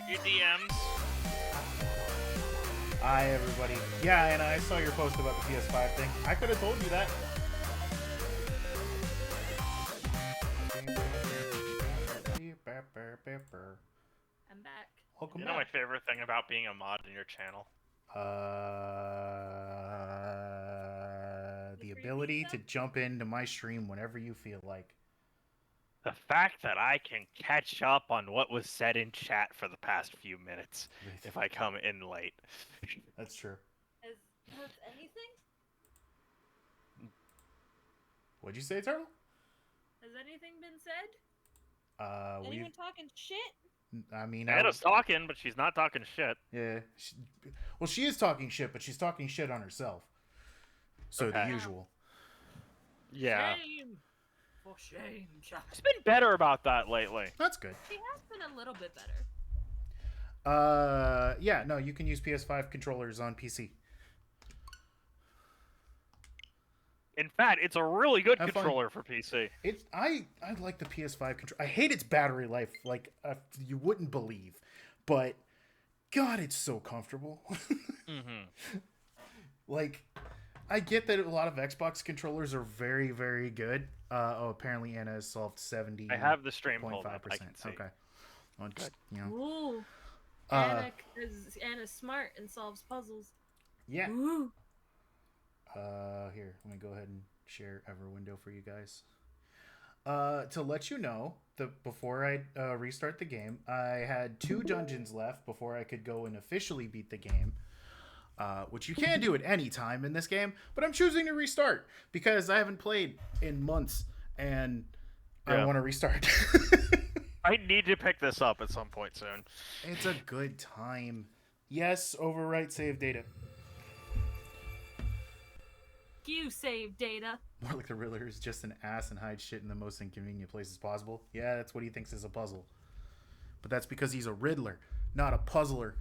Your DMs. Hi, everybody. Yeah, and I saw your post about the PS5 thing. I could have told you that. I'm back. Welcome You know my back. favorite thing about being a mod in your channel? The ability to jump into my stream whenever you feel like. The fact that I can catch up on what was said in chat for the past few minutes if I come in late. That's true. Has anything? What'd you say, Turtle? Has anything been said? Anyone talking shit? I mean, Anna's talking, but she's not talking shit. Yeah. She is talking shit, but she's talking shit on herself. So Okay. the usual. Yeah. Shame. For shame, child. She's been better about that lately. That's good. She has been a little bit better. Yeah, no, you can use PS5 controllers on PC. In fact, it's a really good Have fun. controller for PC. I like the PS5 control. I hate its battery life, like you wouldn't believe, but God, it's so comfortable. Like, I get that a lot of Xbox controllers are very, very good. Apparently Anna has solved 70. I have the stream pulled up. I can see. Okay. Well, just, you know. Ooh. Anna's smart and solves puzzles. Yeah. Ooh. Here, let me go ahead and share Everwindow for you guys. To let you know, before I restart the game, I had 2 dungeons left before I could go and officially beat the game. Which you can do at any time in this game, but I'm choosing to restart because I haven't played in months and I want to restart. I need to pick this up at some point soon. It's a good time. Yes, overwrite save data. You save data. More like the Riddler is just an ass and hides shit in the most inconvenient places possible. Yeah, that's what he thinks is a puzzle. But that's because he's a Riddler, not a puzzler.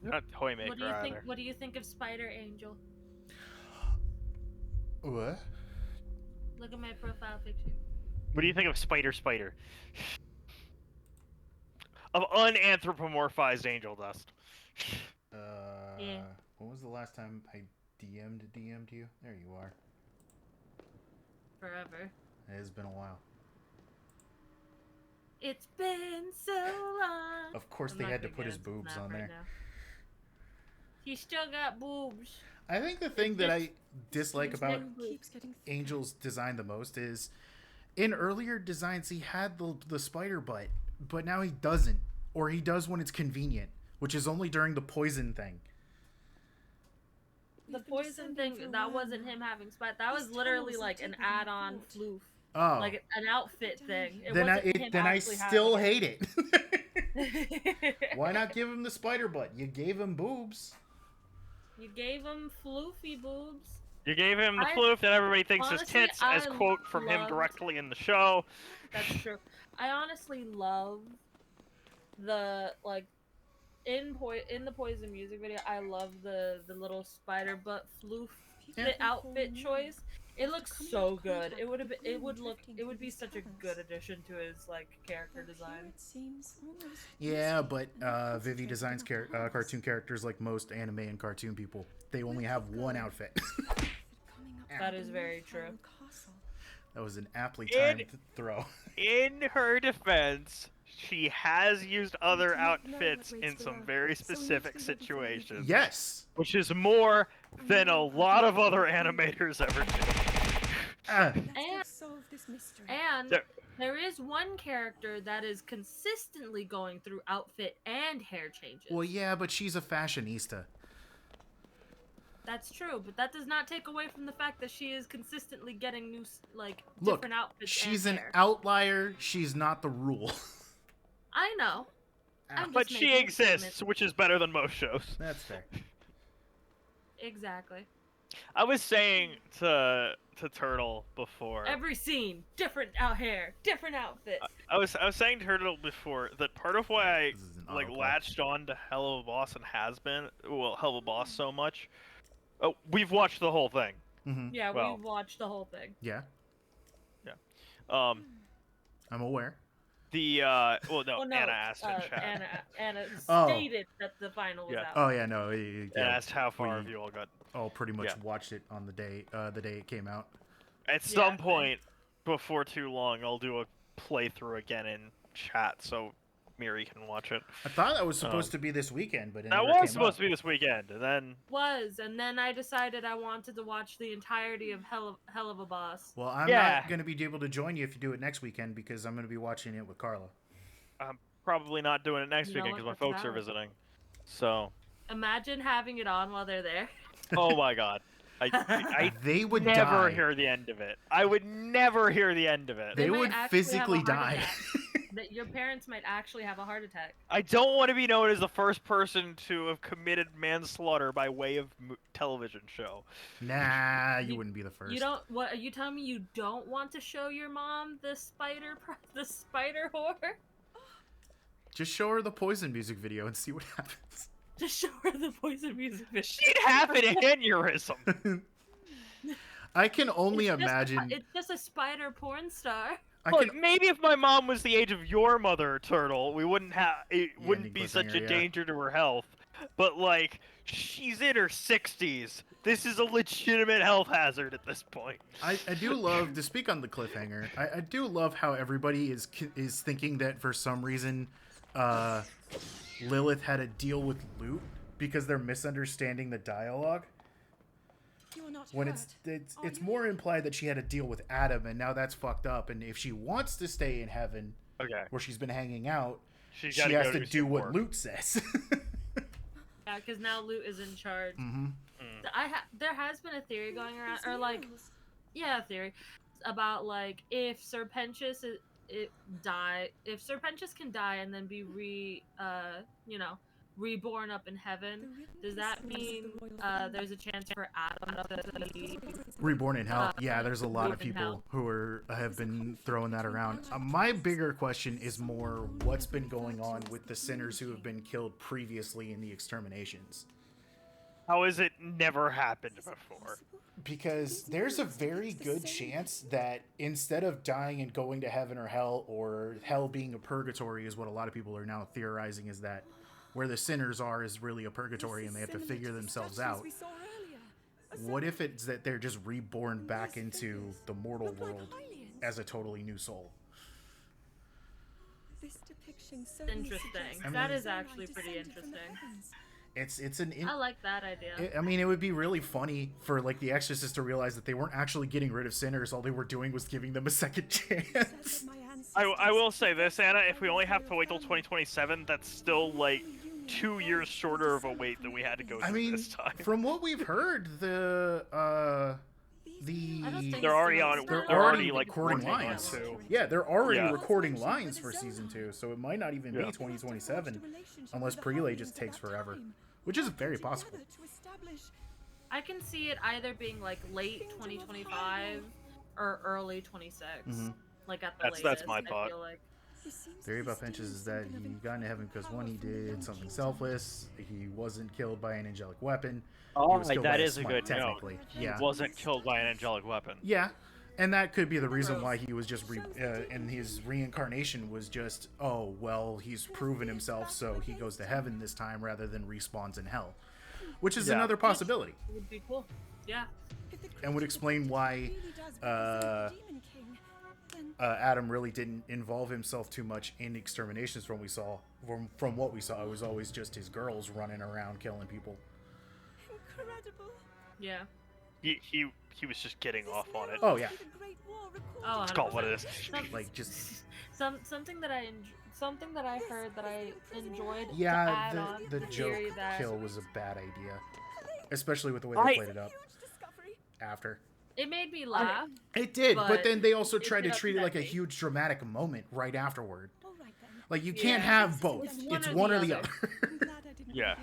You're not a toy maker either. What do you think of Spider Angel? What? Look at my profile picture. What do you think of Spider? Of unanthropomorphized angel dust. Yeah. When was the last time I DM'd you? There you are. Forever. It has been a while. It's been so long. Of course, they had to put his boobs on there. Now. He still got boobs. I think the thing that I dislike about Angel's design the most is in earlier designs he had the spider butt, but now he doesn't, or he does when it's convenient, which is only during the poison thing. The poison thing, that wasn't him having spider. That was literally like an add-on floof. Oh, like an outfit thing. Then I still hate it. Why not give him the spider butt? You gave him boobs. You gave him floofy boobs. You gave him the floof that everybody thinks is tits, as quote from him directly in the show. That's true. I honestly love the in the Poison music video. I love the little spider butt floof outfit choice. It looks so good. It would be such a good addition to his character design. Yeah, but Vivi designs cartoon characters like most anime and cartoon people. They only have one outfit. That is very true. That was an aptly timed throw. In her defense, she has used other outfits in some very specific situations. Yes! Which is more than a lot of other animators ever do. And there is one character that is consistently going through outfit and hair changes. Well, yeah, but she's a fashionista. That's true, but that does not take away from the fact that she is consistently getting new, Look, different outfits. She's and an hair. outlier. She's not the rule. I know. But she exists, which is better than most shows. That's fair. Exactly. I was saying to Turtle before. Every scene, different hair, different outfits. I was saying to Turtle before that part of why I latched on to Hell of a Boss and Hell of a Boss so much. Oh, we've watched the whole thing. Mm-hmm. Yeah, we've watched the whole thing. Yeah. Yeah. I'm aware. well, no, Oh no, Anna asked in chat. Anna Oh. stated that the final was Yeah. out. Oh yeah, no. And Yeah, asked how far we have you all got. all pretty much Yeah. watched it on the day it came out. At Yeah, some point before too long, I'll do a playthrough again in chat so Miri can watch it. I thought that was supposed to be this weekend, but it That never was came supposed up. to be this weekend, and then And then I decided I wanted to watch the entirety of Hell of a Boss. Well, I'm Yeah. not going to be able to join you if you do it next weekend because I'm going to be watching it with Carla. I'm probably not doing it next You know weekend what? because my That's folks are valid. visiting. So, Imagine having it on while they're there. oh my god. I They would never die. hear the end of it. I would never hear the end of it. They might would actually have a physically heart die. attack. That your parents might actually have a heart attack. I don't want to be known as the first person to have committed manslaughter by way of television show. Nah, you wouldn't be the first. You don't. What are you telling me? You don't want to show your mom the spider horror? Just show her the Poison music video and see what happens. Just show her the Poison music video. She'd have an aneurysm. I can only It's just imagine. it's just a spider porn star. Look, maybe if my mom was the age of your mother, Turtle, we wouldn't have. It Yeah, wouldn't be such a yeah. danger to her health. But like, she's in her 60s. This is a legitimate health hazard at this point. I do love to speak on the cliffhanger. I do love how everybody is thinking that for some reason, Lilith had a deal with Loot because they're misunderstanding the dialogue. You are not When hurt. it's more implied that she had a deal with Adam, and now that's fucked up. And if she wants to stay in heaven, Okay. where she's been hanging out, She she gotta has go to do some what work. Loot says. Yeah, because now Loot is in charge. Mm-hmm. There has been a theory going around, or like, yeah, a theory about like if Serpentius if Serpentius can die and then be reborn up in heaven, does that mean there's a chance for Adam to be Reborn in Hell. Yeah, there's a lot of Reborn in people Hell. who have been throwing that around. My bigger question is more what's been going on with the sinners who have been killed previously in the exterminations. How has it never happened before? Because there's a very good chance that instead of dying and going to heaven or hell being a purgatory is what a lot of people are now theorizing, is that where the sinners are is really a purgatory and they have to figure themselves out. What if it's that they're just reborn back into the mortal world as a totally new soul? interesting? That is actually pretty interesting. I like that idea. I mean, it would be really funny for like the Exorcist to realize that they weren't actually getting rid of sinners. All they were doing was giving them a second chance. I will say this, Anna. If we only have to wait till 2027, that's still like 2 years shorter of a wait than we had to go through this time. From what we've heard, they're already like recording lines. Yeah, they're already recording lines for season 2, so it might not even be 2027 unless Prelay just takes forever, which is very possible. I can see it either being like late 2025 or early 26. Like at the latest. That's my thought. I feel like. Theory about Finches is that he got into heaven because one, he did something selfless. He wasn't killed by an angelic weapon. Oh, that is a good note. Yeah. He wasn't killed by an angelic weapon. Yeah, and that could be the reason why he was just and his reincarnation was just, oh well, he's proven himself, so he goes to heaven this time rather than respawns in hell, which is another possibility. It would be cool. Yeah. And would explain why Adam really didn't involve himself too much in exterminations. From what we saw, it was always just his girls running around killing people. Incredible. Yeah. He was just getting off on it. Oh yeah. Oh, it's called what it is. Like just something that I heard that I enjoyed. Yeah, the joke kill was a bad idea, especially with the way they played it up after. It made me laugh. It did, but then they also tried to treat it like a huge dramatic moment right afterward. Like you can't have both. It's one or the other. Yeah.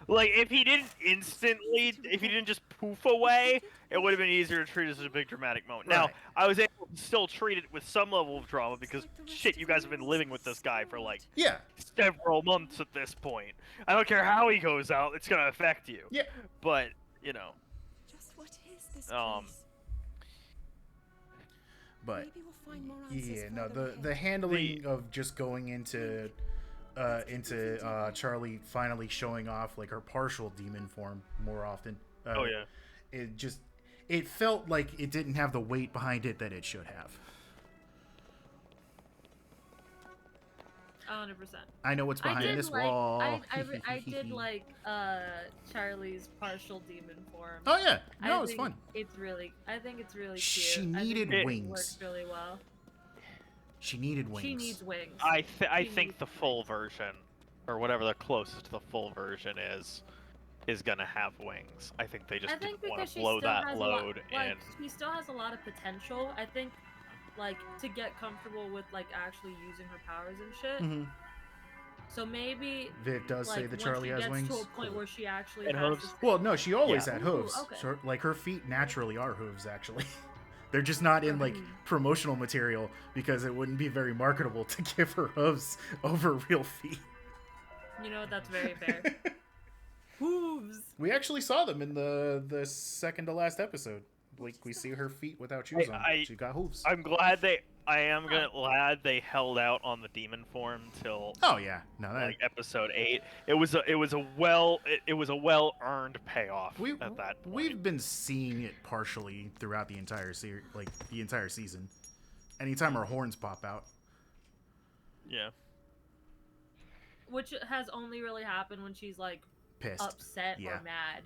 Like if he didn't just poof away, it would have been easier to treat as a big dramatic moment. Right. Now, I was able to still treat it with some level of drama because shit, you guys have been living with this guy for like several months at this point. I don't care how he goes out, it's gonna affect you. Yeah. But, you know. But Maybe we'll find more answers yeah, no, further the ahead. handling of just going into Charlie finally showing off like her partial demon form more often. Oh yeah. It felt like it didn't have the weight behind it that it should have. 100%. I know what's behind this wall. I did like Charlie's partial demon form. Oh yeah, no, it's fun. I think it's really cute. She needed wings. It works really well. She needed wings. She needs wings. I think the full version, or whatever the closest to the full version is gonna have wings. I think they just didn't want to blow that load in. She still has a lot of potential. I think, like, to get comfortable with like actually using her powers and shit. Mm-hmm. So maybe Vic does say that Charlie has wings. To a point where she actually and has hooves. Well, no, she always had Ooh, hooves. okay. So, like her feet naturally are hooves. Actually, they're just not in like promotional material because it wouldn't be very marketable to give her hooves over real feet. You know, that's very fair. Hooves. We actually saw them in the second to last episode. Like we see her feet without shoes on. She got hooves. I'm glad glad they held out on the demon form till. Oh yeah, no, that... like episode 8. It was a well earned payoff at that point. We've been seeing it partially throughout the entire the entire season. Anytime her horns pop out. Yeah. Which has only really happened when she's like pissed, upset, or mad.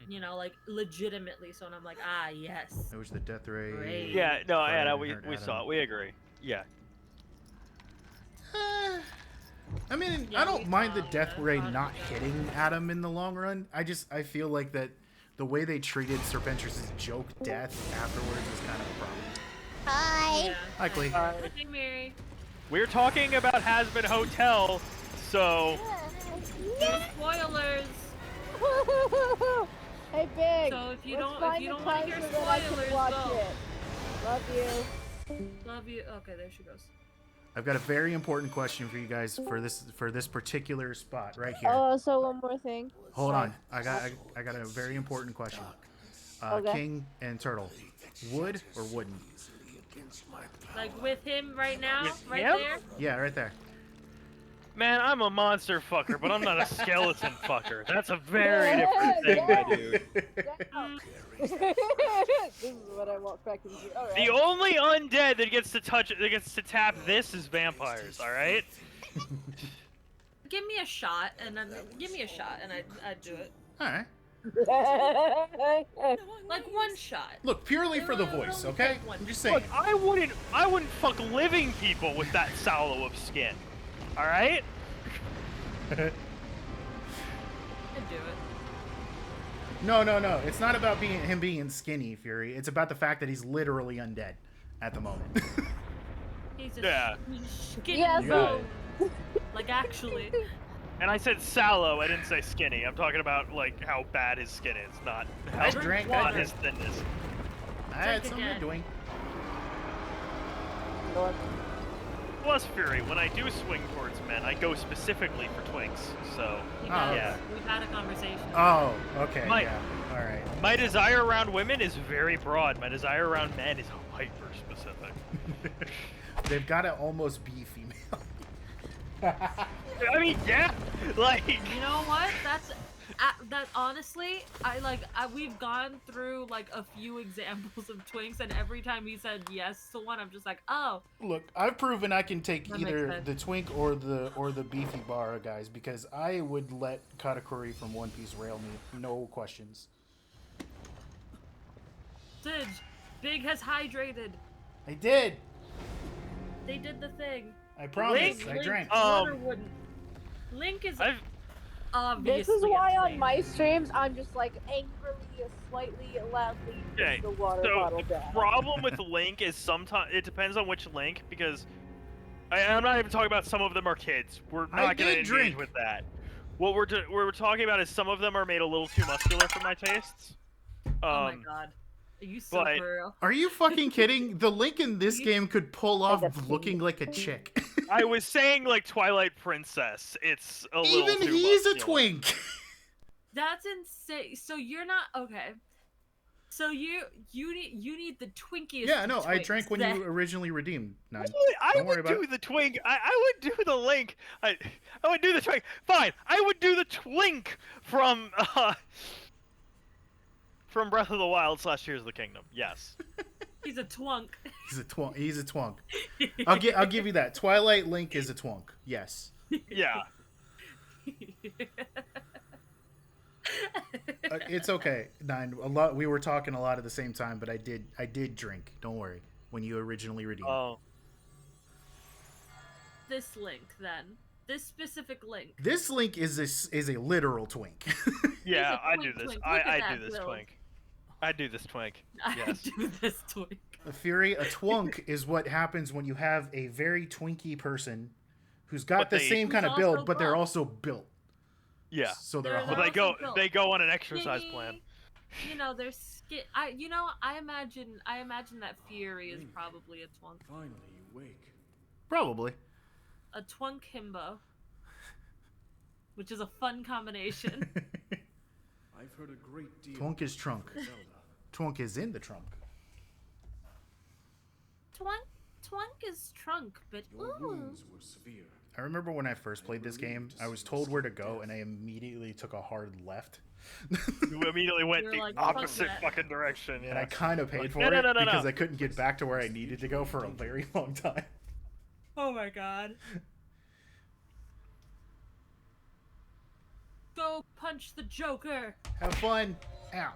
You know, like legitimately. So I'm like, yes. It was the death ray. Great. Yeah, no, Anna, we saw it. We agree. Yeah. I mean, I don't mind the death ray not hitting Adam in the long run. I feel like that the way they treated Serpentress's joke death afterwards was kind of a problem. Hi. Yeah. Hi, Clee. Hey, Mary. We're talking about Hazbin Hotel, so. No spoilers. Hey, Big. So if you don't want to hear so spoilers, go. It. Love you. Love you. Okay, there she goes. I've got a very important question for you guys for this particular spot right here. Oh, so one more thing. Hold on, I got a very important question. Okay. King and Turtle, wood or wooden? Like with him right now, right him? there. Yeah, right there. Man, I'm a monster fucker, but I'm not a skeleton fucker. That's a very different thing, my dude. This is what I walk back into. All right. The only undead that gets to tap this is vampires. All right. Give me a shot, and I'd do it. All right. Like one shot. Look, purely for the voice, okay? I'm just saying. Look, I wouldn't fuck living people with that sallow of skin. All right. I'd do it. No. It's not about him being skinny, Fury. It's about the fact that he's literally undead at the moment. He's just Yeah, skinny. so... Like actually. And I said sallow. I didn't say skinny. I'm talking about like how bad his skin is, not how not his thinness. I had something to doing. Plus, Fury, when I do swing towards men, I go specifically for twinks, so, yeah. We've had a conversation. Oh, okay, yeah, alright. My desire around women is very broad. My desire around men is hyper-specific. They've got to almost be female. I mean, yeah, like... You know what? That honestly, we've gone through like a few examples of twinks, and every time he said yes to one, I'm just like, oh. Look, I've proven I can take either the twink or the beefy bar, guys, because I would let Katakuri from One Piece rail me, no questions. Sidge, Big has hydrated. I did. They did the thing. I promise. I drank. Link is. Obviously, this is why on my streams I'm just like angrily, slightly, loudly push the water bottle down. The problem with Link is sometimes it depends on which Link, because I'm not even talking about some of them are kids. We're not going to engage with that. What we're talking about is some of them are made a little too muscular for my tastes. Oh my god. Are you so for real? Are you fucking kidding? The Link in this game could pull off looking like a chick. I was saying like Twilight Princess. It's a little even too he's muscular. A twink. That's insane. So you're not okay. So you need the twinkiest. Yeah, no, of I twinks drank when that- you originally redeemed. Nine. I Don't worry would about do it. the twink. I would do the link. I would do the twink. Fine. I would do the twink from Breath of the Wild / Tears of the Kingdom. Yes. He's a twunk. He's a twunk. He's a twunk. I'll give you that. Twilight Link is a twunk. Yes. Yeah. It's okay. Nine. A lot. We were talking a lot at the same time, but I did drink. Don't worry. When you originally redeemed. Oh. This link, then. This specific link. This Link is a literal twink. Yeah, I twink, do this. twink. Look at I that do this build. twink. I do this twink. Yes. I do this twink. Fury, a twunk is what happens when you have a very twinky person who's got But the they- same kind of Who's build, also but they're buff. also built. Yeah. So they're They're a But hard. also they built. go on an exercise Skinny, plan. You know, their skin. I imagine that Fury is probably a twunk. Finally, you wake. Probably. A twunk himbo. Which is a fun combination. I've heard a great deal. Twunk is trunk. from Zelda. Twunk is in the trunk. Twunk is trunk, but Your ooh. wounds were severe. I remember when I first played this game, I was told where to go, and I immediately took a hard left. You immediately went You're the like, fuck opposite that. fucking direction. Yeah. And I kind of paid Like, for no, it no, no, no, because no. I couldn't get back to where I needed to go for a very long time. Oh my god. Go punch the Joker. Have fun. Ow.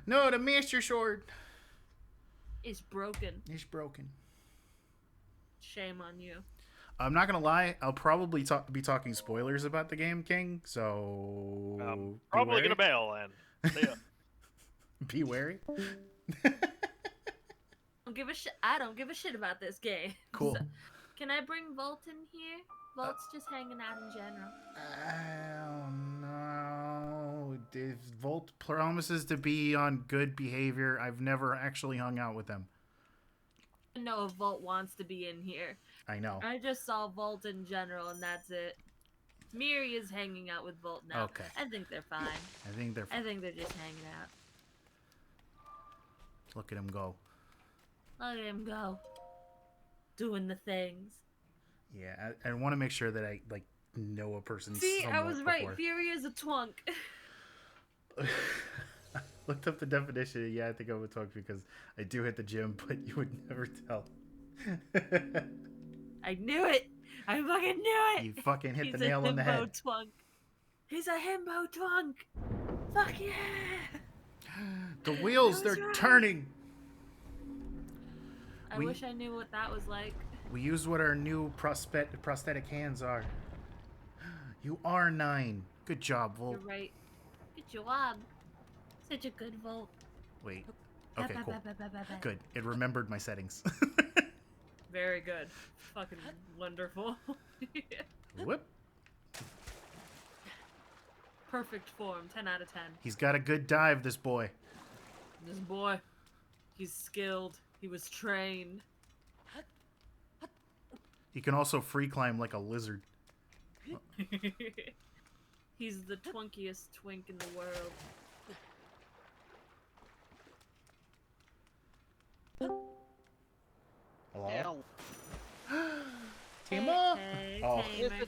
No, the Master Sword Is broken. is broken. Shame on you. I'm not gonna lie. I'll probably be talking spoilers about the game, King. So Probably be gonna wary. bail then. Yeah. Be wary. I don't give a shit about this game. Cool. So, can I bring Volt in here? Volt's just hanging out in general. I don't know. If Volt promises to be on good behavior, I've never actually hung out with them. I know if Volt wants to be in here. I know. I just saw Volt in general, and that's it. Miri is hanging out with Volt now. Okay. I think they're fine. I think they're. I think they're just hanging out. Look at him go. Look at him go. Doing the things. Yeah, I want to make sure that I know a person. See, I was right. Before. Fury is a twunk. Looked up the definition. Yeah, I think I would talk because I do hit the gym, but you would never tell. I knew it. I fucking knew it. You fucking hit He's the nail a on the himbo head. twunk. He's a himbo twunk. Fuck yeah. The wheels, I was they're right. turning. I We- wish I knew what that was like. We used what our new prosthetic hands are. You are 9. Good job, Volt. You're right. Good job. Such a good Volt. Wait. Okay, cool. Good. Good. It remembered my settings. Very good. Fucking wonderful. Whoop. Perfect form. 10 out of 10. He's got a good dive, this boy. This boy, he's skilled. He was trained. He can also free climb like a lizard. He's the twinkiest twink in the world. Hello? Timo? Hey, Oh.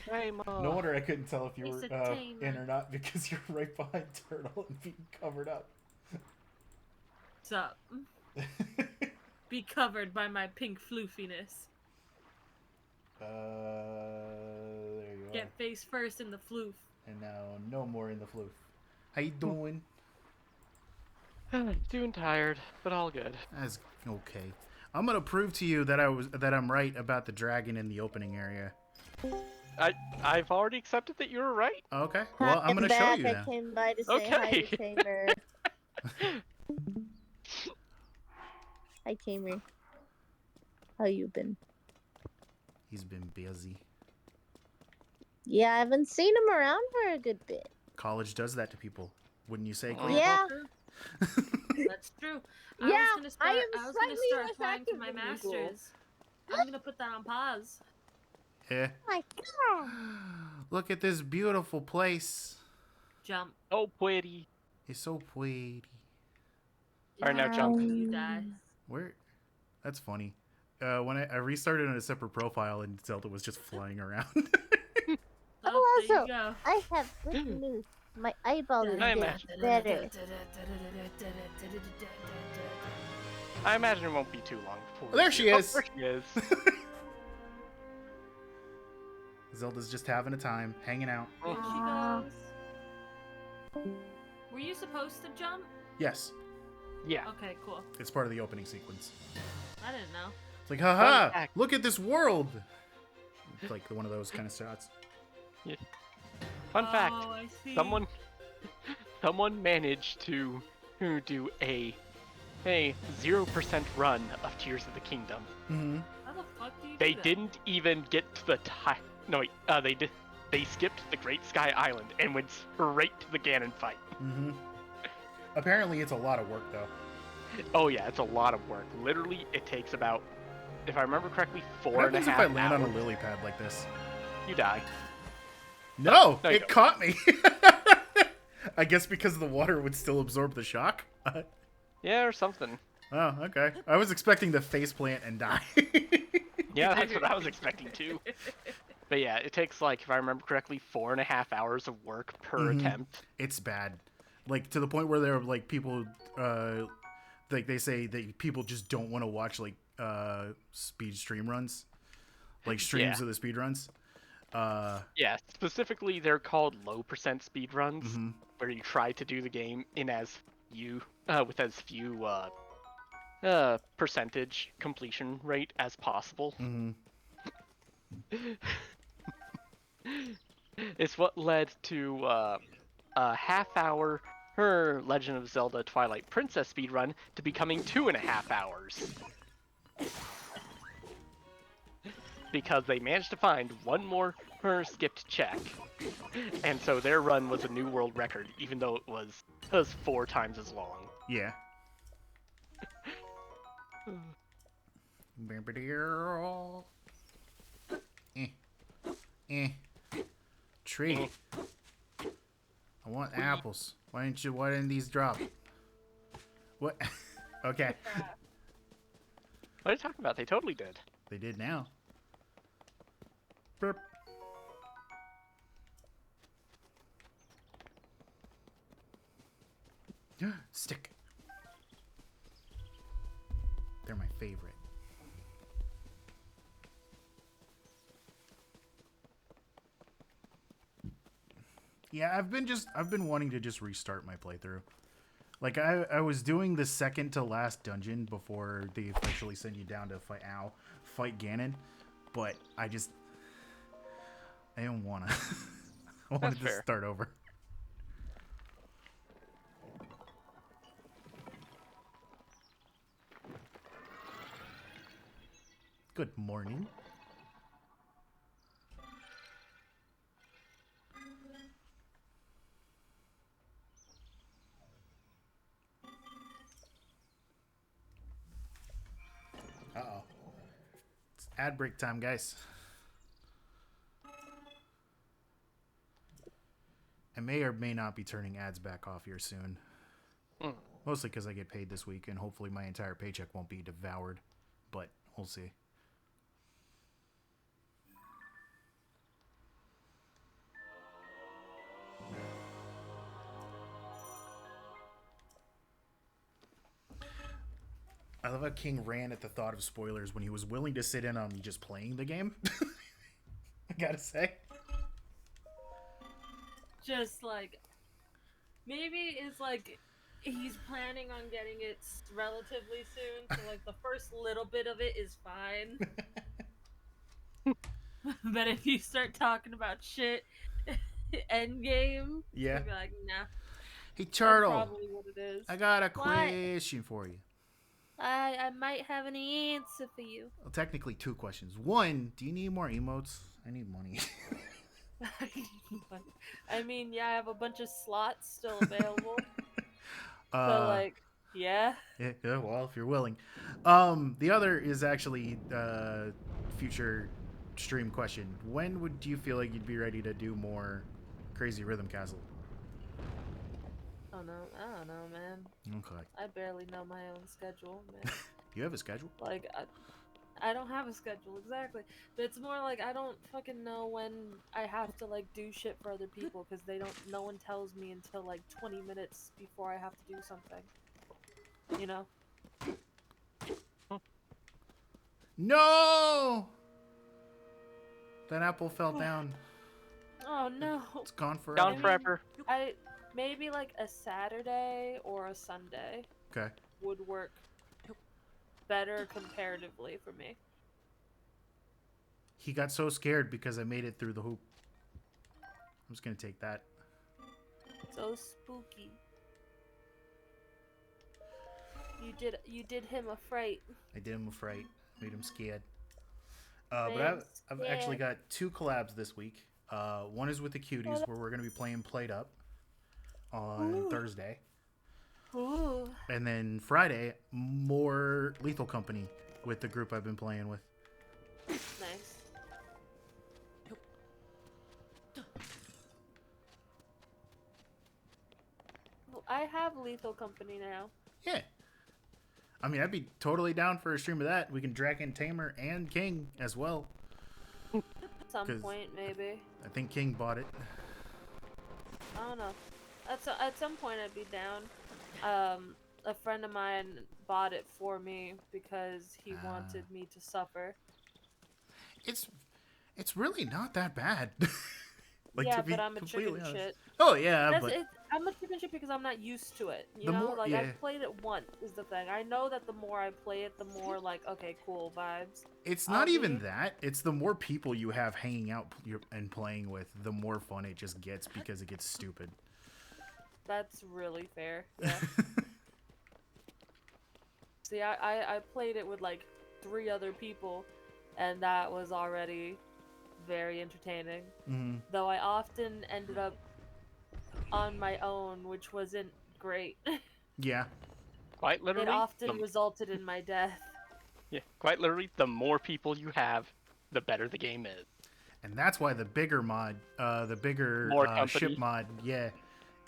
Tamer. No wonder I couldn't tell if you It's were a tamer. in or not because you're right behind Turtle and being covered up. What's up? Be covered by my pink floofiness. There you Get face first in the floof. And now no more in the floof. How you doing? Doing tired, but all good. That's okay. I'm gonna prove to you that I'm right about the dragon in the opening area. I've already accepted that you were right. Okay. Well, I'm gonna show you I now. came by to say hi Okay. to Tamer. Hi, Tamer. How you been? He's been busy. Yeah, I haven't seen him around for a good bit. College does that to people, wouldn't you say? Oh. Cleve? Yeah. That's true. Yeah, I was I am gonna slightly start less applying to active my than usual. masters. I'm gonna put that on pause. Yeah. My God. Look at this beautiful place. Jump. Oh, pretty. It's so pretty. All right, now jump. You die. Where? That's funny. When I restarted on a separate profile and Zelda was just flying around. Oh, there also, you go. I have good news. My eyeball is I getting imagine. better. I imagine it won't be too long before. Oh, there she is. There she is. Zelda's just having a time, hanging out. There she goes. Were you supposed to jump? Yes, Yeah. Okay, cool. it's part of the opening sequence. I didn't know. It's like, haha, fact. look at this world. It's like one of those kind of shots. Fun fact: Oh, I see. someone managed to do a 0% run of Tears of the Kingdom. Mm-hmm. How the fuck do you They do that? didn't even get to the No, wait. They did. They skipped the Great Sky Island and went straight to the Ganon fight. Mm-hmm. Apparently, it's a lot of work, though. Oh yeah, it's a lot of work. Literally, it takes about, if I remember correctly, What 4.5 happens if I land hours. on a lily pad like this? You die. No, No, you it don't. caught me. I guess because the water would still absorb the shock. Yeah, or something. Oh, okay. I was expecting to faceplant and die. Yeah, that's what I was expecting too. But yeah, it takes, like, if I remember correctly, 4.5 hours of work per Mhm. attempt. It's bad, like to the point where there are like people, like they say that people just don't want to watch like speed stream runs, like streams Yeah. of the speed runs. Yeah, specifically they're called low percent speed runs, Mhm. where you try to do the game in as few with as few percentage completion rate as possible. Mhm. It's what led to a half-hour Legend of Zelda Twilight Princess speedrun to becoming 2.5 hours. Because they managed to find one more skipped check. And so their run was a new world record, even though it was 4 times as long. Yeah. Tree. I want apples. Why didn't these drop? What? Okay. What are you talking about? They totally did. They did now. Burp. Stick. They're my favorite. Yeah, I've been wanting to just restart my playthrough. Like I was doing the second to last dungeon before they officially send you down to fight Ganon, but I didn't wanna. I wanted That's to fair. start over. Good morning. Uh-oh. It's ad break time, guys. I may or may not be turning ads back off here soon. Mm. Mostly because I get paid this week, and hopefully my entire paycheck won't be devoured. But we'll see. I love how King ran at the thought of spoilers when he was willing to sit in on just playing the game. I gotta say. Just like, maybe it's like he's planning on getting it relatively soon, so like the first little bit of it is fine. But if you start talking about shit, endgame, Yeah. you'll be like, nah. Hey, That's Turtle. probably what it is. I got a What? question for you. I might have an answer for you. Well, technically, 2 questions. 1, do you need more emotes? I need money. I mean, yeah, I have a bunch of slots still available. So, like, yeah. Yeah, well, if you're willing. The other is actually future stream question. When do you feel like you'd be ready to do more Crazy Rhythm Castle? Oh no, I don't know, man. Okay. I barely know my own schedule, man. Do you have a schedule? Like, I don't have a schedule, exactly. But it's more like I don't fucking know when I have to, like, do shit for other people, because no one tells me until, like, 20 minutes before I have to do something. You know? No! That apple fell down. Oh no. It's gone forever. Gone forever. Maybe like a Saturday or a Sunday Okay. would work better comparatively for me. He got so scared because I made it through the hoop. I'm just gonna take that. So spooky. You did him a fright. I did him a fright. Made him scared. But I've actually got 2 collabs this week. One is with the Cuties, where we're gonna be playing Played Up on Thursday. Ooh. And then Friday, more Lethal Company with the group I've been playing with. Nice. Well, I have Lethal Company now. Yeah. I mean, I'd be totally down for a stream of that. We can drag in Tamer and King as well. At some point, maybe. I think King bought it. I don't know. At some point, I'd be down. A friend of mine bought it for me because he wanted me to suffer. It's really not that bad. Like, yeah, to be but I'm a chicken honest. shit. Oh yeah, I'm a chicken shit because I'm not used to it. You The know, more- like yeah. I've played it once is the thing. I know that the more I play it, the more like okay, cool vibes. It's not even that. It's the more people you have hanging out and playing with, the more fun it just gets because it gets stupid. That's really fair. Yeah. See, I played it with like 3 other people, and that was already very entertaining. Mm-hmm. Though I often ended up on my own, which wasn't great. Yeah. Quite literally. It often resulted in my death. Yeah, quite literally, the more people you have, the better the game is. And that's why the bigger mod, the bigger More ship mod, yeah,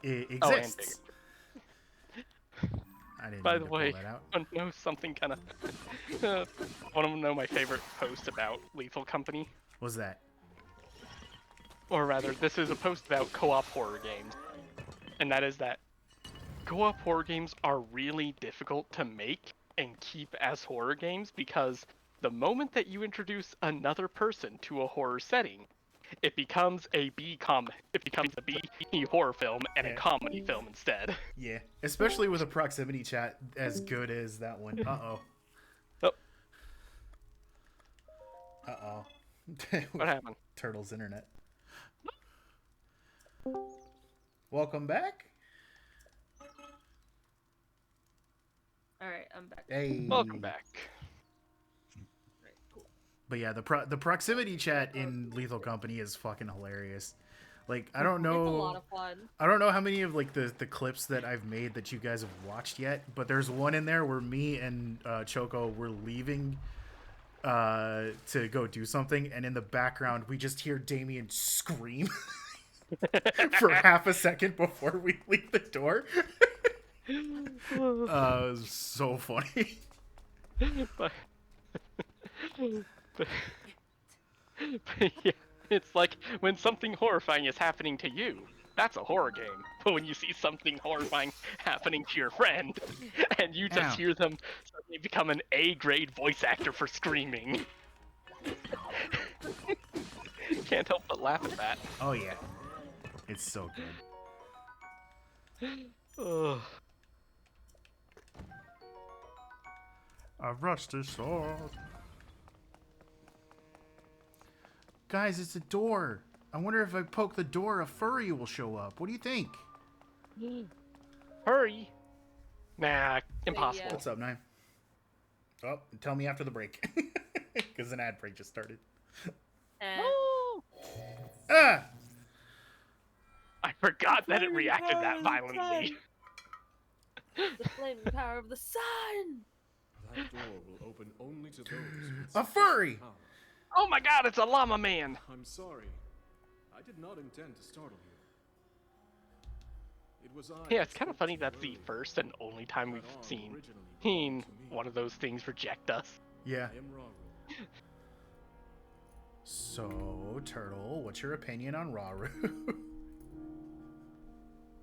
it exists. Oh, and bigger. I didn't By need the to way, pull that out. I know something kind of... want to know my favorite post about Lethal Company? What's that? Or rather, this is a post about co-op horror games. And that is that co-op horror games are really difficult to make and keep as horror games because the moment that you introduce another person to a horror setting, it becomes a B horror film and a comedy film instead. Yeah, especially with a proximity chat as good as that one. Uh-oh. Oh. Uh-oh. What happened? Turtle's internet. Welcome back. Alright, I'm back. Hey. Welcome back. Alright, cool. But yeah, the proximity chat in Lethal Company is fucking hilarious. Like, I don't know. It's a lot of fun. I don't know how many of like the clips that I've made that you guys have watched yet, but there's one in there where me and Choco were leaving to go do something, and in the background we just hear Damien scream for half a second before we leave the door. It was so funny. but yeah, it's like when something horrifying is happening to you, that's a horror game. But when you see something horrifying happening to your friend, and you just hear them suddenly become an A-grade voice actor for screaming, can't help but laugh at that. Oh yeah, it's so good. Ugh. A rusty sword. Guys, it's a door. I wonder if I poke the door, a furry will show up. What do you think? Hurry! Nah, impossible. What's up, Nine? Oh, tell me after the break. Because an ad break just started. Ah! I forgot that it reacted that violently. The flaming power of the sun! That door will open only to those with A furry! power. Oh my god, it's a llama man! I'm sorry. I did not intend to startle you. Yeah, it's kind of funny that's the first and only time we've seen one of those things reject us. Yeah. So, Turtle, what's your opinion on Raru?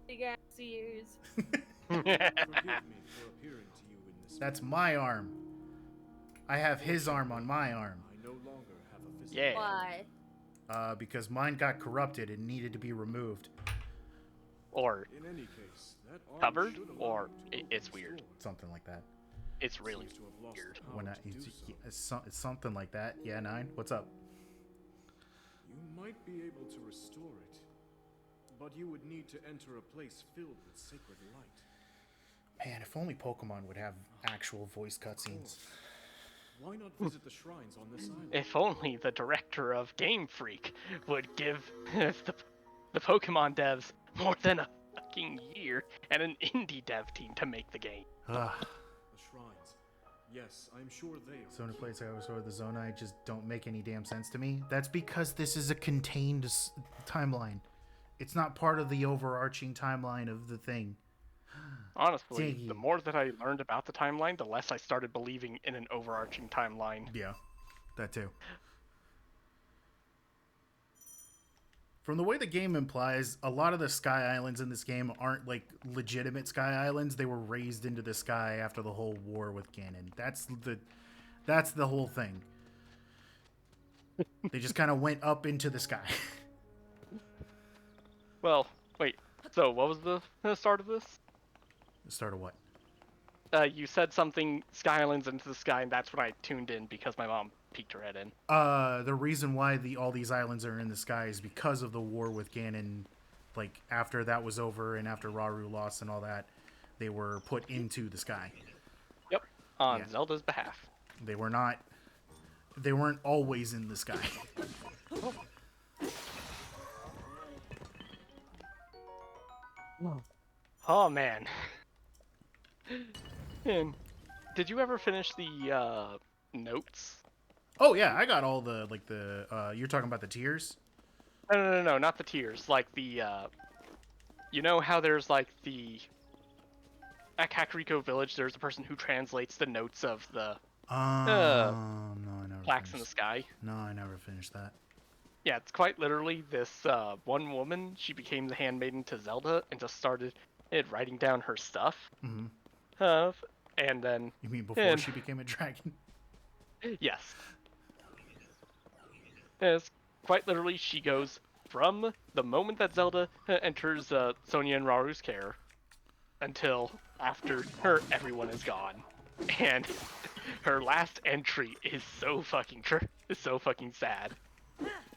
Big ass ears. That's my arm. I have his arm on my arm. Yeah. Why? Because mine got corrupted and needed to be removed. Or covered, or it's weird. Something like that. It's really weird. When it's something like that. Yeah, 9. What's up? You might be able to restore it, but you would need to enter a place filled with sacred light. Man, if only Pokemon would have actual voice cutscenes. Why not visit the shrines on this island? If only the director of Game Freak would give the Pokemon devs more than a fucking year and an indie dev team to make the game. The shrines. Yes, I'm sure they are. So many places I was over the Zonai just don't make any damn sense to me. That's because this is a contained timeline. It's not part of the overarching timeline of the thing. Honestly, the more that I learned about the timeline, the less I started believing in an overarching timeline. Yeah, that too. From the way the game implies, a lot of the sky islands in this game aren't like legitimate sky islands. They were raised into the sky after the whole war with Ganon. That's the whole thing. They just kind of went up into the sky. Well, wait. So what was the start of this? Start of what? You said something Sky Islands into the sky, and that's when I tuned in because my mom peeked her head in. The reason why all these islands are in the sky is because of the war with Ganon. Like, after that was over and after Rauru lost and all that, they were put into the sky. Yep, on Zelda's behalf. They weren't always in the sky. Oh, man. And did you ever finish the notes? Oh yeah, I got all the you're talking about the tiers? No, not the tiers. Like the you know how there's like at Kakariko Village, there's a person who translates the notes of the no, I never plaques in the sky. No, I never finished that. Yeah, it's quite literally this one woman. She became the handmaiden to Zelda and just started writing down her stuff. Mm-hmm. And then... You mean before she became a dragon? Yes. It's quite literally, she goes from the moment that Zelda enters Sonia and Raru's care until after everyone is gone. And her last entry is so fucking sad.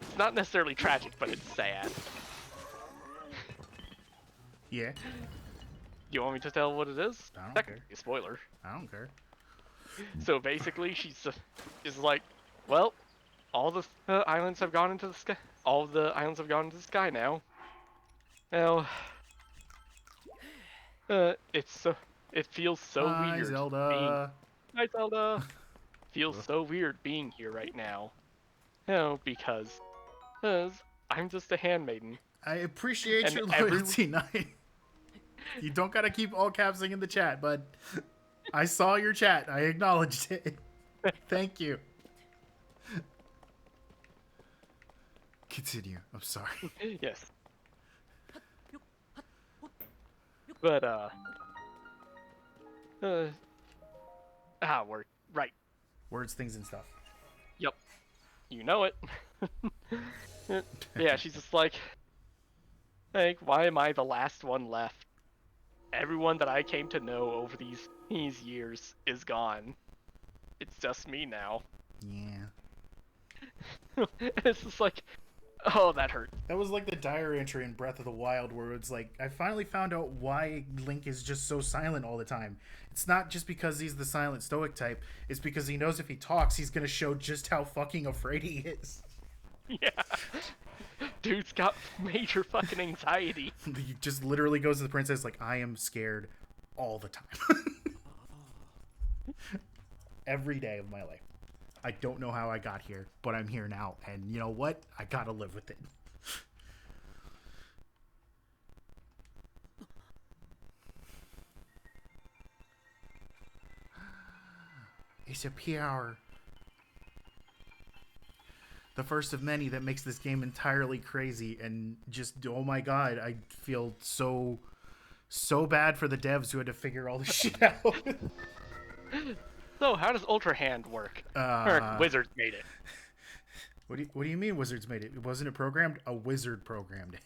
It's not necessarily tragic, but it's sad. Yeah. You want me to tell what it is? I don't Technically, care. a spoiler. I don't care. So basically, she's like, well, all the islands have gone into the sky. All of the islands have gone into the sky now. Well, it feels so weird. Zelda. Hi, Zelda. Feels so weird being here right now. Because I'm just a handmaiden. I appreciate And your loyalty, Knight. You don't gotta keep all capsing in the chat, but I saw your chat. I acknowledged it. Thank you. Continue. I'm sorry. Yes. But word. Right. Words, things, and stuff. Yep. You know it. Yeah, she's just like, why am I the last one left? Everyone that I came to know over these years is gone. It's just me now. Yeah. It's just like, oh, that hurt. That was like the diary entry in Breath of the Wild where it's like, I finally found out why Link is just so silent all the time. It's not just because he's the silent stoic type, it's because he knows if he talks, he's gonna show just how fucking afraid he is. Yeah. Dude's got major fucking anxiety. He just literally goes to the princess like, I am scared all the time. Every day of my life. I don't know how I got here, but I'm here now. And you know what? I gotta live with it. It's a PR. The first of many that makes this game entirely crazy and just, oh my god, I feel so bad for the devs who had to figure all this shit out. So, how does Ultra Hand work? Wizards made it. What do you mean Wizards made it? Wasn't it programmed? A wizard programmed it.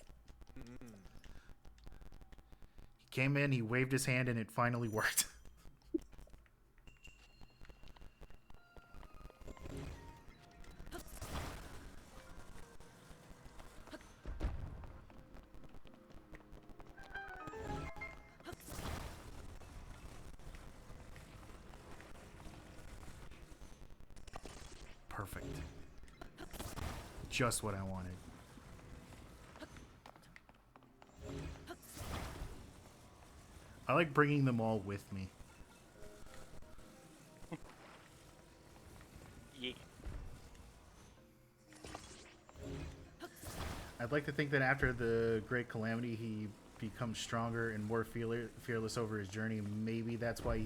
He came in, he waved his hand, and it finally worked. Perfect. Just what I wanted. I like bringing them all with me. Yeah. I'd like to think that after the Great Calamity, he becomes stronger and more fearless over his journey. Maybe that's why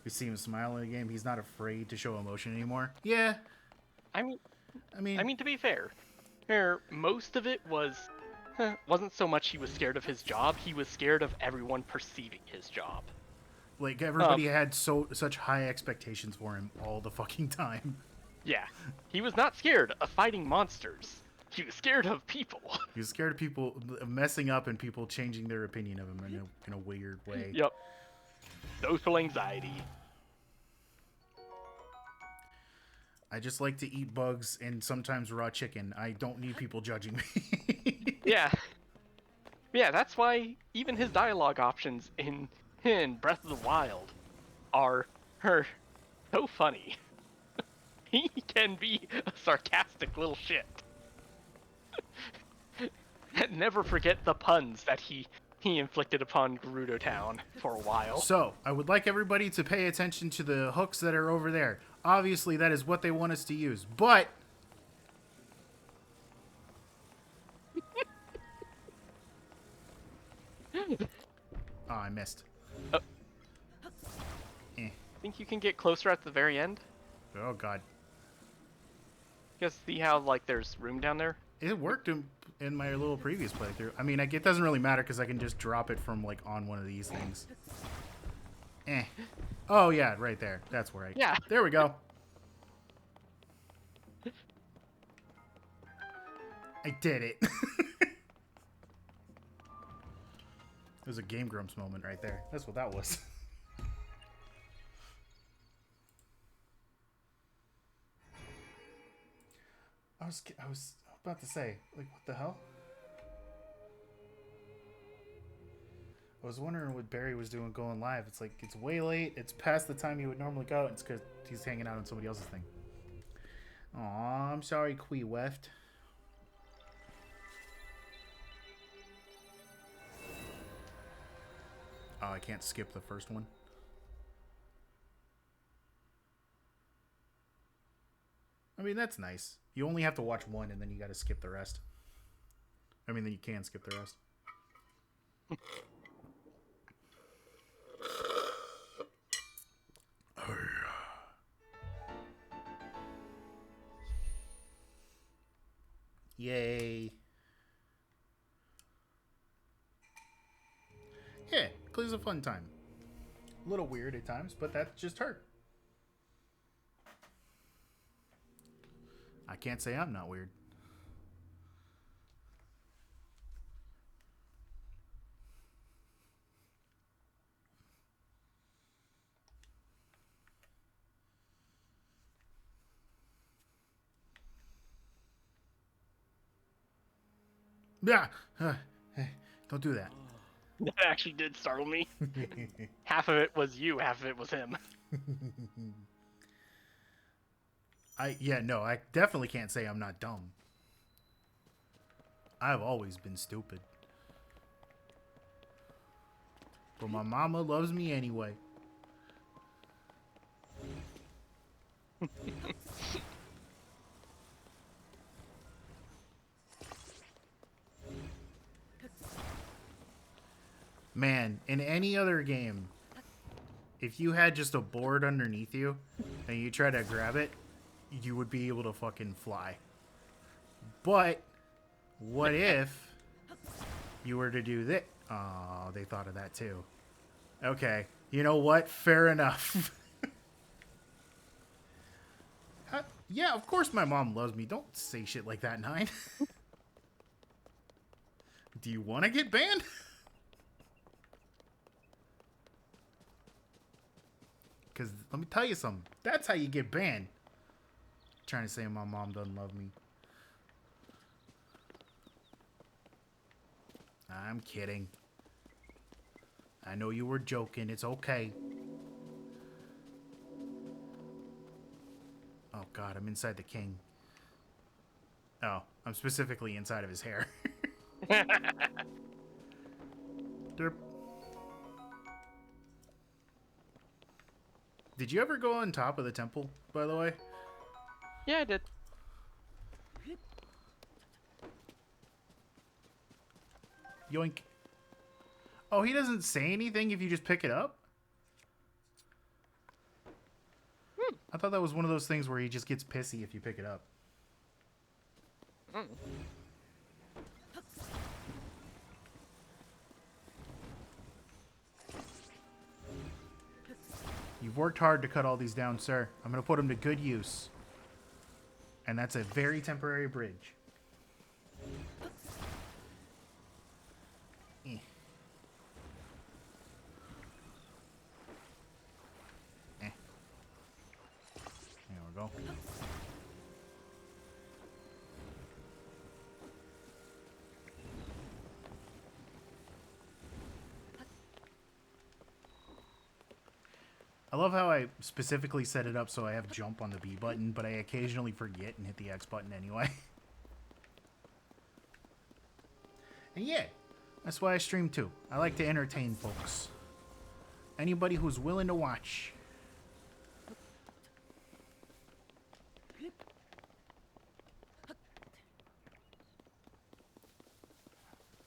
we see him smile in the game. He's not afraid to show emotion anymore. Yeah. I mean, to be fair, most of it wasn't so much he was scared of his job. He was scared of everyone perceiving his job. Like, everybody had such high expectations for him all the fucking time. Yeah. He was not scared of fighting monsters. He was scared of people. He was scared of people messing up and people changing their opinion of him in a weird way. Yep. Social anxiety. I just like to eat bugs and sometimes raw chicken. I don't need people judging me. Yeah. Yeah, that's why even his dialogue options in Breath of the Wild are so funny. He can be a sarcastic little shit. And never forget the puns that he inflicted upon Gerudo Town for a while. So, I would like everybody to pay attention to the hooks that are over there. Obviously, that is what they want us to use, but... Oh, I missed. Think you can get closer at the very end? Oh, God. Just see how, like, there's room down there? It worked in my little previous playthrough. I mean, it doesn't really matter because I can just drop it from, like, on one of these things. Oh, yeah, right there. That's right. Yeah. There we go. I did it. It was a Game Grumps moment right there. That's what that was. I was about to say, like, what the hell? I was wondering what Barry was doing going live. It's like, it's way late. It's past the time he would normally go. It's because he's hanging out on somebody else's thing. Aw, I'm sorry, Quee Weft. Oh, I can't skip the first one. I mean, that's nice. You only have to watch one, and then you got to skip the rest. I mean, then you can skip the rest. Yay. Yeah, Clay's a fun time. A little weird at times, but that's just her. I can't say I'm not weird. Yeah. Hey, don't do that. That actually did startle me. Half of it was you, half of it was him. I definitely can't say I'm not dumb. I've always been stupid. But my mama loves me anyway. Man, in any other game, if you had just a board underneath you and you try to grab it, you would be able to fucking fly. But what if you were to do this? Oh, they thought of that too. Okay, you know what? Fair enough. Yeah, of course my mom loves me. Don't say shit like that, Nine. Do you want to get banned? Because let me tell you something. That's how you get banned. Trying to say my mom doesn't love me. I'm kidding. I know you were joking. It's okay. Oh, God. I'm inside the king. Oh, I'm specifically inside of his hair. Derp. Did you ever go on top of the temple, by the way? Yeah, I did. Yoink. Oh, he doesn't say anything if you just pick it up? I thought that was one of those things where he just gets pissy if you pick it up. You've worked hard to cut all these down, sir. I'm going to put them to good use. And that's a very temporary bridge. Eh. Eh. There we go. I love how I specifically set it up so I have jump on the B button, but I occasionally forget and hit the X button anyway. And yeah, that's why I stream too. I like to entertain folks. Anybody who's willing to watch.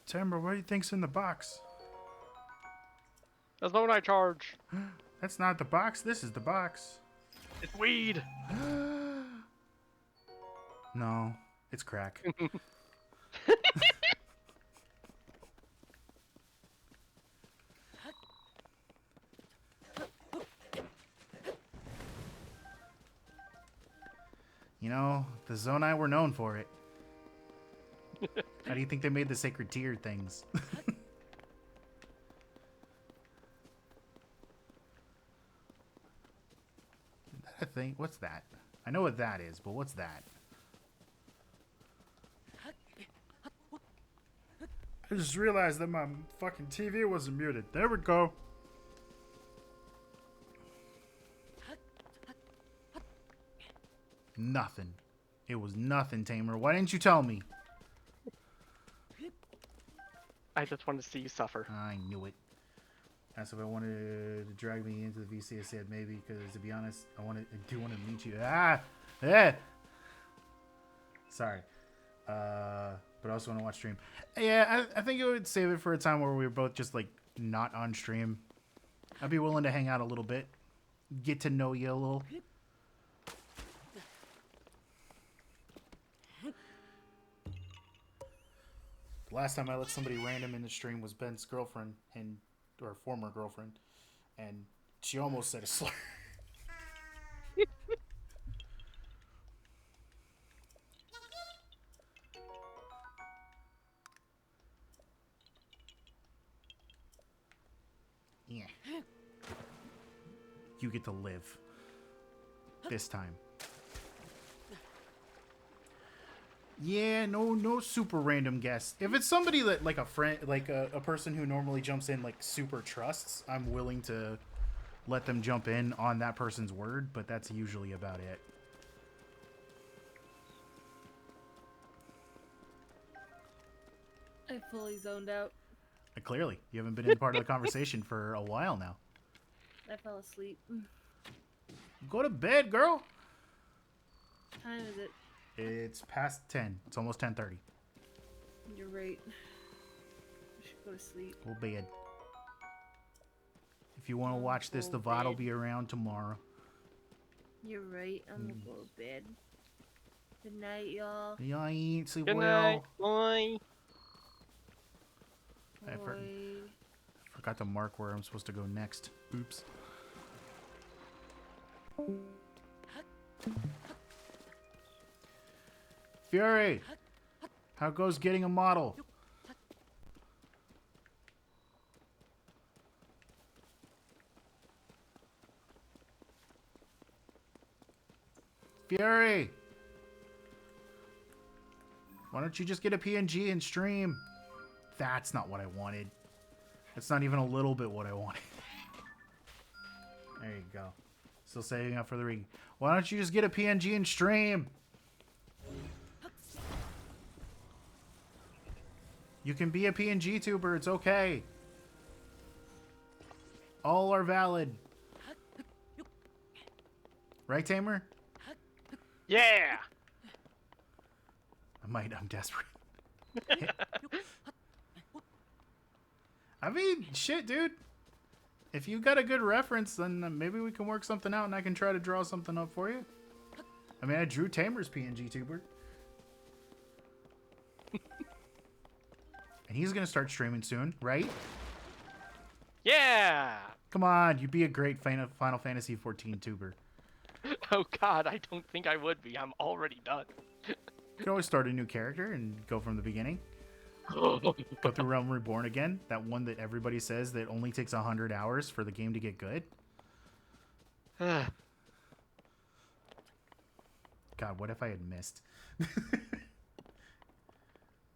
Timber, what do you think's in the box? That's not what I charge. That's not the box. This is the box. It's weed. No, it's crack. You know, the Zonai were known for it. How do you think they made the sacred tier things? I think. What's that? I know what that is, but what's that? I just realized that my fucking TV wasn't muted. There we go. Nothing. It was nothing, Tamer. Why didn't you tell me? I just wanted to see you suffer. I knew it. Asked if I wanted to drag me into the VC. I said maybe, because to be honest, I do want to meet you. Sorry. But I also want to watch stream. Yeah, I think it would save it for a time where we were both just like not on stream. I'd be willing to hang out a little bit, get to know you a little. The last time I let somebody random in the stream was Ben's girlfriend or former girlfriend, and she almost said a slur. Yeah. You get to live. This time. Yeah, no super random guest. If it's somebody that, like a friend, like a person who normally jumps in, like, super trusts, I'm willing to let them jump in on that person's word, but that's usually about it. I fully zoned out. Clearly, you haven't been in part of the conversation for a while now. I fell asleep. Go to bed, girl. What time is it? It's past 10. It's almost 10:30. You're right. I should go to sleep. Go to bed. If you want to watch this, the VOD will be around tomorrow. You're right. I'm gonna go to bed. Good night, y'all. Yeah, I ain't sleep Good well. night. Bye. I forgot to mark where I'm supposed to go next. Oops. Fury! How goes getting a model? Fury! Why don't you just get a PNG and stream? That's not what I wanted. That's not even a little bit what I wanted. There you go. Still saving up for the ring. Why don't you just get a PNG and stream? You can be a PNG tuber. It's okay. All are valid. Right, Tamer? Yeah. I'm desperate. I mean, shit, dude. If you got a good reference, then maybe we can work something out and I can try to draw something up for you. I mean, I drew Tamer's PNG tuber. And he's going to start streaming soon, right? Yeah. Come on, you'd be a great Final Fantasy XIV tuber. Oh God, I don't think I would be. I'm already done. You can always start a new character and go from the beginning. Go through Realm Reborn again. That one that everybody says that only takes 100 hours for the game to get good. God, what if I had missed?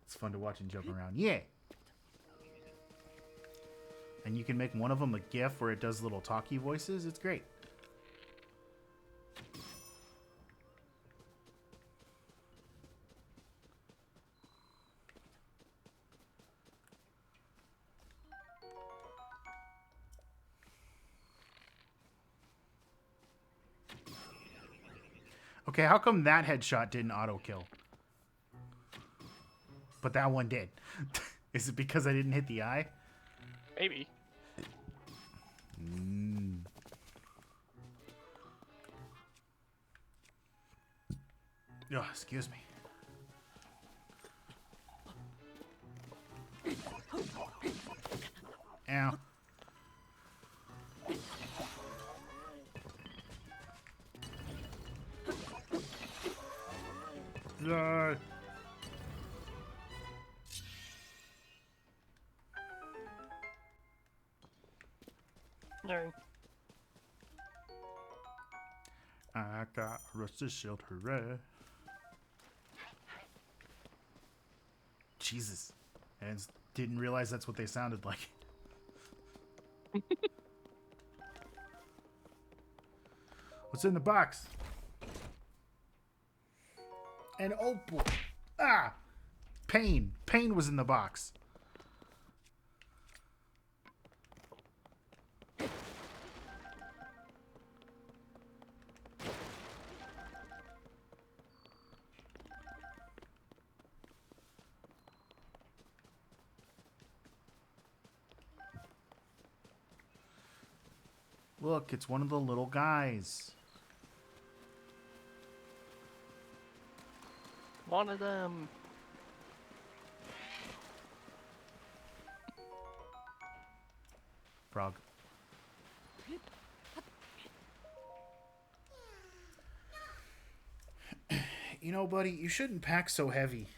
It's fun to watch and jump around. Yeah. And you can make one of them a GIF where it does little talkie voices. It's great. Okay, how come that headshot didn't auto-kill? But that one did. Is it because I didn't hit the eye? Maybe. Oh, excuse me. Ow. No. No. I got a rusted shield, hooray. Jesus. I didn't realize that's what they sounded like. What's in the box? An opal. Ah! Pain. Pain was in the box. Look, it's one of the little guys. One of them. Frog. You know, buddy, you shouldn't pack so heavy.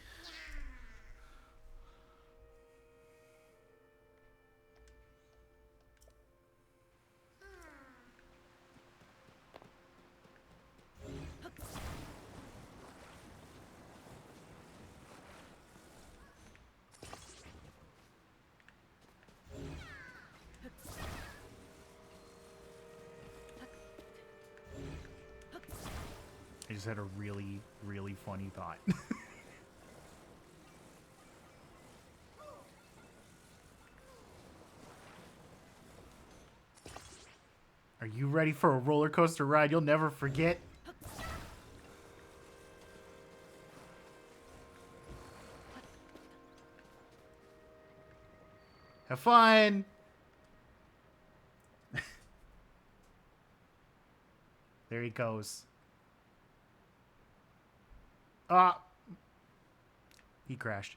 I just had a really, really funny thought. Are you ready for a roller coaster ride you'll never forget? Have fun! There he goes. Ah! He crashed.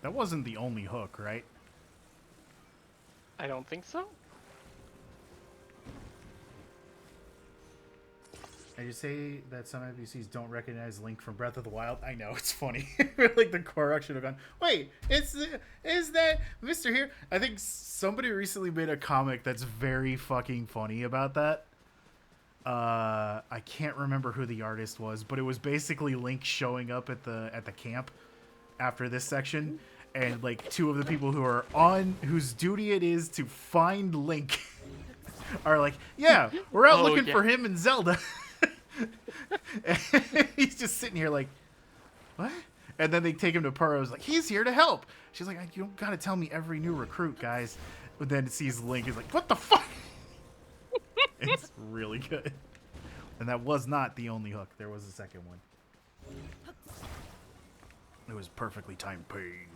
That wasn't the only hook, right? I don't think so. I just say that some NPCs don't recognize Link from Breath of the Wild. I know, it's funny. Like the Korok should have gone, wait, is that Mr. Here? I think somebody recently made a comic that's very fucking funny about that. I can't remember who the artist was, but it was basically Link showing up at the camp after this section, and like two of the people who are on whose duty it is to find Link are like, yeah, we're out looking for him and Zelda. And he's just sitting here like, what? And then they take him to Purro's like, he's here to help. She's like, you don't gotta tell me every new recruit, guys. But then it sees Link, is like, what the fuck? It's really good. And that was not the only hook. There was a second one. It was perfectly timed pain.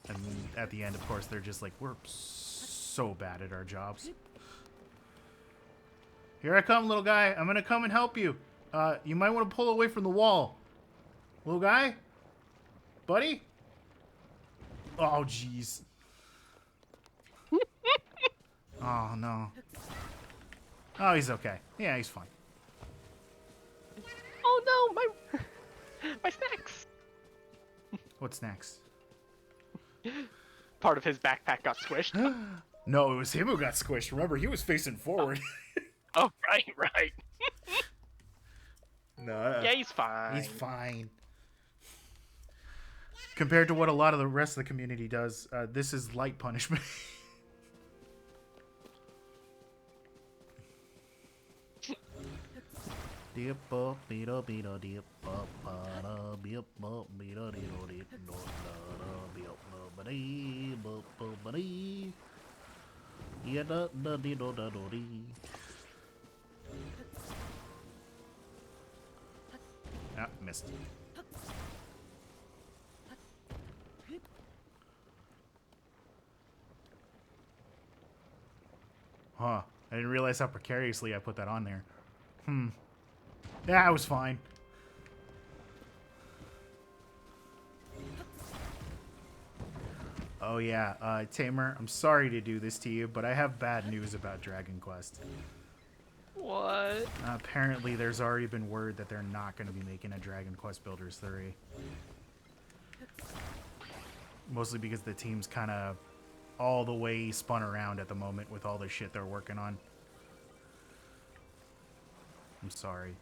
And at the end, of course, they're just like, we're so bad at our jobs. Here I come, little guy. I'm gonna come and help you. You might want to pull away from the wall. Little guy? Buddy? Oh, jeez. Oh, no. Oh, he's okay. Yeah, he's fine. Oh no, my snacks. What's next? Part of his backpack got squished. No, it was him who got squished. Remember, he was facing forward. Oh, right. No. Yeah, he's fine. He's fine. Compared to what a lot of the rest of the community does, this is light punishment. Ah, missed. Huh. I didn't realize how precariously I put that on there. Yeah, I was fine. Oh yeah, Tamer, I'm sorry to do this to you, but I have bad news about Dragon Quest. What? Apparently there's already been word that they're not going to be making a Dragon Quest Builders 3. Mostly because the team's kind of all the way spun around at the moment with all the shit they're working on. I'm sorry.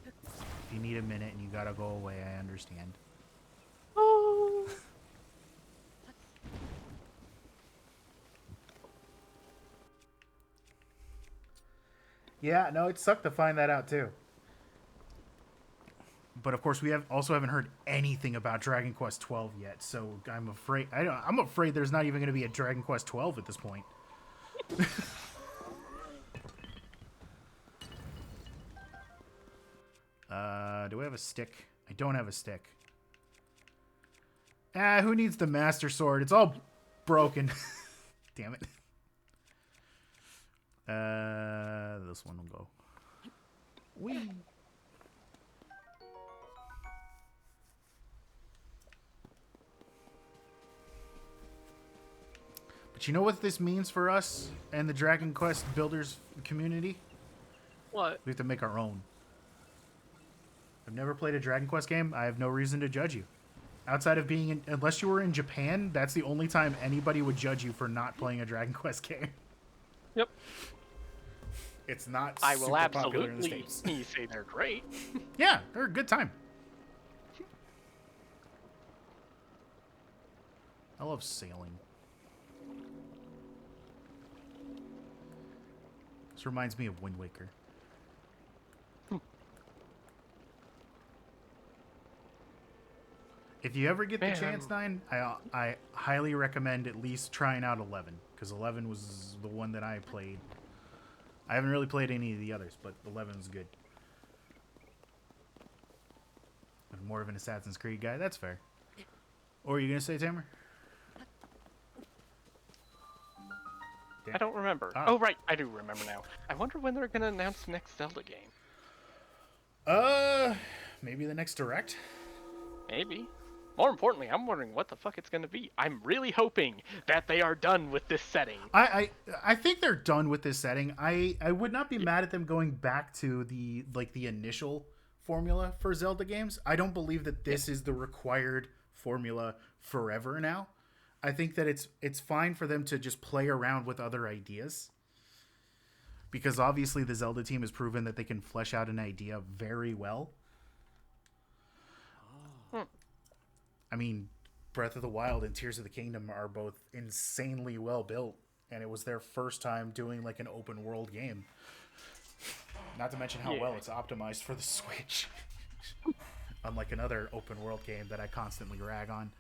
If you need a minute and you gotta go away, I understand. Oh. Yeah, no, it sucked to find that out too. But of course, we also haven't heard anything about Dragon Quest 12 yet, so I'm afraid I'm afraid there's not even going to be a Dragon Quest 12 at this point. Do I have a stick? I don't have a stick. Who needs the Master Sword? It's all broken. Damn it. This one will go. Whee! But you know what this means for us and the Dragon Quest Builders community? What? We have to make our own. I've never played a Dragon Quest game. I have no reason to judge you. Outside of being in, unless you were in Japan, that's the only time anybody would judge you for not playing a Dragon Quest game. Yep. It's not I will super popular in the absolutely States. say they're great. Yeah, they're a good time. I love sailing. This reminds me of Wind Waker. If you ever get the Man, chance, 9, I highly recommend at least trying out 11, because 11 was the one that I played. I haven't really played any of the others, but 11 is good. I'm more of an Assassin's Creed guy. That's fair. Or are you gonna say, Tamer? I don't remember. Ah. Oh, right, I do remember now. I wonder when they're gonna announce the next Zelda game. Maybe the next Direct? Maybe. More importantly, I'm wondering what the fuck it's gonna be. I'm really hoping that they are done with this setting. I think they're done with this setting. I would not be mad at them going back to the initial formula for Zelda games. I don't believe that this is the required formula forever now. I think that it's fine for them to just play around with other ideas. Because obviously the Zelda team has proven that they can flesh out an idea very well. I mean, Breath of the Wild and Tears of the Kingdom are both insanely well built, and it was their first time doing like an open world game. Not to mention how well it's optimized for the Switch. Unlike another open world game that I constantly rag on.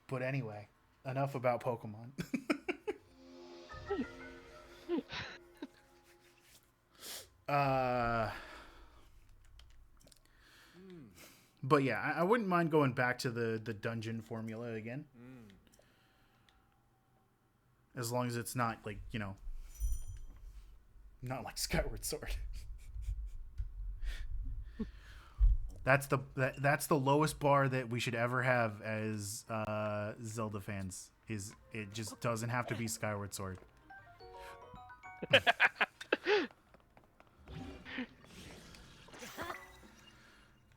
But anyway, enough about Pokemon. But yeah, I wouldn't mind going back to the dungeon formula again. As long as it's not like, not like Skyward Sword. That's the lowest bar that we should ever have as Zelda fans. Is it just doesn't have to be Skyward Sword.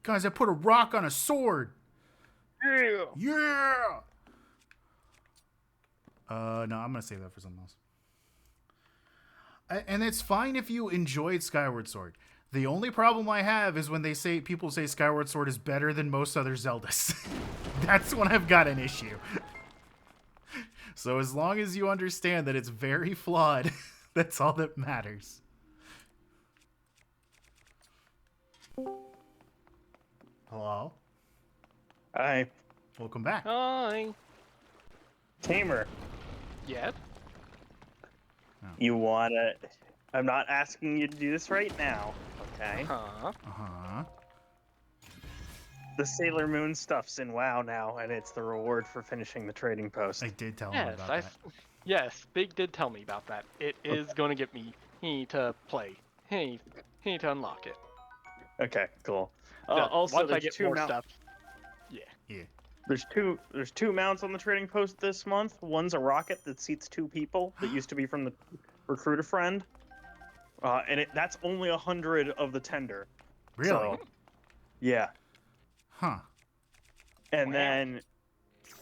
Guys, I put a rock on a sword. Yeah. No, I'm gonna save that for something else. And it's fine if you enjoyed Skyward Sword. The only problem I have is when people say Skyward Sword is better than most other Zeldas. That's when I've got an issue. So as long as you understand that it's very flawed, that's all that matters. Hello? Hi. Welcome back. Hi. Tamer. Yep. You wanna... I'm not asking you to do this right now, okay? Uh-huh. The Sailor Moon stuff's in WoW now, and it's the reward for finishing the trading post. I did tell him about that. Yes, Big did tell me about that. It is going to get me to play. He to unlock it. Okay, cool. Also, also, once I get more stuff. Yeah. There's two mounts on the trading post this month. One's a rocket that seats 2 people that used to be from the recruit a friend. And that's only 100 of the tender. Really? So, yeah. Huh. And then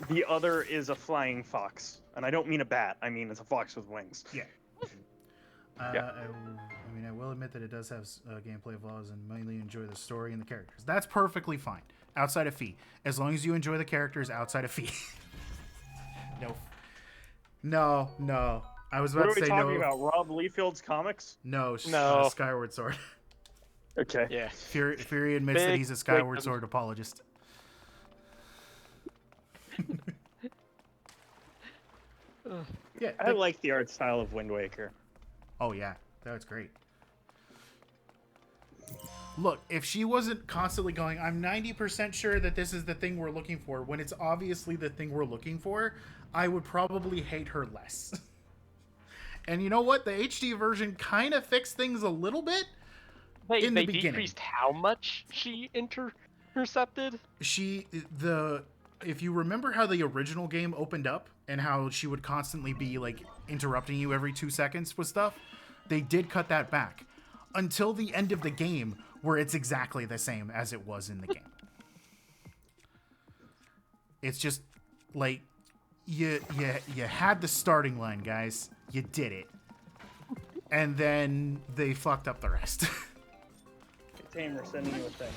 the other is a flying fox. And I don't mean a bat. I mean it's a fox with wings. Yeah. Yeah. I will admit that it does have gameplay flaws and mainly enjoy the story and the characters. That's perfectly fine. Outside of Fee. As long as you enjoy the characters outside of Fee. No. I was about to say no. What are we talking about? Rob Liefeld's comics? No. Skyward Sword. Okay. Yeah. Fury admits that he's a Skyward Sword apologist. Yeah. I like the art style of Wind Waker. Oh yeah, that's great. Look, if she wasn't constantly going, I'm 90% sure that this is the thing we're looking for, when it's obviously the thing we're looking for, I would probably hate her less. And you know what? The HD version kind of fixed things a little bit in the beginning. They decreased how much she intercepted? If you remember how the original game opened up and how she would constantly be like interrupting you every 2 seconds with stuff, they did cut that back until the end of the game, where it's exactly the same as it was in the game. It's just like you had the starting line, guys. You did it. And then they fucked up the rest. Tamer sending you a thing.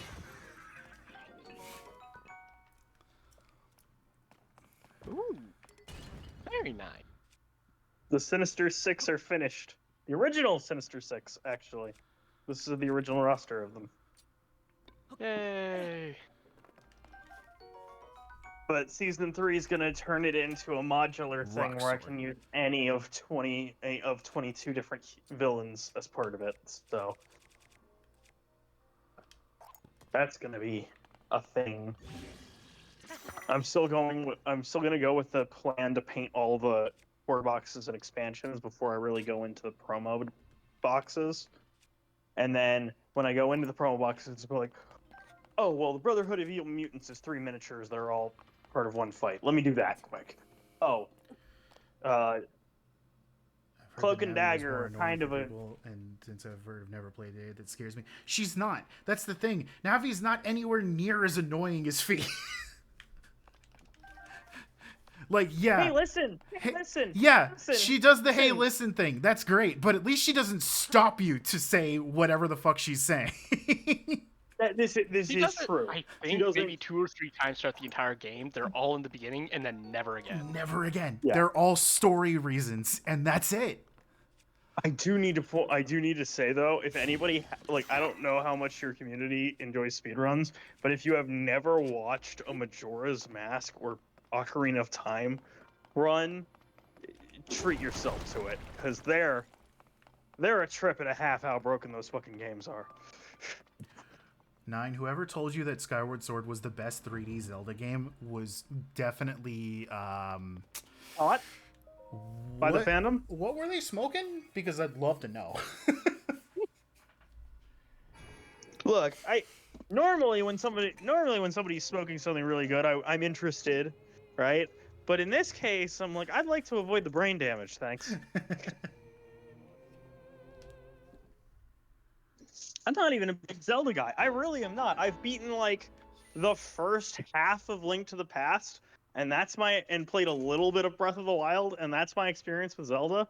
Ooh. Very nice. The Sinister Six are finished. The original Sinister Six, actually. This is the original roster of them. Yay! But season 3 is gonna turn it into a modular thing Rock where I sword. can use any of 22 different villains as part of it. So that's gonna be a thing. I'm still gonna go with the plan to paint all the core boxes and expansions before I really go into the promo boxes. And then when I go into the promo boxes, it's like, oh well, the Brotherhood of Evil Mutants is 3 miniatures. They're all part of one fight. Let me do that quick. Oh, Cloak and Dagger, kind of a. People, and since I've heard of Never Played Day, that scares me. She's not. That's the thing. Navi's not anywhere near as annoying as Fee. Like, yeah. Hey, listen. Hey, listen. Yeah, listen, she does the listen. hey, listen thing. That's great. But at least she doesn't stop you to say whatever the fuck she's saying. This is true. I think maybe 2 or 3 times throughout the entire game. They're all in the beginning and then never again. Never again. Yeah. They're all story reasons, and that's it. I do need to say though, if anybody I don't know how much your community enjoys speedruns, but if you have never watched a Majora's Mask or Ocarina of Time run, treat yourself to it, because they're a trip and a half how broken those fucking games are. 9, whoever told you that Skyward Sword was the best 3D Zelda game was definitely Hot? By the fandom? What were they smoking? Because I'd love to know. Look, normally when somebody's smoking something really good, I'm interested, right? But in this case, I'm like, I'd like to avoid the brain damage, thanks. I'm not even a big Zelda guy. I really am not. I've beaten like the first half of Link to the Past, and played a little bit of Breath of the Wild, and that's my experience with Zelda.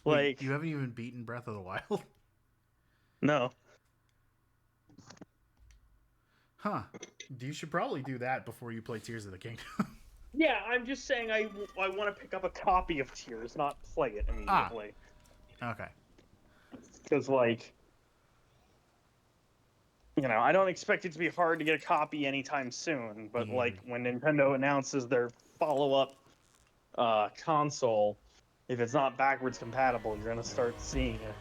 Wait, you haven't even beaten Breath of the Wild? No. Huh. You should probably do that before you play Tears of the Kingdom. Yeah, I'm just saying I want to pick up a copy of Tears, not play it immediately. Okay. Because, I don't expect it to be hard to get a copy anytime soon, but, when Nintendo announces their follow-up console, if it's not backwards compatible, you're going to start seeing a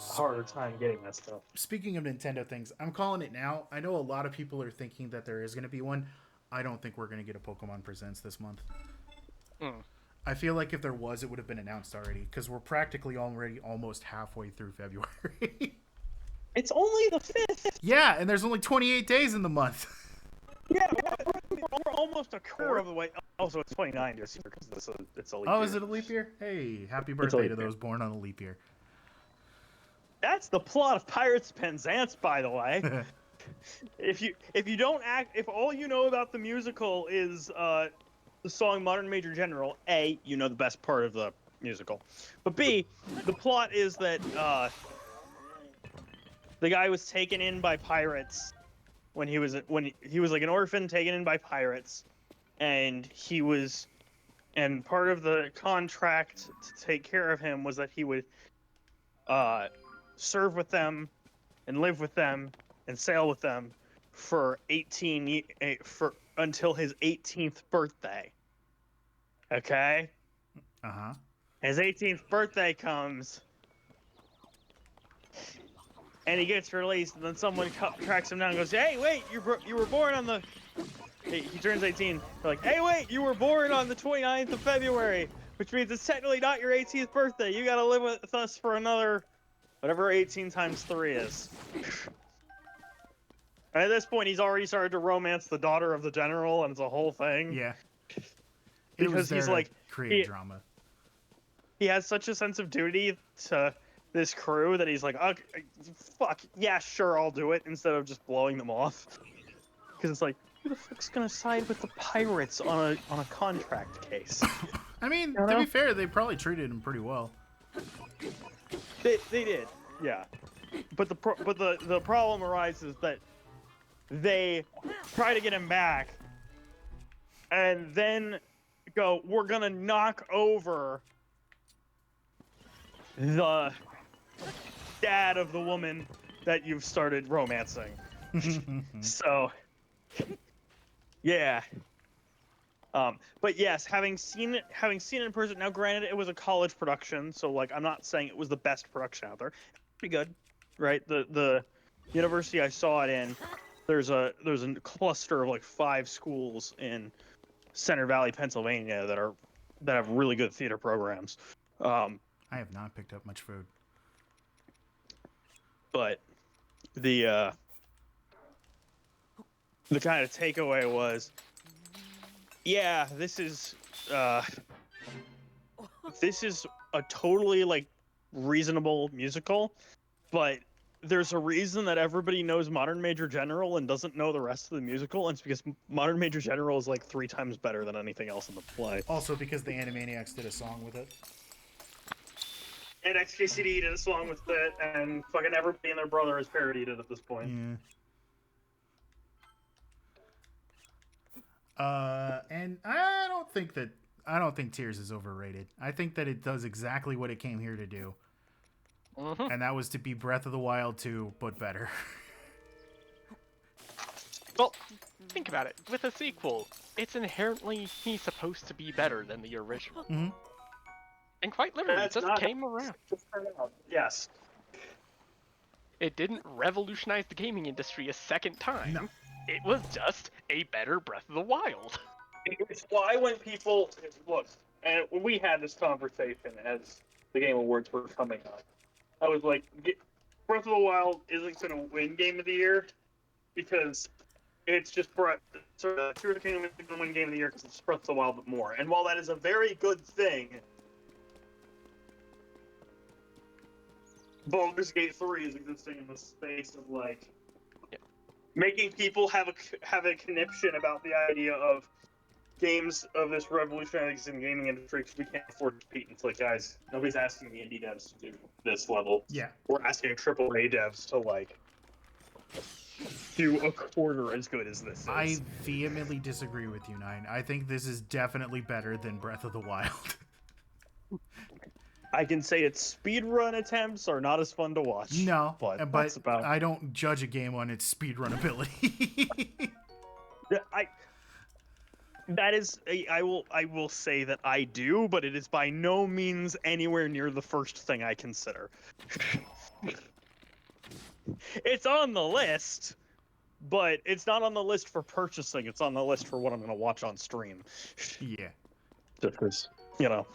harder time getting that stuff. Speaking of Nintendo things, I'm calling it now. I know a lot of people are thinking that there is going to be one. I don't think we're going to get a Pokemon Presents this month. I feel like if there was, it would have been announced already, because we're practically already almost halfway through February. It's only the 5th! Yeah, and there's only 28 days in the month. Yeah, we're almost a quarter of the way. Also, it's 29 this year, because it's a leap year. Oh, is it a leap year? Hey, happy birthday to those born on a leap year. That's the plot of Pirates Penzance, by the way. If all you know about the musical is the song Modern Major General, A, you know the best part of the musical. But B, the plot is that the guy was taken in by pirates when he was like an orphan taken in by pirates, and part of the contract to take care of him was that he would serve with them and live with them and sail with them for until his 18th birthday. Okay? Uh-huh. His 18th birthday comes, and he gets released, and then someone tracks him down and goes, "Hey, wait, you were born on the..." He turns 18. They're like, "Hey, wait, you were born on the 29th of February, which means it's technically not your 18th birthday. You gotta live with us for another, whatever 18 times 3 is." And at this point, he's already started to romance the daughter of the general, and it's a whole thing. Yeah. Because he's like, create drama. He has such a sense of duty to this crew that he's like, okay, fuck, yeah, sure, I'll do it, instead of just blowing them off. Because it's like, who the fuck's gonna side with the pirates on a contract case? I mean, to be fair, they probably treated him pretty well. They did, yeah. But the problem arises that they try to get him back, and then go, we're gonna knock over the dad of the woman that you've started romancing. So, yeah. But yes, having seen it in person. Now, granted, it was a college production, so like I'm not saying it was the best production out there. Pretty good, right? The university I saw it in, there's a cluster of like 5 schools in Center Valley, Pennsylvania that have really good theater programs. I have not picked up much food. But the kind of takeaway was, yeah, this is a totally like reasonable musical, but there's a reason that everybody knows Modern Major General and doesn't know the rest of the musical, and it's because Modern Major General is like 3 times better than anything else in the play. Also because the Animaniacs did a song with it. And XKCD did a song with it, and fucking everybody and their brother has parodied it at this point. Yeah. And I don't think Tears is overrated. I think that it does exactly what it came here to do. Mm-hmm. And that was to be Breath of the Wild 2, but better. Well, think about it. With a sequel, it's inherently supposed to be better than the original. Mm-hmm. And quite literally, it just came around. Yes. It didn't revolutionize the gaming industry a second time. No. It was just a better Breath of the Wild. It's why when people look, and when we had this conversation as the Game Awards were coming up, I was like, Breath of the Wild isn't going to win Game of the Year because it's just Tears of the Kingdom isn't going to win Game of the Year because it's Breath of the Wild, but more. And while that is a very good thing, Baldur's Gate 3 is existing in the space of like making people have a connection about the idea of games of this revolutionizing gaming industry because we can't afford to compete. It's like, guys, nobody's asking the indie devs to do this level. Yeah. We're asking AAA devs to like do a quarter as good as this is. I vehemently disagree with you, Nine. I think this is definitely better than Breath of the Wild. I can say its speedrun attempts are not as fun to watch. No, but but I don't judge a game on its speedrun ability. I will say that I do, but it is by no means anywhere near the first thing I consider. It's on the list, but it's not on the list for purchasing. It's on the list for what I'm going to watch on stream. Yeah. Just because, you know.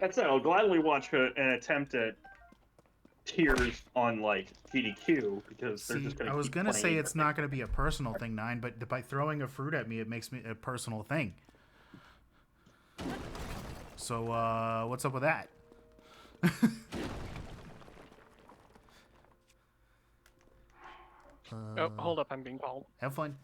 That said, I'll gladly watch an attempt at Tears on like GDQ because they're just going to. I was gonna say it's not gonna be a personal thing, Nine, but by throwing a fruit at me, it makes me a personal thing. So what's up with that? Oh, hold up! I'm being called. Have fun.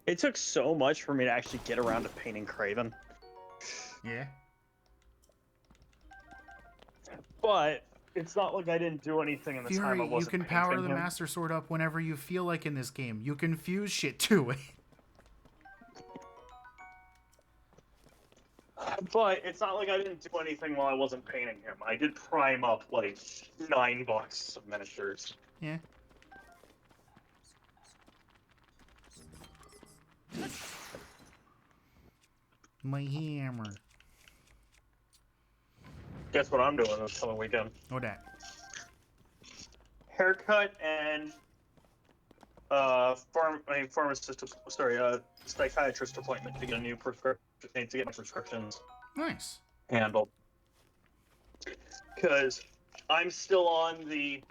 It took so much for me to actually get around to painting Craven. Yeah. But it's not like I didn't do anything in the time I wasn't you can power the him. Master Sword up whenever you feel like in this game. You can fuse shit to it. But it's not like I didn't do anything while I wasn't painting him. I did prime up like 9 boxes of miniatures. Yeah. My hammer. Guess what I'm doing this coming weekend? What that? Haircut and psychiatrist appointment to get a new prescription, to get my prescriptions Nice. handled. Because I'm still on the.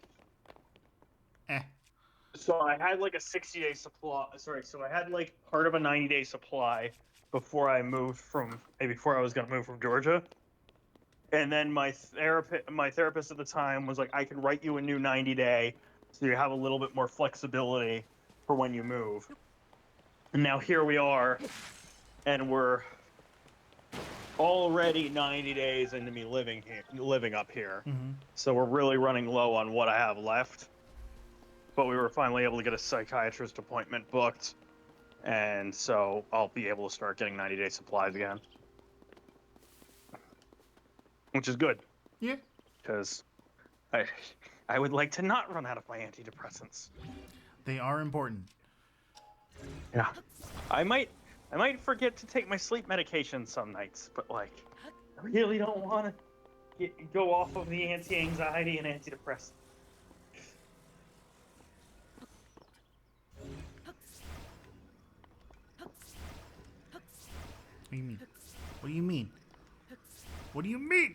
So I had like a 60-day supply. So I had like part of a 90-day supply before I moved before I was gonna move from Georgia. And then my therapist at the time was like, I can write you a new 90-day, so you have a little bit more flexibility for when you move. And now here we are, and we're already 90 days into me living up here. Mm-hmm. So we're really running low on what I have left. But we were finally able to get a psychiatrist appointment booked and so I'll be able to start getting 90-day supplies again, which is good. Yeah. Because I would like to not run out of my antidepressants. They are important. Yeah. I might forget to take my sleep medication some nights, but like, I really don't want to go off of the anti-anxiety and antidepressant. What do you mean? What do you mean? What do you mean?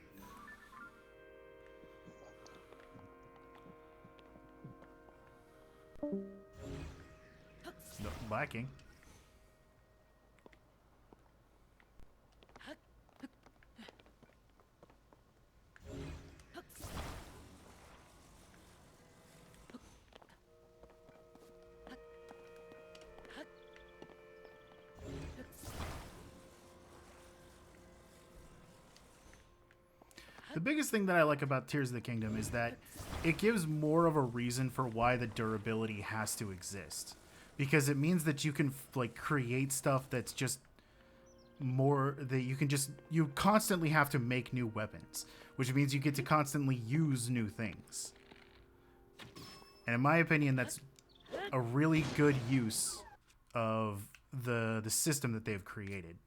No, lacking. The biggest thing that I like about Tears of the Kingdom is that it gives more of a reason for why the durability has to exist. Because it means that you can like create stuff that's just more that you constantly have to make new weapons, which means you get to constantly use new things. And in my opinion, that's a really good use of the system that they've created.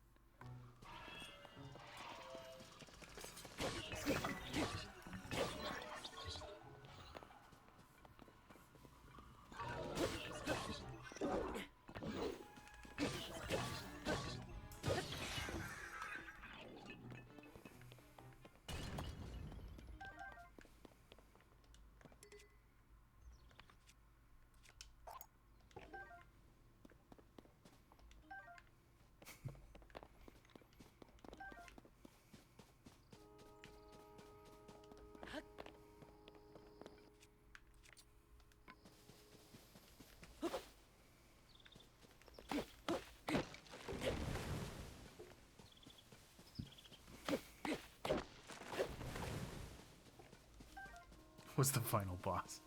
Was the final boss.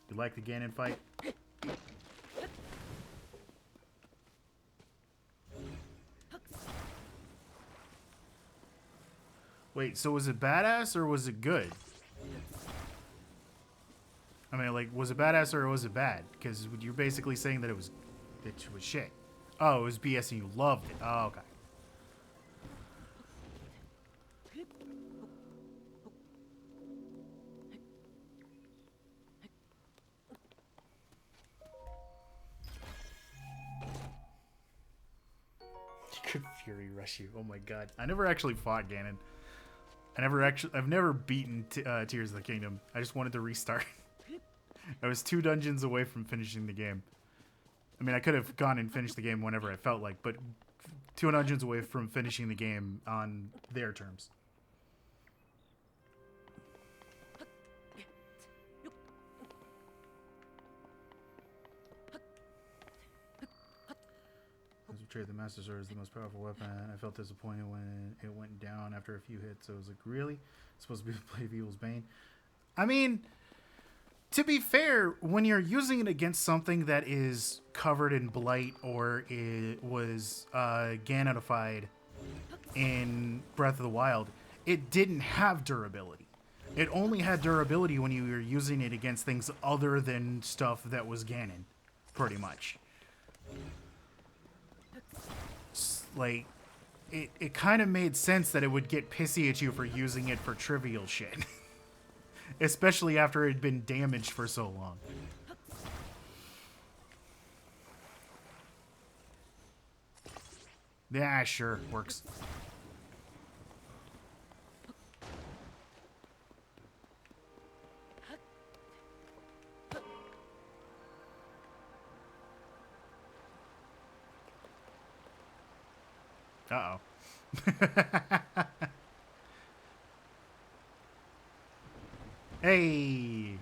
You like the Ganon fight? Wait, so was it badass or was it good? I mean, like, was it badass or was it bad? Because you're basically saying that it was shit. Oh, it was BS and you loved it. Oh, okay. Could Fury rush you? Oh my god! I never actually fought Ganon. I've never beaten Tears of the Kingdom. I just wanted to restart. I was 2 dungeons away from finishing the game. I mean, I could have gone and finished the game whenever I felt like, but 2 dungeons away from finishing the game on their terms. The Master Sword is the most powerful weapon. I felt disappointed when it went down after a few hits. So I was like, really? It's supposed to be the blade of evil's bane? I mean, to be fair, when you're using it against something that is covered in blight or it was Ganonified in Breath of the Wild, it didn't have durability. It only had durability when you were using it against things other than stuff that was Ganon, pretty much. Like, it kind of made sense that it would get pissy at you for using it for trivial shit. Especially after it had been damaged for so long. Yeah, sure, works. Uh-oh. Hey!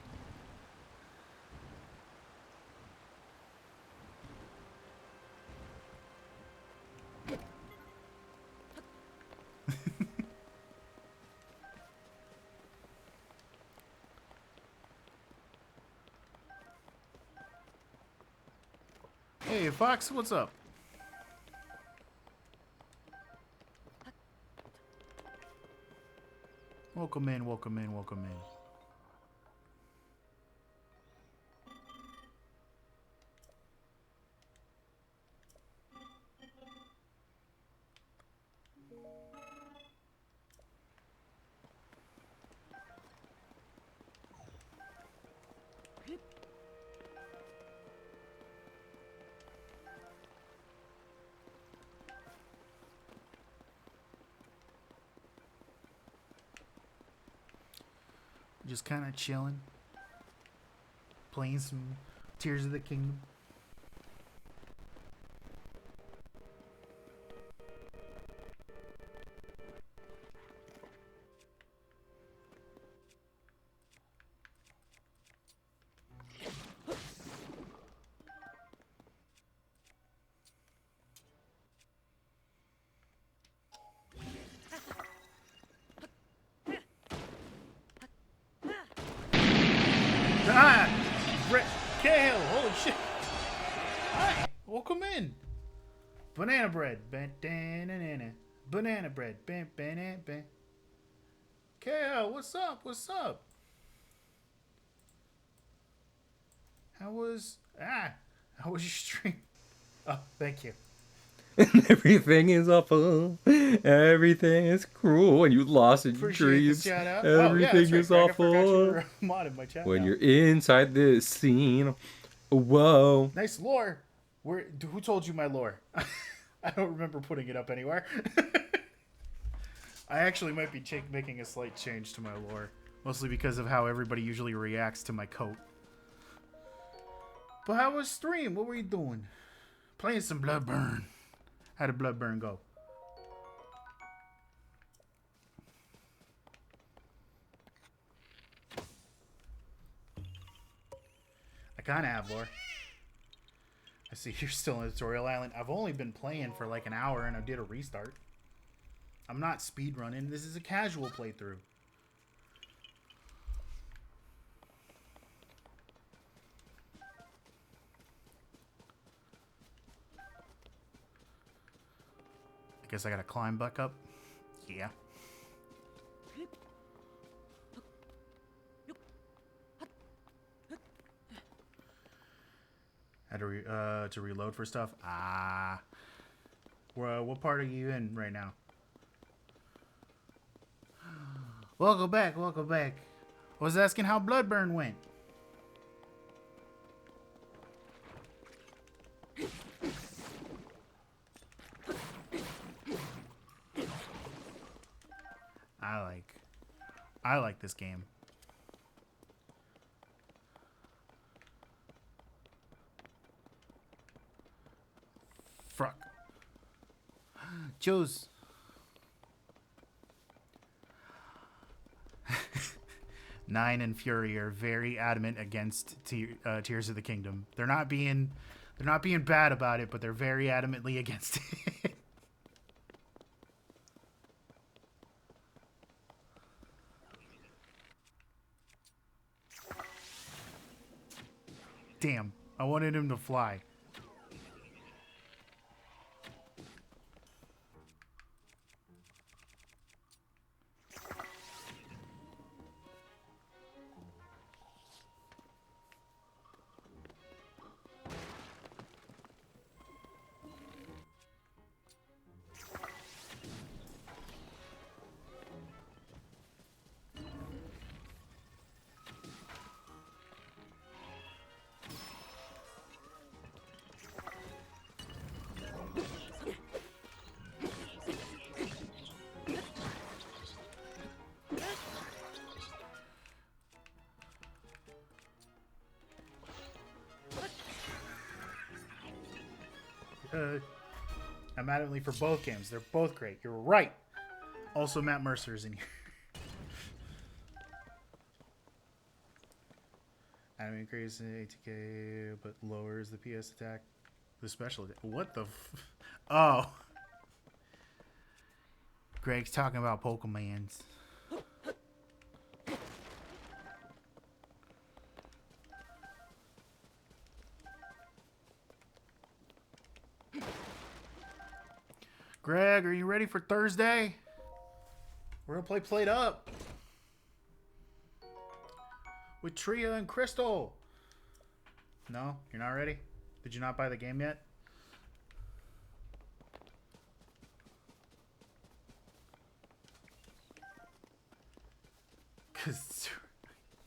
Hey, Fox, what's up? Welcome in, welcome in, welcome in. Just kind of chilling, playing some Tears of the Kingdom. Ah! Kale! Holy shit! Hi! Welcome in! Banana bread. Banana bread. Kale, what's up? What's up? How was your stream? Oh, thank you. And everything is awful. Everything is cruel. And you lost in Appreciate dreams. the shout out. Everything is Greg, awful. I forgot you were modded my chat when now. you're inside this scene. Whoa. Nice lore. Who told you my lore? I don't remember putting it up anywhere. I actually might be making a slight change to my lore. Mostly because of how everybody usually reacts to my coat. But how was stream? What were you doing? Playing some Bloodburn. How did Bloodburn go? I kind of have lore. I see you're still in Tutorial Island. I've only been playing for like an hour and I did a restart. I'm not speedrunning. This is a casual playthrough. I guess I gotta climb back up. Yeah. Had to reload for stuff. What part are you in right now? Welcome back. Welcome back. I was asking how Bloodburn went. I like this game. Fuck. Joe's. Nine and Fury are very adamant against Tears of the Kingdom. They're not being bad about it, but they're very adamantly against it. Damn, I wanted him to fly. I'm adamantly for both games. They're both great. You're right. Also, Matt Mercer's in here. Anime increases ATK, but lowers the PS attack. The special. What the? Oh. Greg's talking about Pokemans. Greg, are you ready for Thursday? We're gonna play Played Up with Tria and Crystal. No, you're not ready? Did you not buy the game yet? Because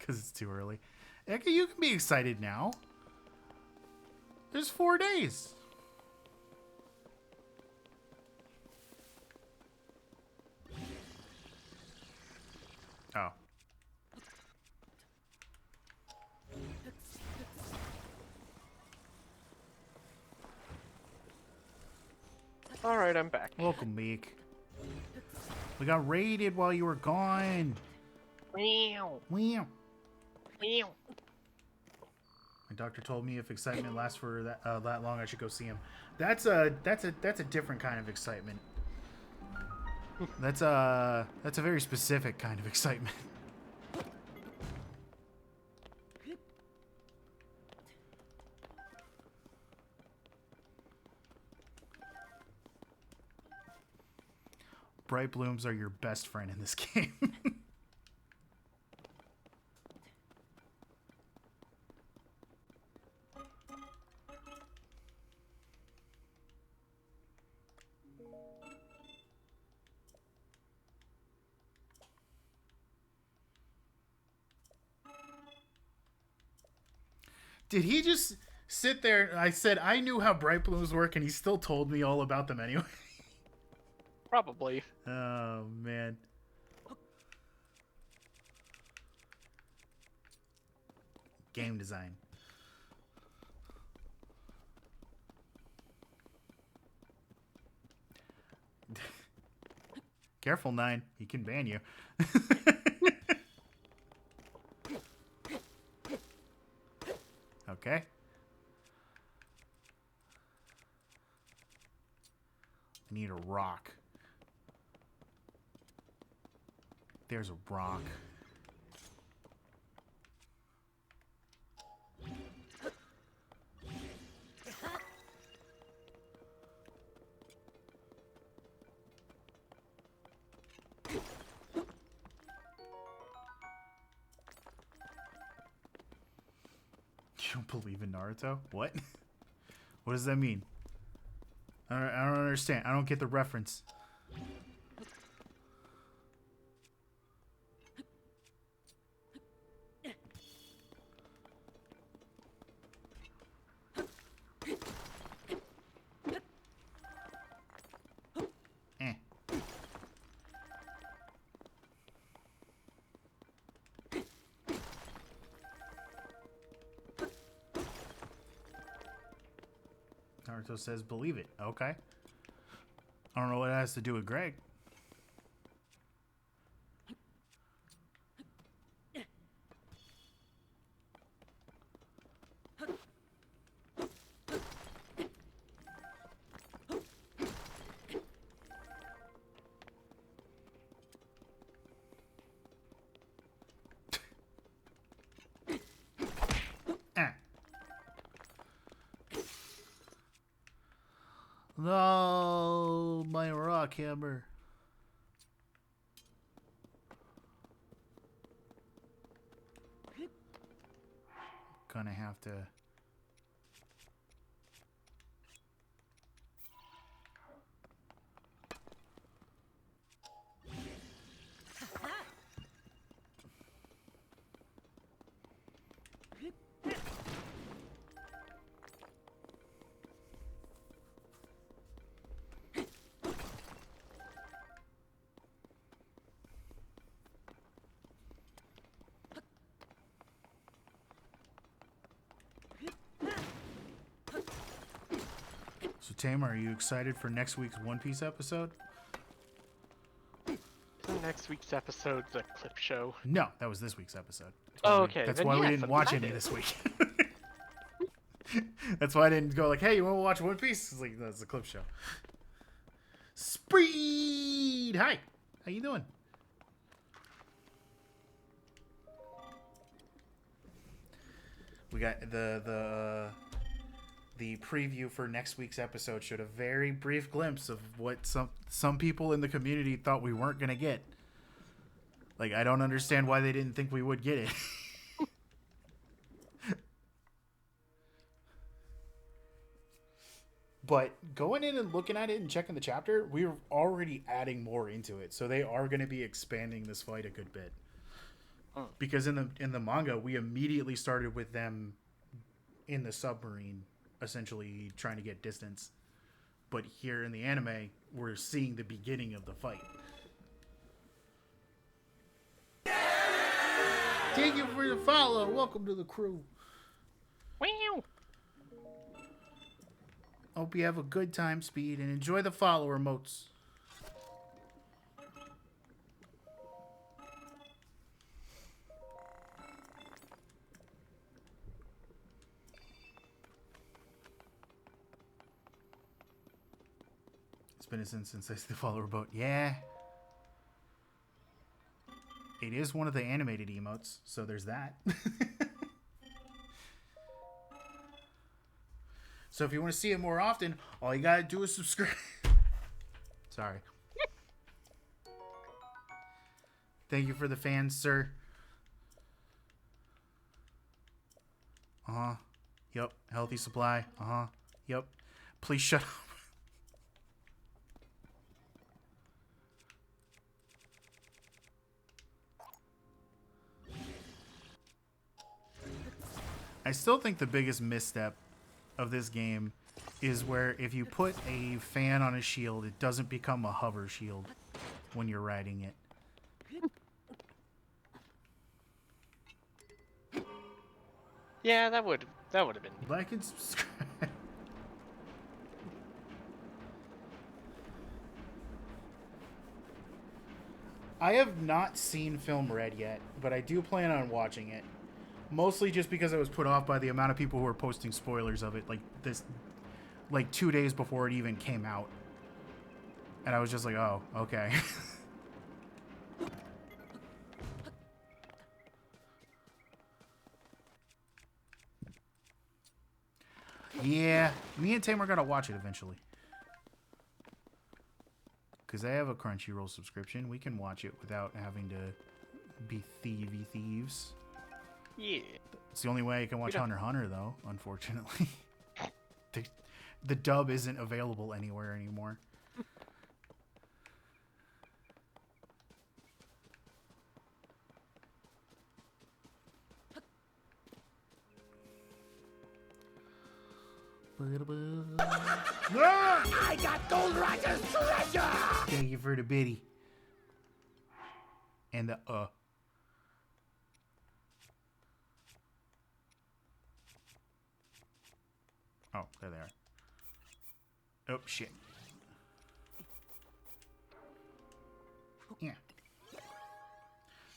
it's too early. Eka, you can be excited now. There's 4 days. Oh. Alright, I'm back. Welcome, Meek. We got raided while you were gone. Meow. Meow. Meow. My doctor told me if excitement lasts for that long, I should go see him. That's a different kind of excitement. That's a very specific kind of excitement. Bright blooms are your best friend in this game. Did he just sit there? I said I knew how bright blooms work, and he still told me all about them anyway. Probably. Oh, man. Game design. Careful, 9. He can ban you. Okay. I need a rock. There's a rock. You don't believe in Naruto? What? What does that mean? I don't understand. I don't get the reference. Eh. Naruto says believe it. Okay. I don't know what it has to do with Greg. No, my rock hammer. Gonna have to. So, Tamer, are you excited for next week's One Piece episode? Next week's episode's a clip show. No, that was this week's episode. Oh, okay. That's then why we yes, didn't I'm watch any excited. this week. That's why I didn't go like, hey, you want to watch One Piece? It's like, that's a clip show. Speed! Hi. How you doing? We got the the preview for next week's episode showed a very brief glimpse of what some people in the community thought we weren't going to get. Like, I don't understand why they didn't think we would get it. But going in and looking at it and checking the chapter, we're already adding more into it. So they are going to be expanding this fight a good bit. Because in the manga, we immediately started with them in the submarine, essentially trying to get distance. But here in the anime, we're seeing the beginning of the fight. Thank you for the follow. Welcome to the crew. Wow. Hope you have a good time, Speed, and enjoy the follower emotes. It's been a since I see the follower boat. Yeah. It is one of the animated emotes, so there's that. So if you want to see it more often, all you gotta do is subscribe. Sorry. Thank you for the fans, sir. Uh-huh. Yep. Healthy supply. Uh-huh. Yep. Please shut up. I still think the biggest misstep of this game is where if you put a fan on a shield, it doesn't become a hover shield when you're riding it. Yeah, that would have been. Like and subscribe. I have not seen Film Red yet, but I do plan on watching it. Mostly just because I was put off by the amount of people who were posting spoilers of it, like 2 days before it even came out. And I was just like, oh, okay. Yeah, me and Tam are gonna watch it eventually. Because I have a Crunchyroll subscription. We can watch it without having to be thieves. Yeah. It's the only way I can watch Hunter x Hunter, though, unfortunately. The dub isn't available anywhere anymore. I got Gold Roger's treasure! Thank you for the biddy. And the Oh, there they are. Oh, shit. Yeah.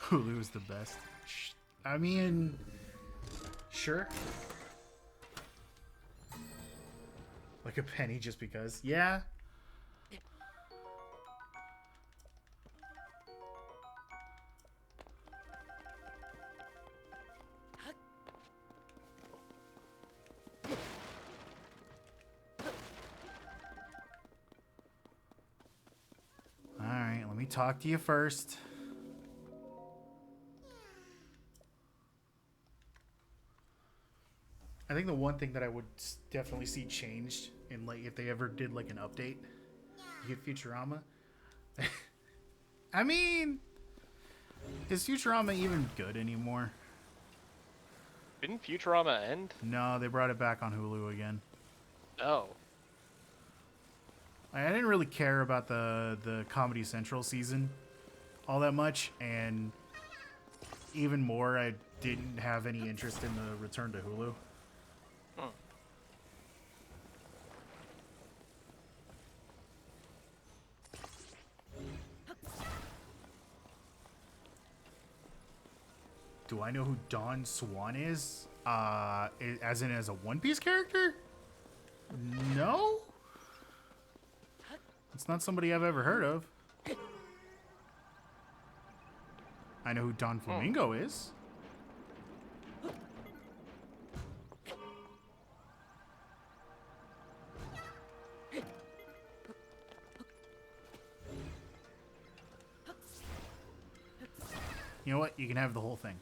Hulu is the best. I mean, sure. Like a penny just because. Yeah. Alright, let me talk to you first. I think the one thing that I would definitely see changed in, like, if they ever did like an update, you get Futurama. I mean, is Futurama even good anymore? Didn't Futurama end? No, they brought it back on Hulu again. Oh. I didn't really care about the Comedy Central season all that much, and even more, I didn't have any interest in the return to Hulu. Do I know who Dawn Swan is? As in as a One Piece character? No? It's not somebody I've ever heard of. I know who Don Flamingo is. You know what? You can have the whole thing.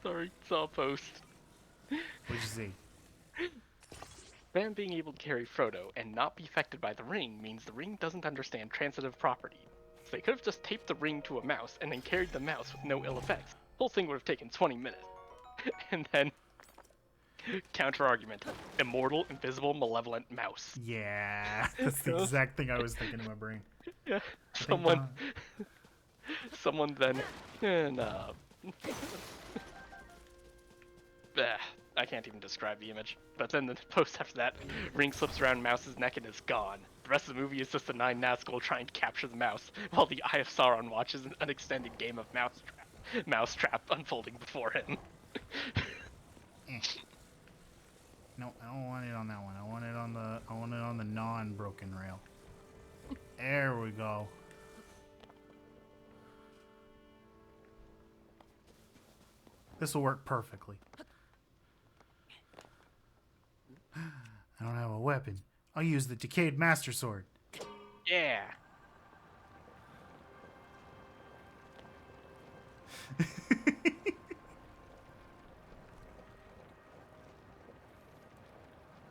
Sorry, saw a post. What'd you see? Fan being able to carry Frodo and not be affected by the ring means the ring doesn't understand transitive property. So they could have just taped the ring to a mouse and then carried the mouse with no ill effects. The whole thing would have taken 20 minutes. And then counter-argument. Immortal, invisible, malevolent mouse. Yeah, that's the exact thing I was thinking in my brain. Yeah, someone then, I can't even describe the image. But then the post after that, ring slips around Mouse's neck and is gone. The rest of the movie is just the 9 Nazgul trying to capture the mouse, while the Eye of Sauron watches an extended game of Mousetrap unfolding before him. No, I don't want it on that one. I want it on the non-broken rail. There we go. This will work perfectly. I don't have a weapon. I'll use the decayed master sword. Yeah.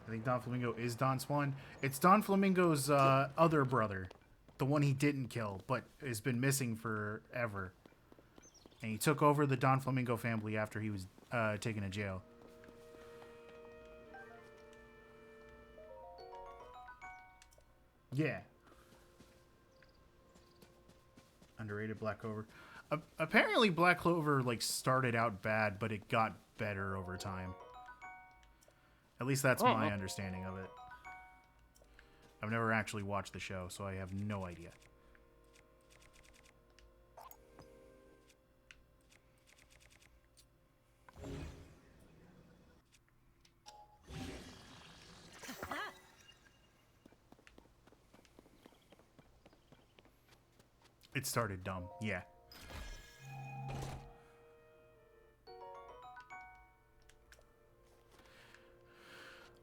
I think Don Flamingo is Don Swan. It's Don Flamingo's other brother. The one he didn't kill, but has been missing forever. And he took over the Don Flamingo family after he was taken to jail. Yeah. Underrated Black Clover. Apparently Black Clover like started out bad, but it got better over time. At least that's my understanding of it. I've never actually watched the show, so I have no idea. It started dumb, yeah.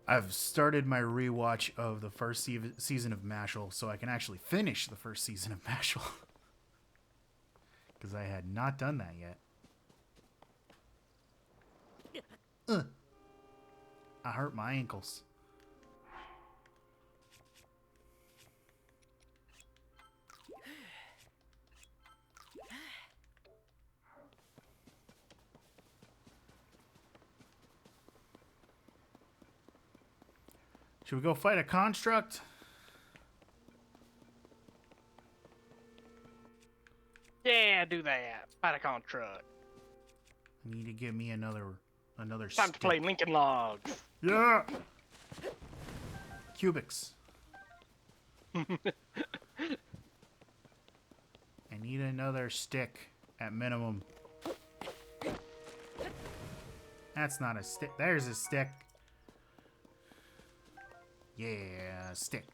I've started my rewatch of the first season of Mashal, so I can actually finish the first season of Mashal. Because I had not done that yet. I hurt my ankles. Should we go fight a construct? Yeah, do that. Fight a construct. I need to give me another Time stick. to play Lincoln Logs. Yeah. Cubics. I need another stick at minimum. That's not a stick. There's a stick. Yeah, stick.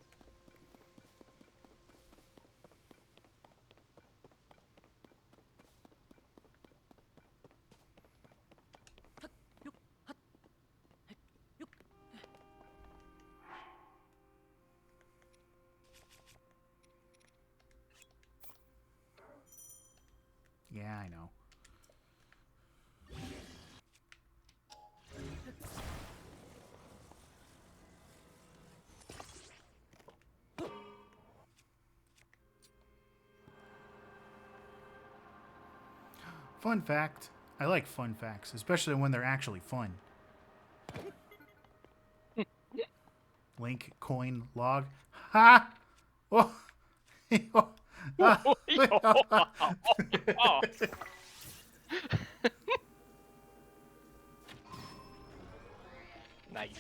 Yeah, I know. Fun fact. I like fun facts, especially when they're actually fun. Link, coin, log. Ha! Oh! Nice.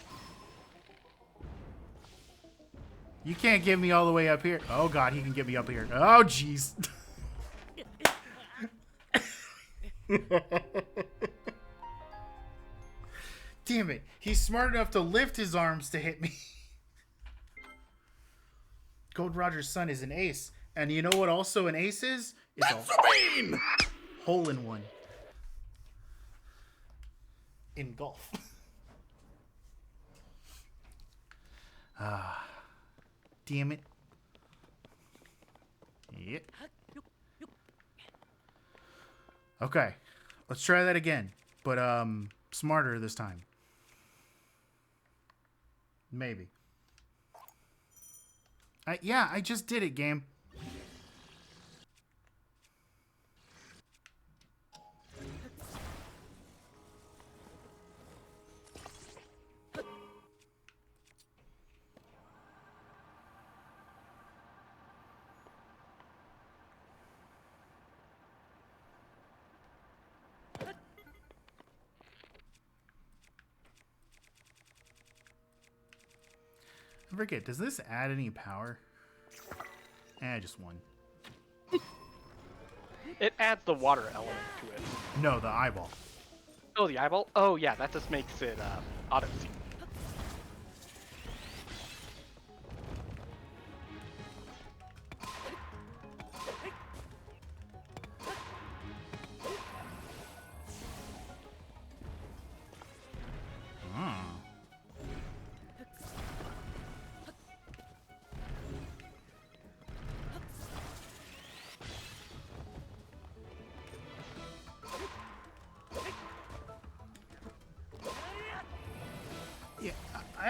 You can't get me all the way up here. Oh god, he can get me up here. Oh jeez. Damn it. He's smart enough to lift his arms to hit me. Gold Roger's son is an ace. And you know what also an ace is? It's a hole in one. In golf. Ah. Damn it. Yep. Okay. Let's try that again. But smarter this time. Maybe. Yeah, I just did it, game. I forget, does this add any power? Just one. It adds the water element to it. No, the eyeball. Oh, the eyeball? Oh, yeah, that just makes it auto-see.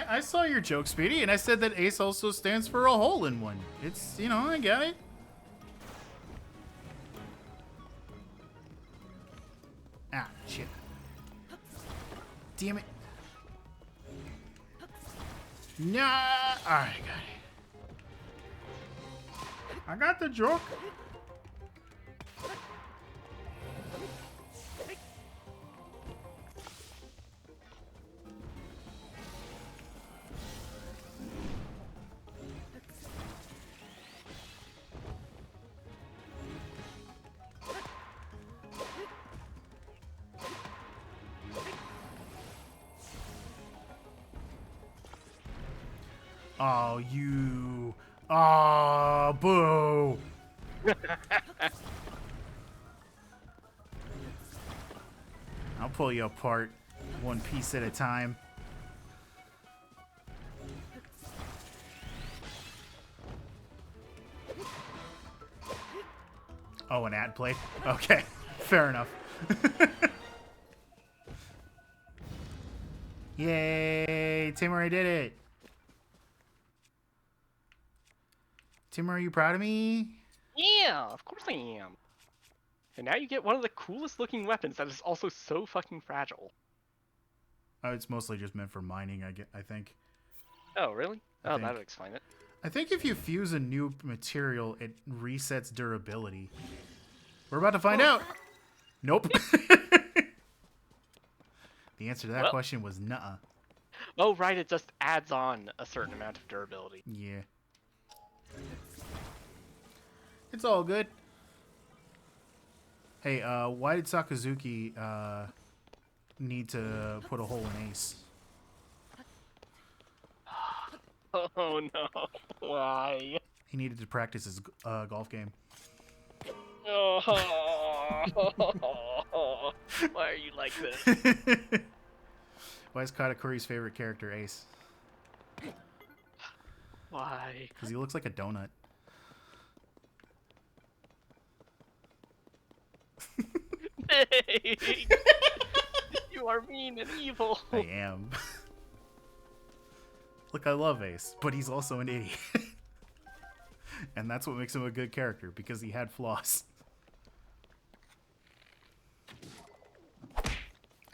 I saw your joke, Speedy, and I said that ace also stands for a hole in one. It's, you know, I get it. Ah, shit. Damn it. Nah. Alright, got it. I got the joke. Oh, you. Oh, boo. I'll pull you apart one piece at a time. Oh, an ad play? Okay, fair enough. Yay, Timur, I did it. Timur, are you proud of me? Yeah, of course I am. And now you get one of the coolest looking weapons that is also so fucking fragile. Oh, it's mostly just meant for mining, I think. Oh, really? I Oh, think. that'll explain it. I think if you fuse a new material, it resets durability. We're about to find out. Nope. The answer to that question was nuh-uh. Oh, right, it just adds on a certain amount of durability. Yeah. It's all good. Hey, why did Sakazuki need to put a hole in Ace? Oh no, why? He needed to practice his golf game. Oh, why are you like this? Why is Katakuri's favorite character Ace? Why? Because he looks like a donut. You are mean and evil. I am. Look, I love Ace, but he's also an idiot. And that's what makes him a good character, because he had flaws.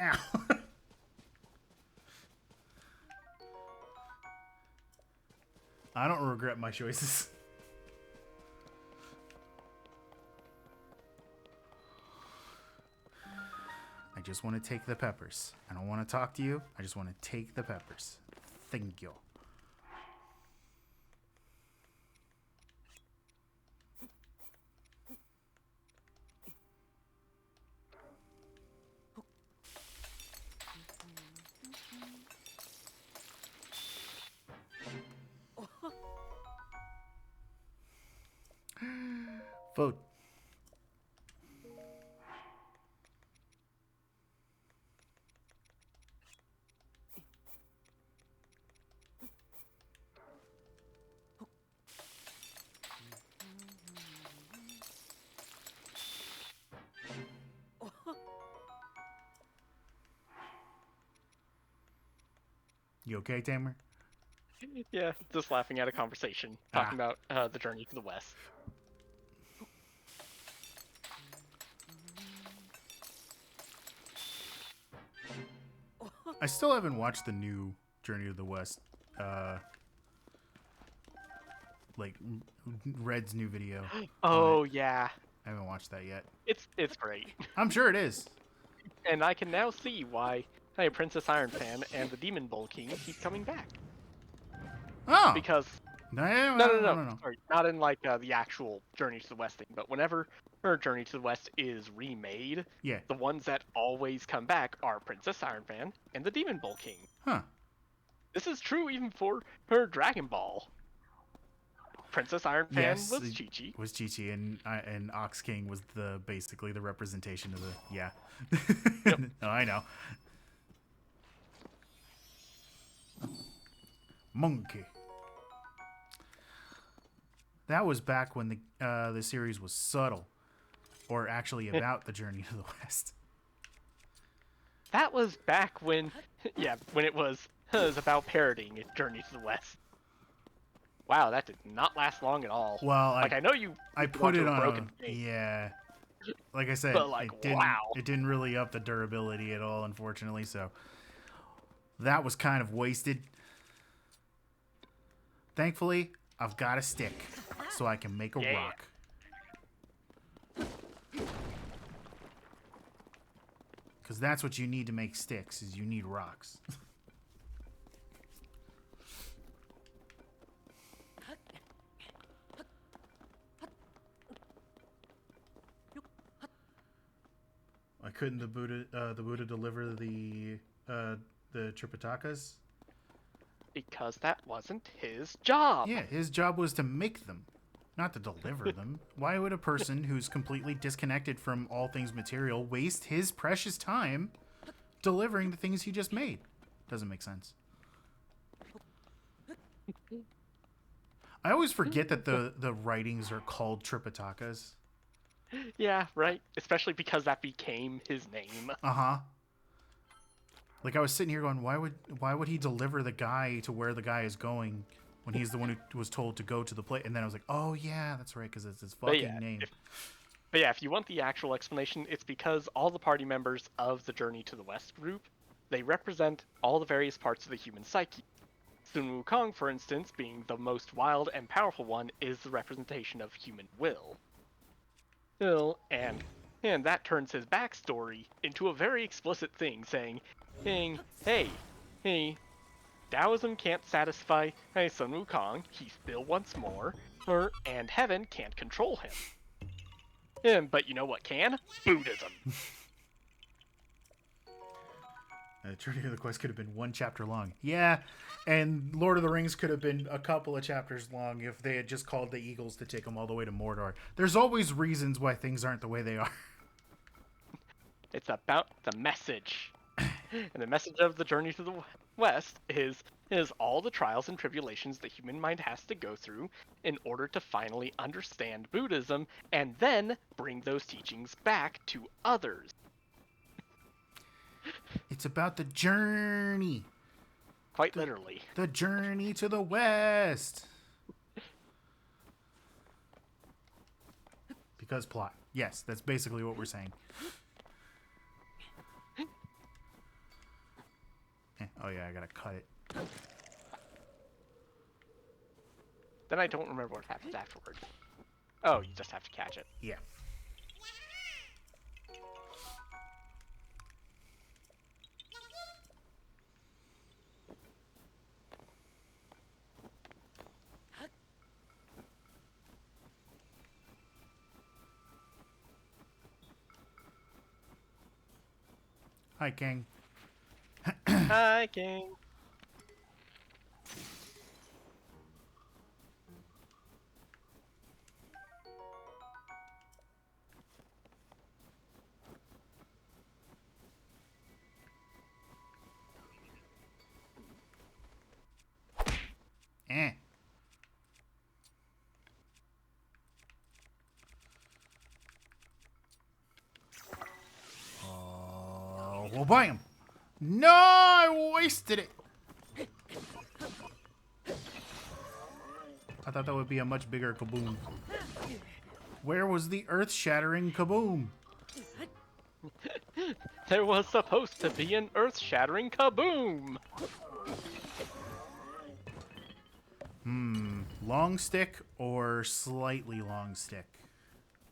Ow. I don't regret my choices. I just want to take the peppers. I don't want to talk to you. I just want to take the peppers. Thank you. Vote. You okay, Tamer? Yeah, just laughing at a conversation, talking about the journey to the west. I still haven't watched the new Journey to the West. Like Red's new video. Oh yeah. I haven't watched that yet. It's great. I'm sure it is. And I can now see why hey, Princess Iron Fan and the Demon Bull King keep coming back. Oh. Because No. Sorry, not in like the actual Journey to the West thing, but whenever her Journey to the West is remade, yeah, the ones that always come back are Princess Iron Fan and the Demon Bull King. Huh. This is true even for her Dragon Ball. Princess Iron Fan was Chi-Chi. Was Chi-Chi, and Ox King was basically the representation of the Yep. No, I know. Monkey. That was back when the series was subtle, or actually about the Journey to the West. That was back when, when it was about parodying Journey to the West. Wow, that did not last long at all. Well, I know you. I put it on broken game. Yeah. Like I said, but like, it didn't really up the durability at all, unfortunately. So that was kind of wasted. Thankfully, I've got a stick, so I can make a rock. Because that's what you need to make sticks, is you need rocks. Why couldn't the Buddha deliver the Tripitakas? Because that wasn't his job. Yeah, his job was to make them, not to deliver them. Why would a person who's completely disconnected from all things material waste his precious time delivering the things he just made? Doesn't make sense. I always forget that the writings are called Tripitakas. Yeah, right. Especially because that became his name. Uh-huh. Like, I was sitting here going, why would he deliver the guy to where the guy is going when he's the one who was told to go to the place? And then I was like, oh yeah, that's right, because it's his fucking name. If you want the actual explanation, it's because all the party members of the Journey to the West group, they represent all the various parts of the human psyche. Sun Wukong, for instance, being the most wild and powerful one, is the representation of human will. And that turns his backstory into a very explicit thing, saying, hey, Taoism can't satisfy Sun Wukong, he still wants more, and heaven can't control him. But you know what can? Buddhism. Journey of the Quest could have been 1 chapter long. Yeah, and Lord of the Rings could have been a couple of chapters long if they had just called the Eagles to take them all the way to Mordor. There's always reasons why things aren't the way they are. It's about the message. And the message of the Journey to the West is all the trials and tribulations the human mind has to go through in order to finally understand Buddhism and then bring those teachings back to others. It's about the journey. Quite literally. The journey to the West. Because plot. Yes, that's basically what we're saying. Oh yeah, I gotta cut it. Then I don't remember what happens afterwards. Oh, you just have to catch it. Yeah. Hi, King. Hi, King. we'll buy him. No, I wasted it. I thought that would be a much bigger kaboom. Where was the earth-shattering kaboom? There was supposed to be an earth-shattering kaboom! Long stick or slightly long stick?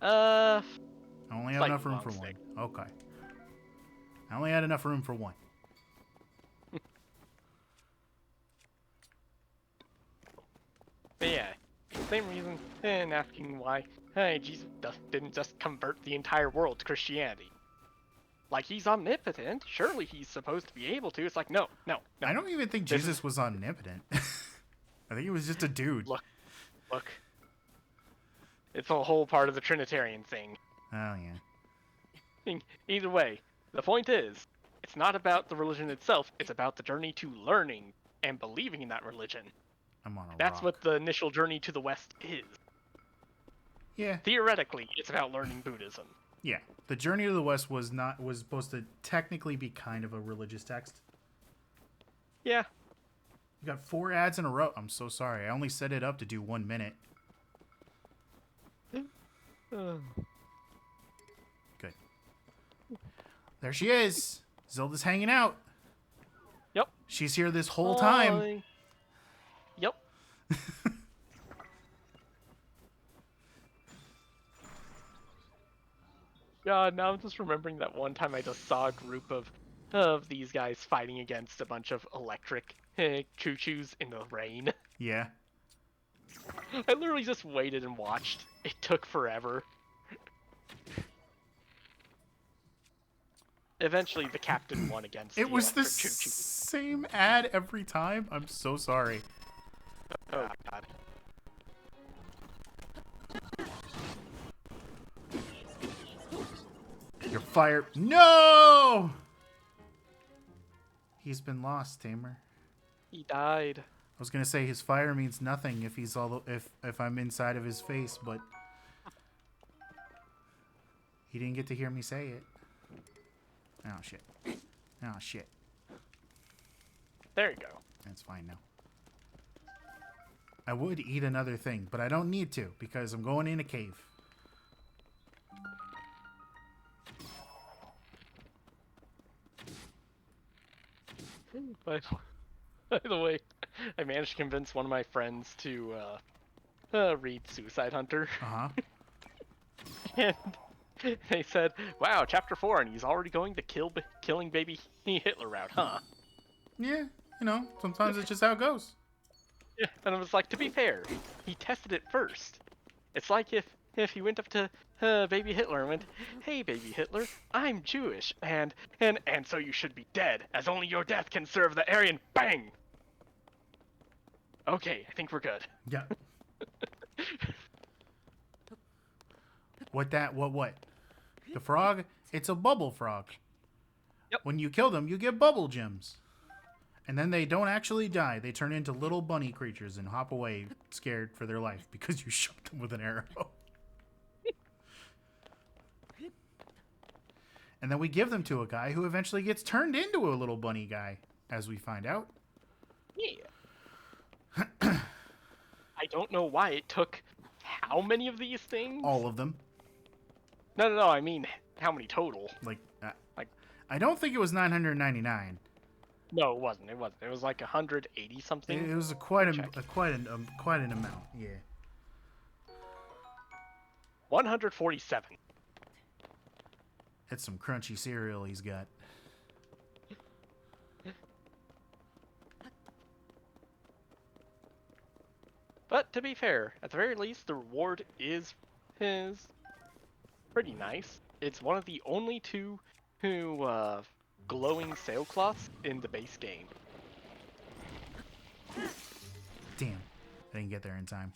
I only have enough room for one. Okay. I only had enough room for one. But yeah, same reason, and asking why Jesus didn't just convert the entire world to Christianity. Like, he's omnipotent, surely he's supposed to be able to. It's like, no. I don't even think Jesus was omnipotent. I think he was just a dude. Look. It's a whole part of the Trinitarian thing. Oh, yeah. Either way, the point is, it's not about the religion itself, it's about the journey to learning and believing in that religion. I'm on a That's rock. what the initial journey to the West is. Yeah. Theoretically, it's about learning Buddhism. Yeah. The Journey to the West was supposed to technically be kind of a religious text. Yeah. You got 4 ads in a row. I'm so sorry. I only set it up to do 1 minute. Good. There she is. Zelda's hanging out. Yep. She's here this whole time. Yep. God, now I'm just remembering that one time I just saw a group of these guys fighting against a bunch of electric choo-choos in the rain. Yeah. I literally just waited and watched. It took forever. Eventually, the captain won against It the was the electric choo-choos. same ad every time. I'm so sorry. Oh, God. You're fired. No! He's been lost, Tamer. He died. I was gonna say his fire means nothing if he's if I'm inside of his face, but he didn't get to hear me say it. Oh shit. Oh shit. There you go. That's fine now. I would eat another thing, but I don't need to because I'm going in a cave. By the way, I managed to convince one of my friends to read Suicide Hunter. Uh-huh. And they said, wow, chapter 4, and he's already going the killing baby Hitler route, huh? Yeah, you know, sometimes it's just how it goes. Yeah, and I was like, to be fair, he tested it first. It's like if he went up to baby Hitler and went, hey baby Hitler, I'm Jewish, and so you should be dead, as only your death can serve the Aryan. Bang! Okay, I think we're good. Yeah. What? The frog? It's a bubble frog. Yep. When you kill them, you get bubble gems. And then they don't actually die. They turn into little bunny creatures and hop away scared for their life because you shot them with an arrow. And then we give them to a guy who eventually gets turned into a little bunny guy, as we find out. Yeah. I don't know why it took how many of these things? All of them. No, I mean, how many total? Like, I don't think it was 999. No, it wasn't. It was like 180 something. It was quite an amount. Yeah. 147. It's some crunchy cereal he's got. But to be fair, at the very least, the reward is pretty nice. It's one of the only two glowing sailcloths in the base game. Damn, I didn't get there in time.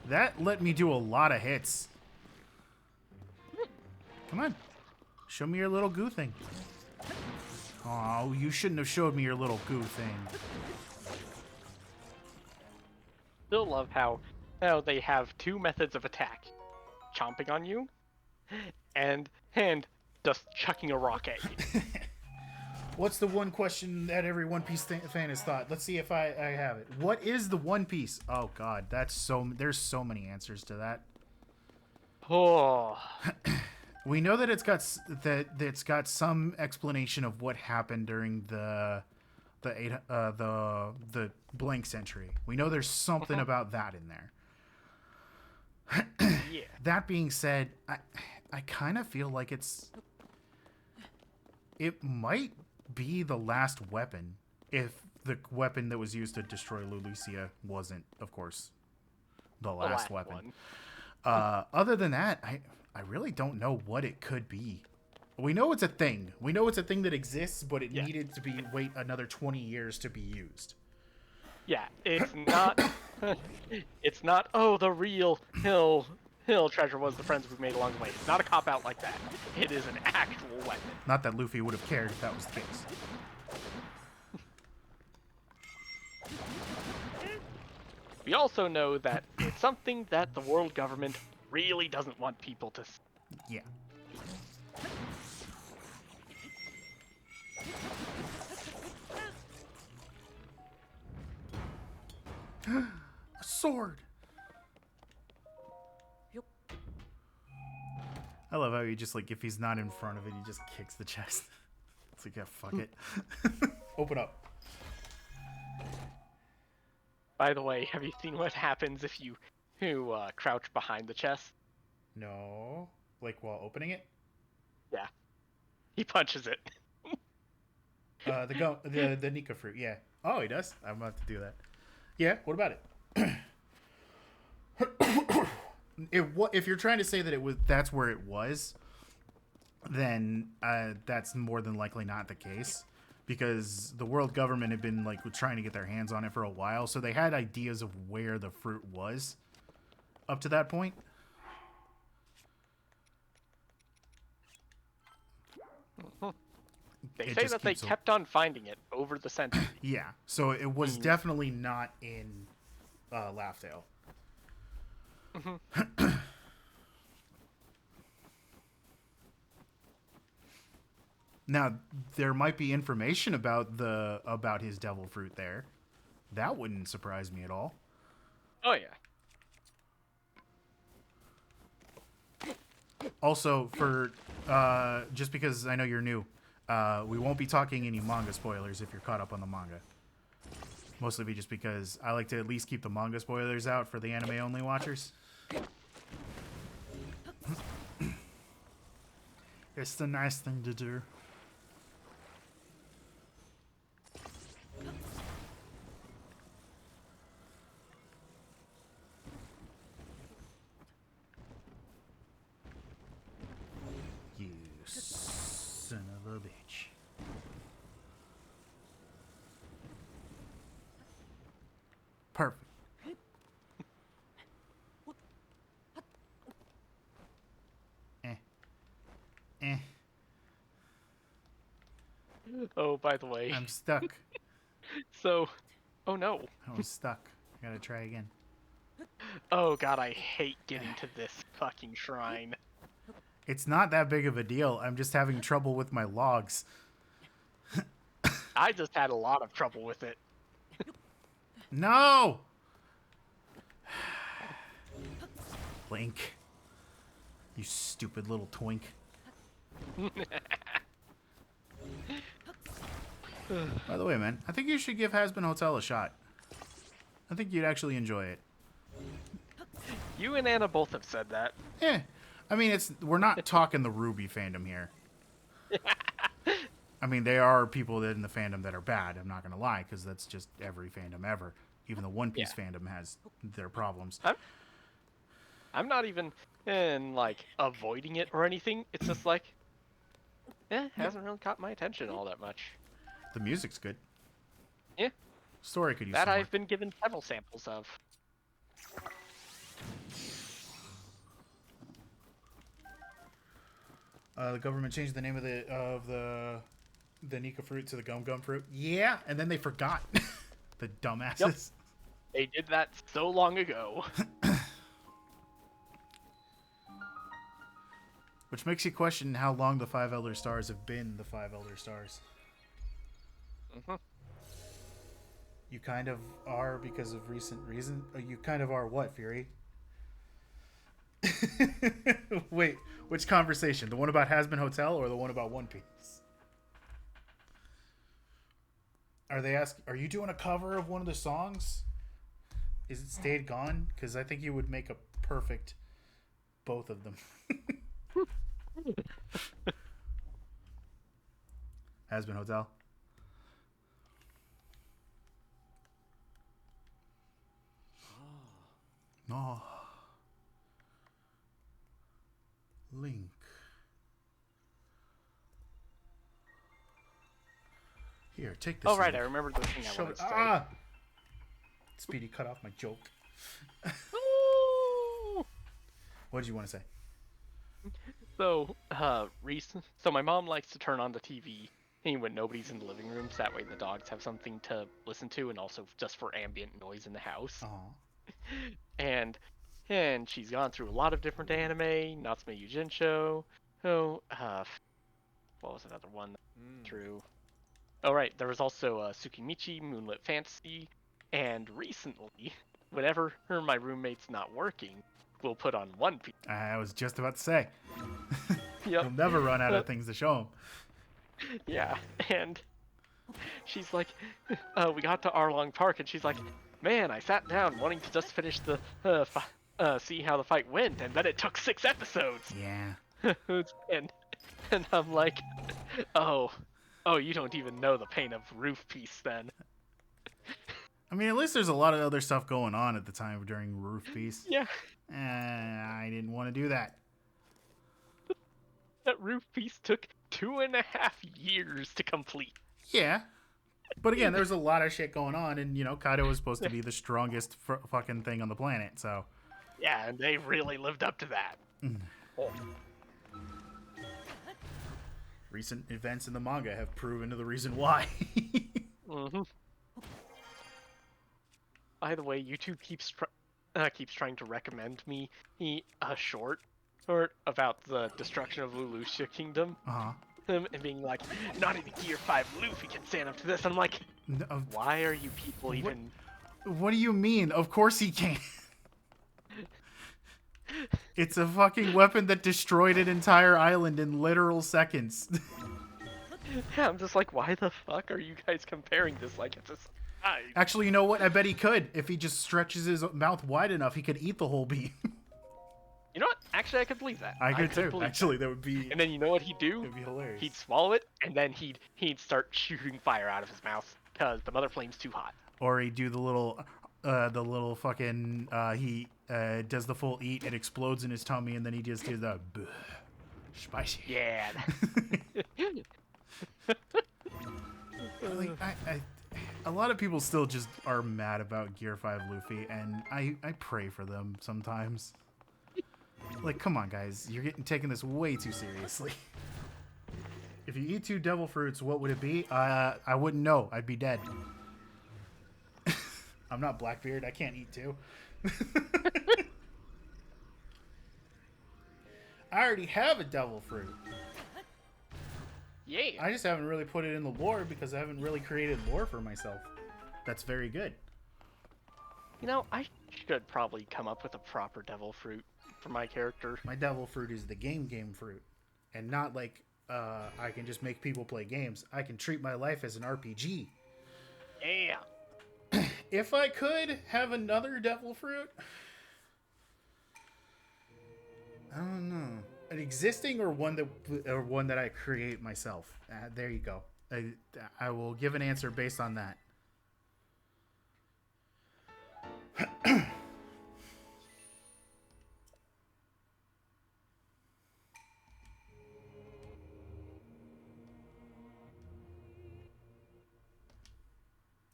That let me do a lot of hits. Come on. Show me your little goo thing. Oh, you shouldn't have showed me your little goo thing. Still love how they have two methods of attack: chomping on you, and just chucking a rock at you. What's the one question that every One Piece fan has thought? Let's see if I have it. What is the One Piece? Oh God, there's so many answers to that. Oh. We know that it's got some explanation of what happened during the blank century. We know there's something about that in there. Yeah. That being said, I kind of feel like it might be the last weapon if the weapon that was used to destroy Lulicia wasn't, of course, the last weapon. Other than that, I really don't know what it could be. We know it's a thing. We know it's a thing that exists, but it needed to wait another 20 years to be used. Yeah, it's not. It's not. Oh, the real hill treasure was the friends we made along the way. It's not a cop out like that. It is an actual weapon. Not that Luffy would have cared if that was the case. We also know that it's something that the world government really doesn't want people to see. Yeah. A sword. I love how he just, like, if he's not in front of it, he just kicks the chest. It's like, yeah, fuck it. Open up. By the way, have you seen what happens if you crouch behind the chest? No. Like, while opening it? Yeah. He punches it. The Nika fruit, yeah. Oh, he does? I'm about to do that. Yeah, what about it? If you're trying to say that that's where it was, then that's more than likely not the case, because the world government had been like trying to get their hands on it for a while, so they had ideas of where the fruit was up to that point. They say that they kept on finding it over the century. Yeah, so it was definitely not in Laughdale. Now, there might be information about his devil fruit there. That wouldn't surprise me at all. Oh yeah. Also, for just because I know you're new, we won't be talking any manga spoilers if you're caught up on the manga. Mostly just because I like to at least keep the manga spoilers out for the anime only watchers. It's the nice thing to do. You son of a bitch. Perfect. Eh. Oh, by the way. I'm stuck. So, oh no. I was stuck. I gotta try again. Oh god, I hate getting to this fucking shrine. It's not that big of a deal. I'm just having trouble with my logs. I just had a lot of trouble with it. No! Link. You stupid little twink. By the way, man, I think you should give Hazbin Hotel a shot. I think you'd actually enjoy it. You and Anna both have said that. Yeah. I mean, we're not talking the Ruby fandom here. I mean, there are people that in the fandom that are bad, I'm not going to lie, because that's just every fandom ever. Even the One Piece fandom has their problems. I'm not even like avoiding it or anything. It's just like, hasn't really caught my attention all that much. The music's good. Yeah. Story could use that some I've been given several samples of. The government changed the name of the the Nika fruit to the gum gum fruit. Yeah, and then they forgot. The dumbasses. Yep. They did that so long ago. Which makes you question how long the 5 Elder Stars have been the 5 Elder Stars. Mm-hmm. You kind of are because of recent reason. You kind of are what, Fury? Wait, which conversation? The one about Hazbin Hotel or the one about One Piece? Are they asking? Are you doing a cover of one of the songs? Is it Stayed Gone? Because I think you would make a perfect both of them. Hazbin Hotel. Oh. Link. Here, take this. Oh, right, I remember the thing I wanted to say. Speedy cut off my joke. What did you want to say? So, so my mom likes to turn on the TV when nobody's in the living room, so that way the dogs have something to listen to, and also just for ambient noise in the house. And she's gone through a lot of different anime, Natsume Yujincho. What was another one through? Oh right, there was also Tsukimichi, Moonlit Fantasy, and recently, whenever my roommate's not working, we'll put on One Piece. I was just about to say. Yep. You'll never run out of things to show him. Yeah, and she's like, we got to Arlong Park, and she's like, man, I sat down wanting to just finish the see how the fight went, and then it took 6 episodes. Yeah. and I'm like, oh, you don't even know the pain of Roof Piece then. I mean, at least there's a lot of other stuff going on at the time during Roof Piece. Yeah. I didn't want to do that. That Roof Piece took 2.5 years to complete. Yeah. But again, there's a lot of shit going on, and, you know, Kaido was supposed to be the strongest fucking thing on the planet, so... Yeah, and they really lived up to that. Recent events in the manga have proven to the reason why. Mm-hmm. By the way, YouTube keeps trying to recommend me a short about the destruction of Lelouchia Kingdom. And being like, not even Gear 5 Luffy can stand up to this. I'm like, why are you people even... What do you mean? Of course he can. It's a fucking weapon that destroyed an entire island in literal seconds. Yeah, I'm just like, why the fuck are you guys comparing this like it's a... Actually, you know what? I bet he could. If he just stretches his mouth wide enough, he could eat the whole beam. You know what? Actually, I could believe that. I could too. Actually, that would be... And then you know what he'd do? It'd be hilarious. He'd swallow it, and then he'd start shooting fire out of his mouth, because the mother flame's too hot. Or he'd do the little fucking... he does the full eat, it explodes in his tummy, and then he just does the... Spicy. Yeah. Like, a lot of people still just are mad about Gear 5 Luffy, and I pray for them sometimes. Like, come on, guys. You're taking this way too seriously. If you eat 2 devil fruits, what would it be? I wouldn't know. I'd be dead. I'm not Blackbeard. I can't eat 2. I already have a devil fruit. Yeah. I just haven't really put it in the lore because I haven't really created lore for myself. That's very good. You know, I should probably come up with a proper devil fruit for my character. My devil fruit is the game fruit. And not like I can just make people play games. I can treat my life as an RPG. Yeah. If I could have another devil fruit... I don't know. An existing or one that I create myself. There you go. I will give an answer based on that.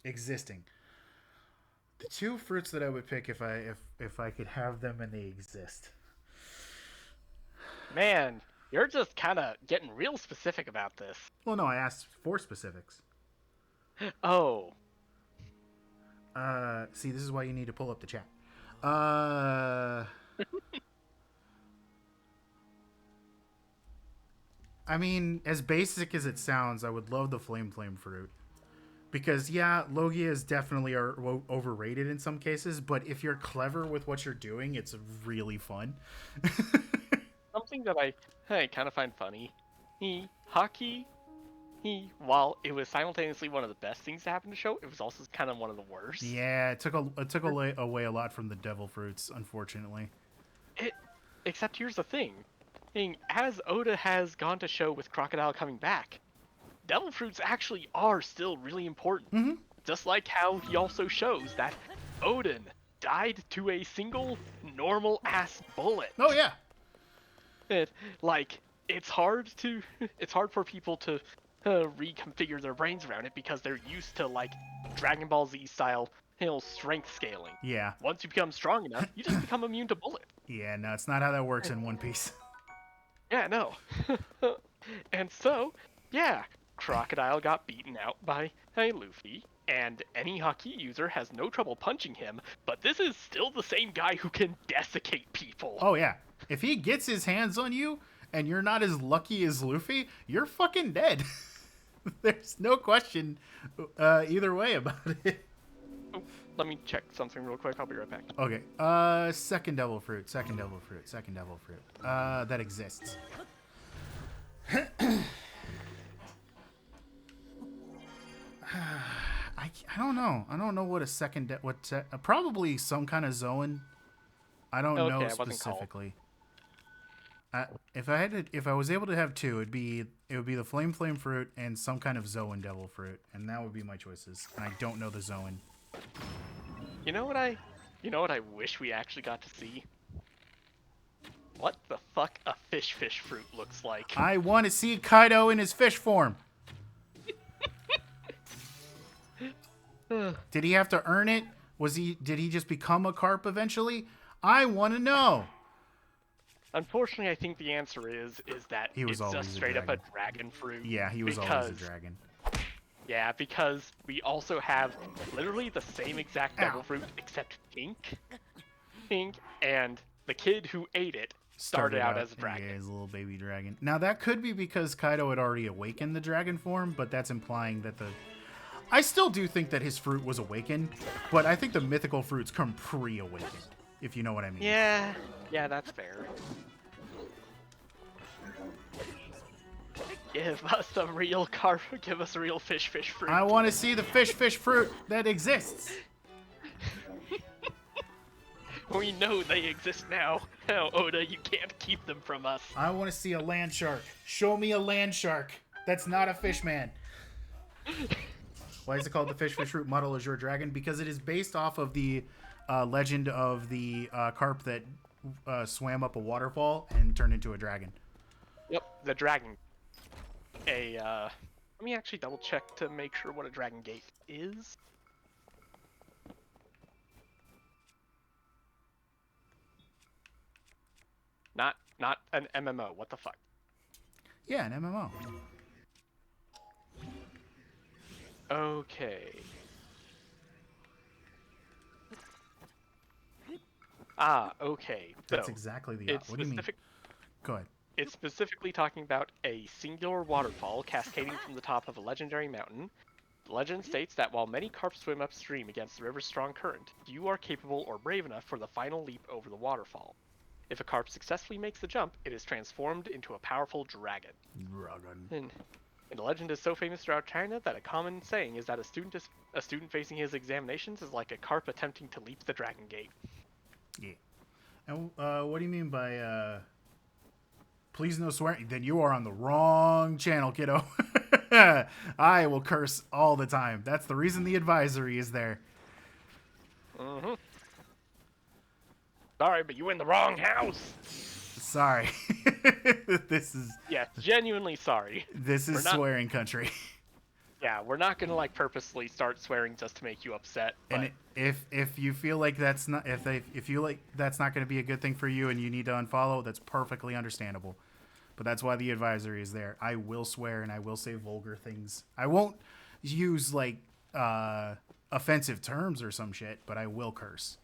Existing. The 2 fruits that I would pick if I could have them and they exist. Man, You're just kind of getting real specific about this. Well, no, I asked for specifics. Oh. See, this is why you need to pull up the chat. I mean, as basic as it sounds, I would love the flame fruit. Because, yeah, Logia is definitely overrated in some cases, but if you're clever with what you're doing, it's really fun. Something that I kind of find funny. While it was simultaneously one of the best things to happen to the show, it was also kind of one of the worst. Yeah, it took away a lot from the devil fruits, unfortunately. Except here's the thing. As Oda has gone to show with Crocodile coming back, devil fruits actually are still really important. Mm-hmm. Just like how he also shows that Odin died to a single normal ass bullet. Oh yeah. It's hard for people to reconfigure their brains around it because they're used to like Dragon Ball Z style strength scaling. Yeah. Once you become strong enough, you just become immune to bullets. Yeah, no, it's not how that works in One Piece. Yeah, no. And so, yeah, Crocodile got beaten out by Luffy, and any Haki user has no trouble punching him, but this is still the same guy who can desiccate people. Oh yeah. If he gets his hands on you and you're not as lucky as Luffy, you're fucking dead. There's no question either way about it. Oh, let me check something real quick. I'll be right back. Okay. Second devil fruit. That exists. I don't know. I don't know what a second probably some kind of Zoan. I don't know specifically. If I was able to have two, it would be the flame fruit and some kind of Zoan devil fruit, and that would be my choices. And I don't know the Zoan. You know what I wish we actually got to see? What the fuck a fish fruit looks like. I want to see Kaido in his fish form. Did he have to earn it? Did he just become a carp eventually? I want to know. Unfortunately, I think the answer is that it's just straight up a dragon fruit. Yeah, he was always a dragon. Yeah, because we also have literally the same exact devil fruit except pink, and the kid who ate it started out as a dragon. Yeah, as a little baby dragon. Now that could be because Kaido had already awakened the dragon form, but that's implying that I still do think that his fruit was awakened, but I think the mythical fruits come pre-awakened, if you know what I mean. Yeah, that's fair. Give us a real carp. Give us a real fish fruit. I want to see the fish fruit that exists. We know they exist now. Now, Oda, you can't keep them from us. I want to see a land shark. Show me a land shark. That's not a fish man. Why is it called the fish fruit model as your dragon? Because it is based off of the legend of the carp that swam up a waterfall and turned into a dragon. Yep, the dragon. Let me actually double check to make sure what a dragon gate is. Not an MMO. What the fuck? Yeah, an MMO. Okay. Okay. That's so exactly the. What do you mean? Go ahead. It's specifically talking about a singular waterfall cascading from the top of a legendary mountain. The legend states that while many carp swim upstream against the river's strong current, you are capable or brave enough for the final leap over the waterfall. If a carp successfully makes the jump, it is transformed into a powerful dragon. And the legend is so famous throughout China that a common saying is that a student facing his examinations is like a carp attempting to leap the dragon gate. Yeah. And what do you mean by please no swearing? Then you are on the wrong channel, kiddo. I will curse all the time. That's the reason the advisory is there. Mm-hmm. Sorry, but you in the wrong house. Sorry. This is... Yeah, genuinely sorry. This is swearing country. Yeah, we're not gonna like purposely start swearing just to make you upset. But... And if you feel like that's not if you like that's not going to be a good thing for you and you need to unfollow, that's perfectly understandable. But that's why the advisory is there. I will swear and I will say vulgar things. I won't use like offensive terms or some shit, but I will curse.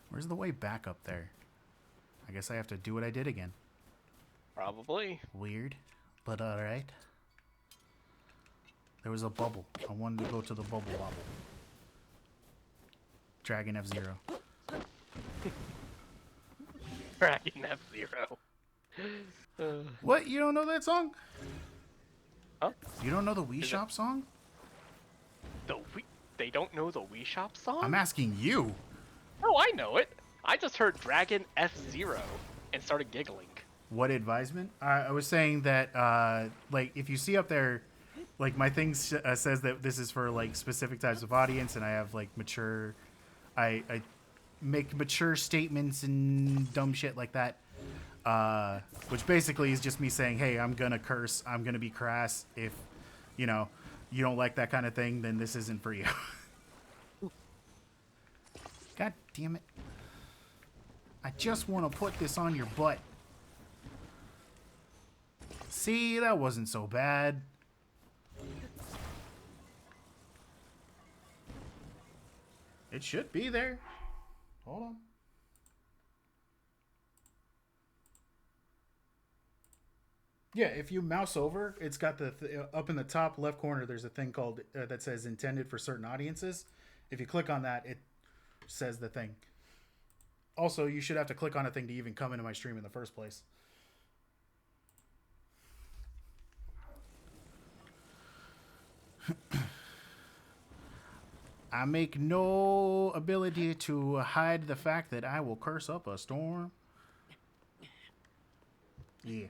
Where's the way back up there? I guess I have to do what I did again. Probably. Weird, but alright. There was a bubble. I wanted to go to the bubble bobble. Dragon F-Zero. Dragon F-Zero. What? You don't know that song? Huh? You don't know the Wii Shop song? They don't know the Wii Shop song? I'm asking you. Oh, I know it. I just heard Dragon F-Zero and started giggling. What advisement? I was saying that, like, if you see up there, like, my thing says that this is for, like, specific types of audience, and I have, like, mature... I make mature statements and dumb shit like that. Which basically is just me saying, hey, I'm gonna curse, I'm gonna be crass. If, you know, you don't like that kind of thing, then this isn't for you. God damn it. I just want to put this on your butt. See, that wasn't so bad. It should be there. Hold on. Yeah, if you mouse over, it's got the up in the top left corner. There's a thing called that says intended for certain audiences. If you click on that, it says the thing. Also, you should have to click on a thing to even come into my stream in the first place. I make no ability to hide the fact that I will curse up a storm. Yeah.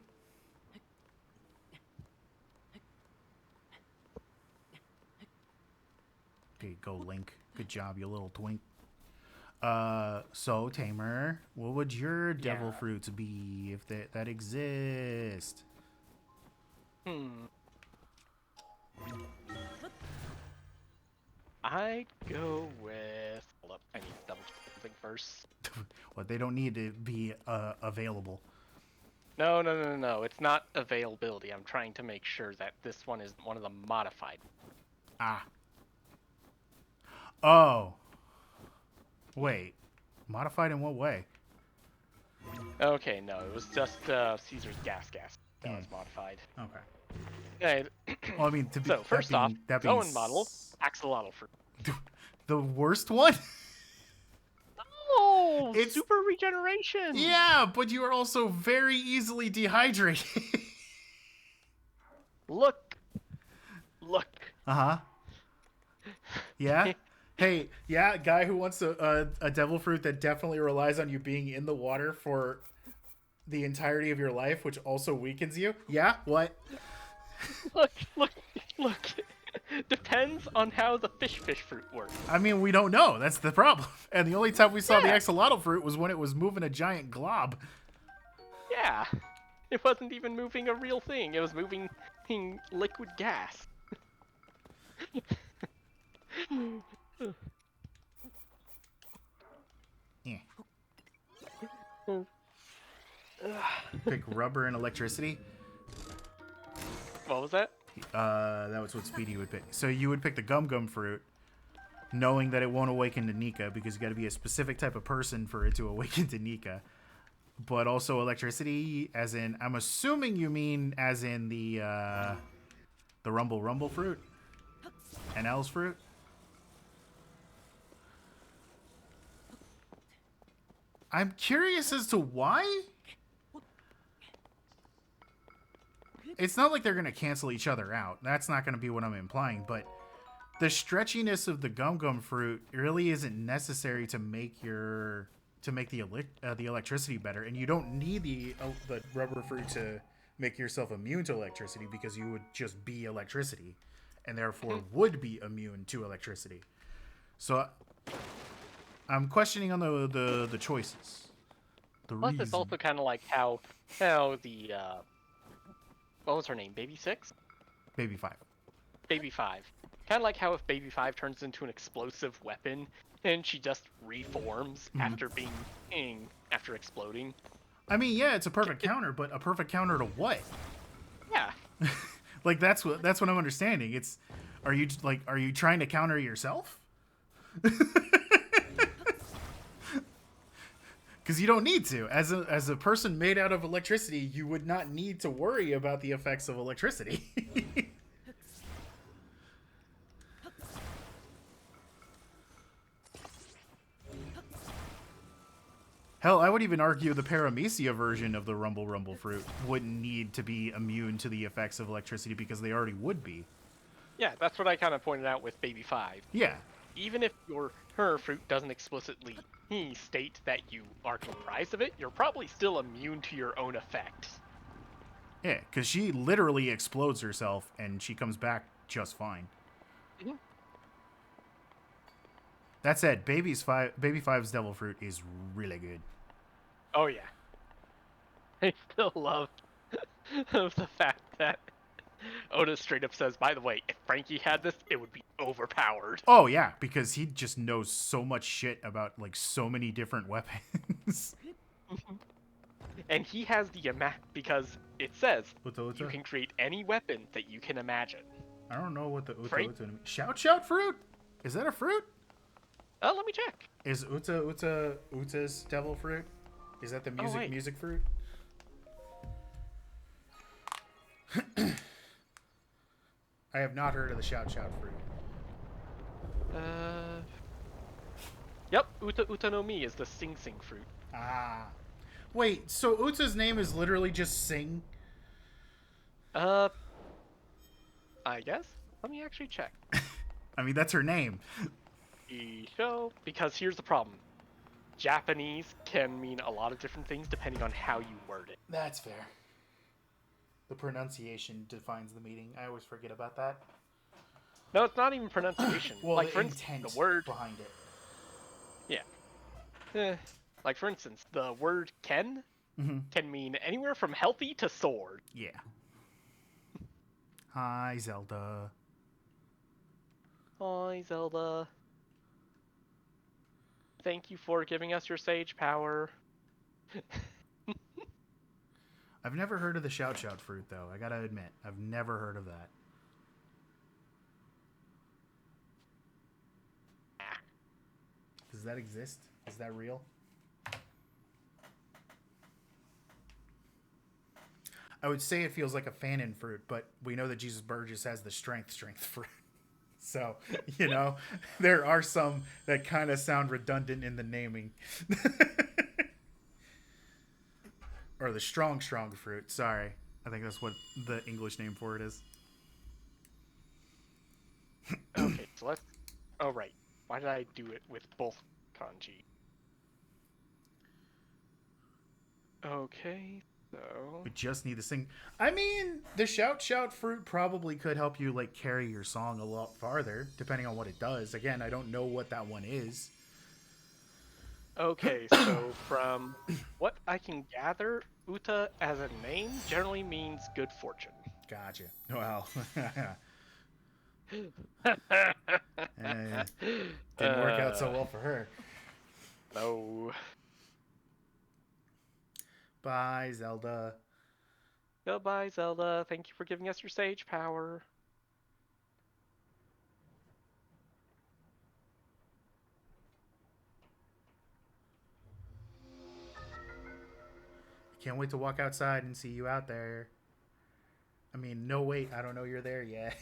There you go, Link. Good job, you little twink. So, Tamer, what would your devil fruits be if that exist? I'd go with... Hold up, I need to double check something first. Well, they don't need to be available. No. It's not availability. I'm trying to make sure that this one is one of the modified. Ah. Oh. Wait. Modified in what way? Okay, no, it was just Caesar's gas that was modified. Okay. Well, I mean, to be, so first off, Owen model, axolotl fruit. The worst one? Oh, it's super regeneration. Yeah, but you are also very easily dehydrated. Look. Uh-huh. Yeah? Hey, yeah, guy who wants a devil fruit that definitely relies on you being in the water for the entirety of your life, which also weakens you. Yeah? What? Look. Depends on how the fish fruit works. I mean, we don't know. That's the problem. And the only time we saw the axolotl fruit was when it was moving a giant glob. Yeah. It wasn't even moving a real thing. It was moving liquid gas. Yeah. Pick rubber and electricity. What was that? That was what Speedy would pick. So you would pick the gum fruit, knowing that it won't awaken to Nika, because you got to be a specific type of person for it to awaken to Nika. But also electricity, as in, I'm assuming you mean as in the rumble fruit? And L's fruit? I'm curious as to why? It's not like they're going to cancel each other out. That's not going to be what I'm implying, but the stretchiness of the gum fruit really isn't necessary to make the electricity better, and you don't need the rubber fruit to make yourself immune to electricity, because you would just be electricity and therefore would be immune to electricity. So I'm questioning on the choices. Plus, it's also kind of like how the what was her name? Baby 6? Baby 5. Baby 5. Kind of like how if Baby 5 turns into an explosive weapon, and she just reforms after after exploding. I mean, yeah, it's a perfect counter, but a perfect counter to what? Yeah. Like that's what I'm understanding. Are you trying to counter yourself? Because you don't need to. As a person made out of electricity, you would not need to worry about the effects of electricity. Hell, I would even argue the Paramecia version of the Rumble Rumble fruit wouldn't need to be immune to the effects of electricity because they already would be. Yeah, that's what I kind of pointed out with Baby 5. Yeah. Even if her fruit doesn't explicitly state that you are comprised of it, you're probably still immune to your own effects. Yeah, because she literally explodes herself and she comes back just fine. Mm-hmm. That said, Baby 5's Devil Fruit is really good. Oh yeah. I still love the fact that Oda straight up says, by the way, if Frankie had this, it would be overpowered. Oh yeah, because he just knows so much shit about like so many different weapons. And he has the because it says Uta. you can create any weapon that you can imagine. I don't know what the Uta means. Shout fruit? Is that a fruit? Let me check. Is Uta's Devil Fruit? Is that the music fruit? I have not heard of the shout fruit. Yep, Uta no Mi is the sing fruit. Ah. Wait, so Uta's name is literally just Sing? I guess? Let me actually check. I mean, that's her name. Show, because here's the problem. Japanese can mean a lot of different things depending on how you word it. That's fair. The pronunciation defines the meaning. I always forget about that. No, it's not even pronunciation. Well, like the for intent instance, the word behind it. Yeah. Like for instance, the word Ken can mean anywhere from healthy to sword. Yeah. Hi, Zelda. Hi, Zelda. Thank you for giving us your sage power. I've never heard of the shout fruit, though. I gotta admit, I've never heard of that. Does that exist? Is that real? I would say it feels like a fanon fruit, but we know that Jesus Burgess has the strength fruit. So, you know, there are some that kind of sound redundant in the naming. Or the strong fruit. Sorry. I think that's what the English name for it is. Okay, so let's... Oh, right. Why did I do it with both kanji? Okay, so... We just need to sing. I mean, the shout fruit probably could help you, like, carry your song a lot farther, depending on what it does. Again, I don't know what that one is. Okay, so from what I can gather, Uta as a name generally means good fortune. Gotcha. Well, didn't work out so well for her. No. Bye, Zelda. Goodbye, Zelda. Thank you for giving us your sage power. Can't wait to walk outside and see you out there. I mean, no, wait, I don't know you're there yet.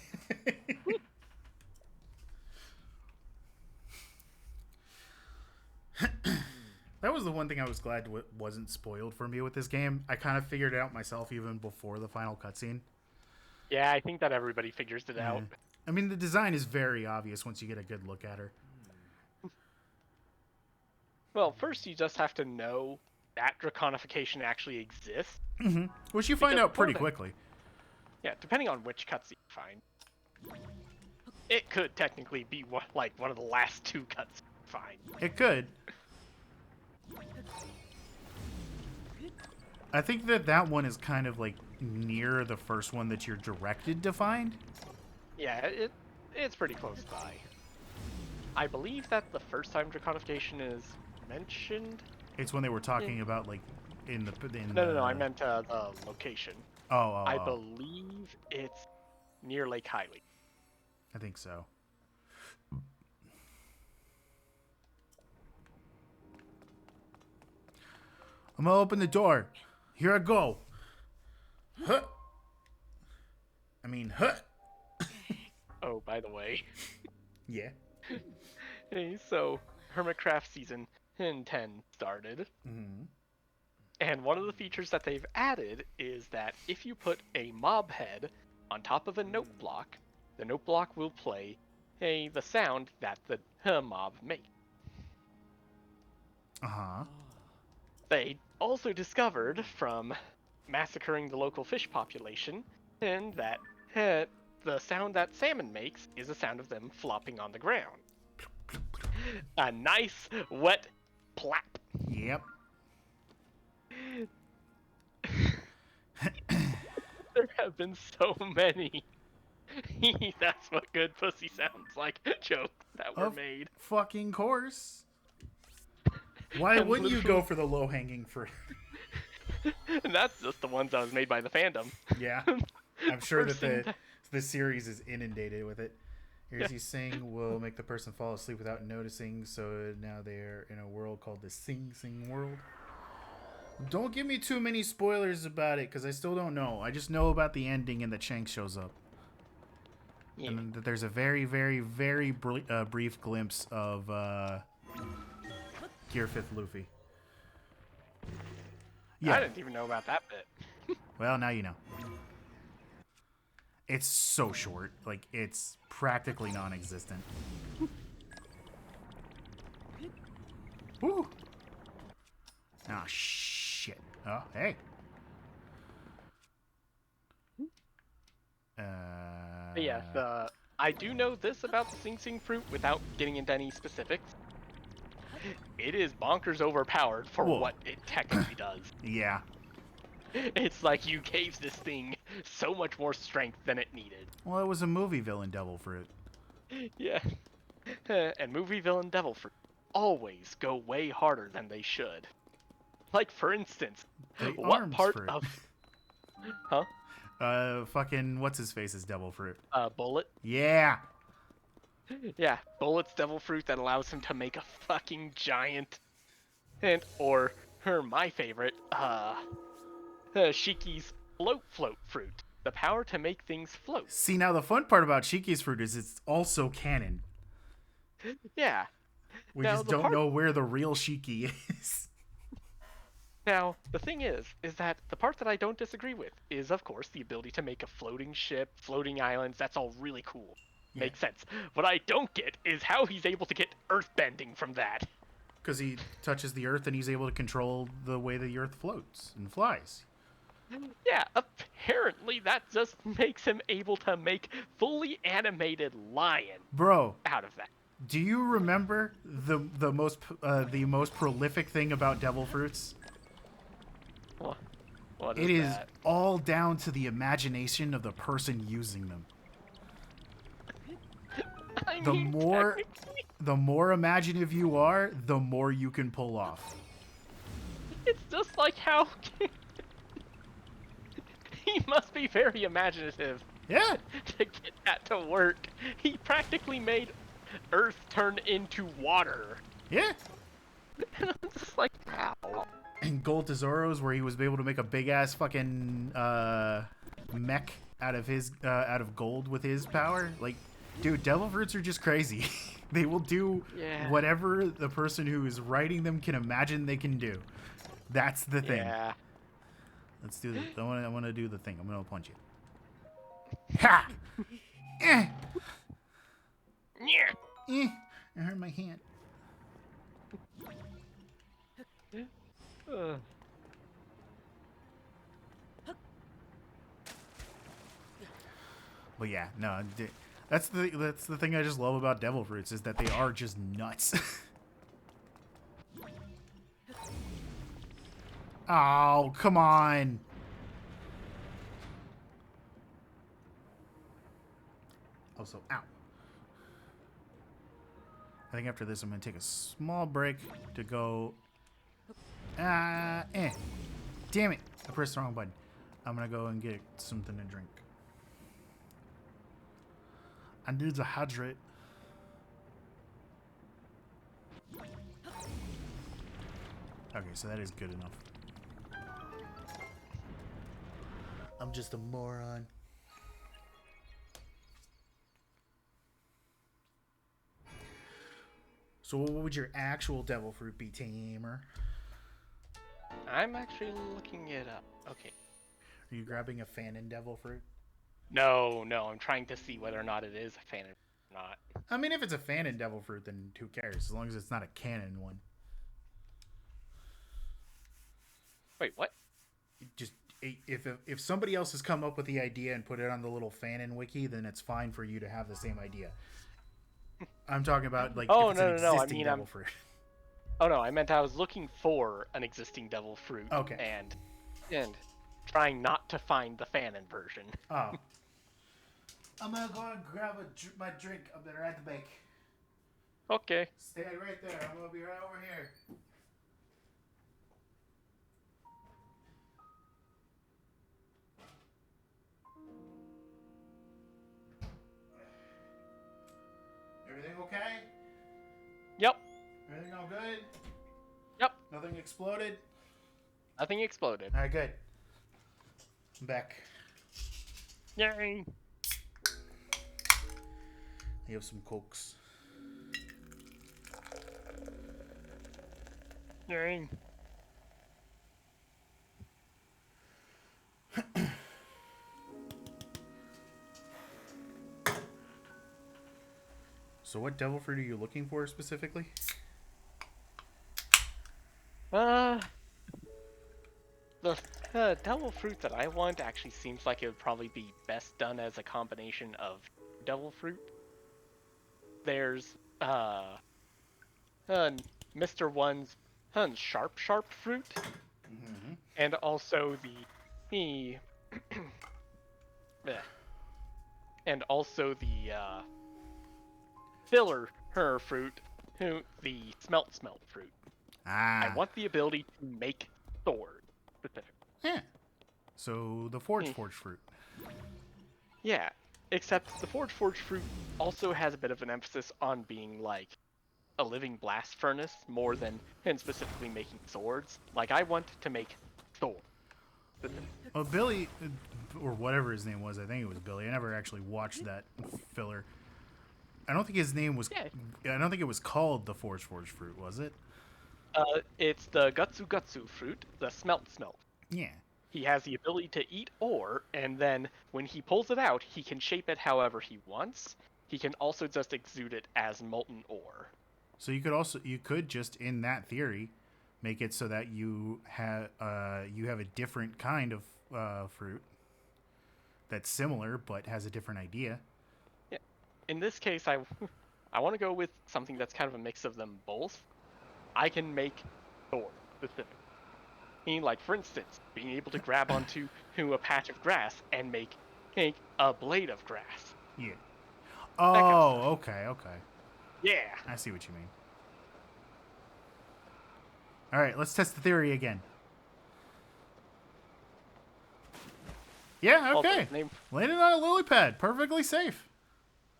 That was the one thing I was glad wasn't spoiled for me with this game. I kind of figured it out myself even before the final cutscene. Yeah, I think that everybody figures it out. I mean, the design is very obvious once you get a good look at her. Well, first you just have to know that draconification actually exists. Mm-hmm. Which you find out pretty quickly. Yeah, depending on which cutscene you find. It could technically be one of the last two cutscenes you find. It could. I think that one is kind of like near the first one that you're directed to find. Yeah, it's pretty close by. I believe that the first time draconification is mentioned. It's when they were talking about like in the No. I meant the location. Oh. I believe it's near Lake Hylie. I think so. I'm gonna open the door. Here I go. Huh. I mean, huh. Oh, by the way. Yeah. Hey, so Hermitcraft season 10 started. Mm-hmm. And one of the features that they've added is that if you put a mob head on top of a note block, the note block will play the sound that the mob makes. Uh-huh. They also discovered from massacring the local fish population and that the sound that salmon makes is the sound of them flopping on the ground. A nice wet plap. Yep. There have been so many that's what good pussy sounds like jokes that were made. Fucking course. Why And wouldn't you go for the low-hanging fruit? And that's just the ones that was made by the fandom. Yeah. I'm sure that the series is inundated with it. Here's you sing will make the person fall asleep without noticing, so now they're in a world called the Sing Sing world. Don't give me too many spoilers about it, because I still don't know. I just know about the ending and that Shanks shows up. Yeah. And that there's a very, very, very brief glimpse of Gear 5th Luffy. Yeah. I didn't even know about that bit. Well, now you know. It's so short. Like, it's practically non-existent. Woo! Oh, shit. Oh, hey. But yeah, I do know this about the Sing Sing fruit without getting into any specifics. It is bonkers overpowered for what it technically does. Yeah. It's like you gave this thing so much more strength than it needed. Well, it was a movie villain devil fruit. Yeah. And movie villain devil fruit always go way harder than they should. Like, for instance, what part fruit. of... Huh? Fucking, what's his face is devil fruit? Bullet? Yeah. Yeah, Bullet's devil fruit that allows him to make a fucking giant. Or my favorite, Shiki's float fruit. The power to make things float. See, now the fun part about Shiki's fruit is it's also canon. Yeah. We just don't know where the real Shiki is. Now, the thing is that the part that I don't disagree with is, of course, the ability to make a floating ship, floating islands. That's all really cool. Yeah. Makes sense. What I don't get is how he's able to get earthbending from that. Because he touches the earth and he's able to control the way the earth floats and flies. Yeah, apparently that just makes him able to make fully animated lion. Bro, out of that. Do you remember the most prolific thing about devil fruits? What is it that? Is all down to the imagination of the person using them. The more imaginative you are, the more you can pull off. It's just like how he must be very imaginative. Yeah. To get that to work. He practically made Earth turn into water. Yeah. And I'm just like, wow. And Gold Tesoros, where he was able to make a big ass fucking mech out of gold with his power. Like, dude, devil fruits are just crazy. They will do whatever the person who is writing them can imagine they can do. That's the thing. Yeah. Let's do this. I want to do the thing. I'm gonna punch you. Ha! Eh! Yeah. I hurt my hand. But yeah, no, that's the thing I just love about devil fruits is that they are just nuts. Oh, come on. Also, ow. I think after this I'm going to take a small break to go... Damn it. I pressed the wrong button. I'm going to go and get something to drink. I need to hydrate. Okay, so that is good enough. I'm just a moron. So what would your actual devil fruit be, Tamer? I'm actually looking it up. Okay. Are you grabbing a Fanon devil fruit? No, I'm trying to see whether or not it is a Fanon or not. I mean, if it's a Fanon devil fruit, then who cares? As long as it's not a canon one. Wait, what? Just if somebody else has come up with the idea and put it on the little Fanon wiki, then it's fine for you to have the same idea. I'm talking about like if it's an existing devil fruit. Oh no, I meant I was looking for an existing devil fruit. Okay. And trying not to find the Fanon version. Oh. I'm gonna go and grab my drink. I'm gonna at the bank. Okay. Stay right there. I'm gonna be right over here. Everything okay? Yep. Everything all good? Yep. Nothing exploded? Nothing exploded. Alright, good. I'm back. Yay. You have some cokes. Yay. So what devil fruit are you looking for specifically? The devil fruit that I want actually seems like it would probably be best done as a combination of devil fruit. There's Mr. One's sharp fruit, and also the and also the filler her fruit, the smelt fruit. I want the ability to make swords specifically. Yeah. So the forge fruit. Yeah, except the forge fruit also has a bit of an emphasis on being like a living blast furnace more than specifically making swords. Like I want to make swords. Well, Billy, or whatever his name was, I think it was Billy. I never actually watched that filler. I don't think his name was. Yeah. I don't think it was called the forge fruit, was it? It's the gutsu fruit, the smelt. Yeah. He has the ability to eat ore, and then when he pulls it out, he can shape it however he wants. He can also just exude it as molten ore. So you could just in that theory make it so that you have a different kind of fruit that's similar but has a different idea. Yeah. In this case, I want to go with something that's kind of a mix of them both. I can make ore specifically. Like, for instance, being able to grab onto a patch of grass and make a blade of grass. Yeah. Oh, okay. Yeah. I see what you mean. All right, let's test the theory again. Yeah, okay. Landed on a lily pad. Perfectly safe.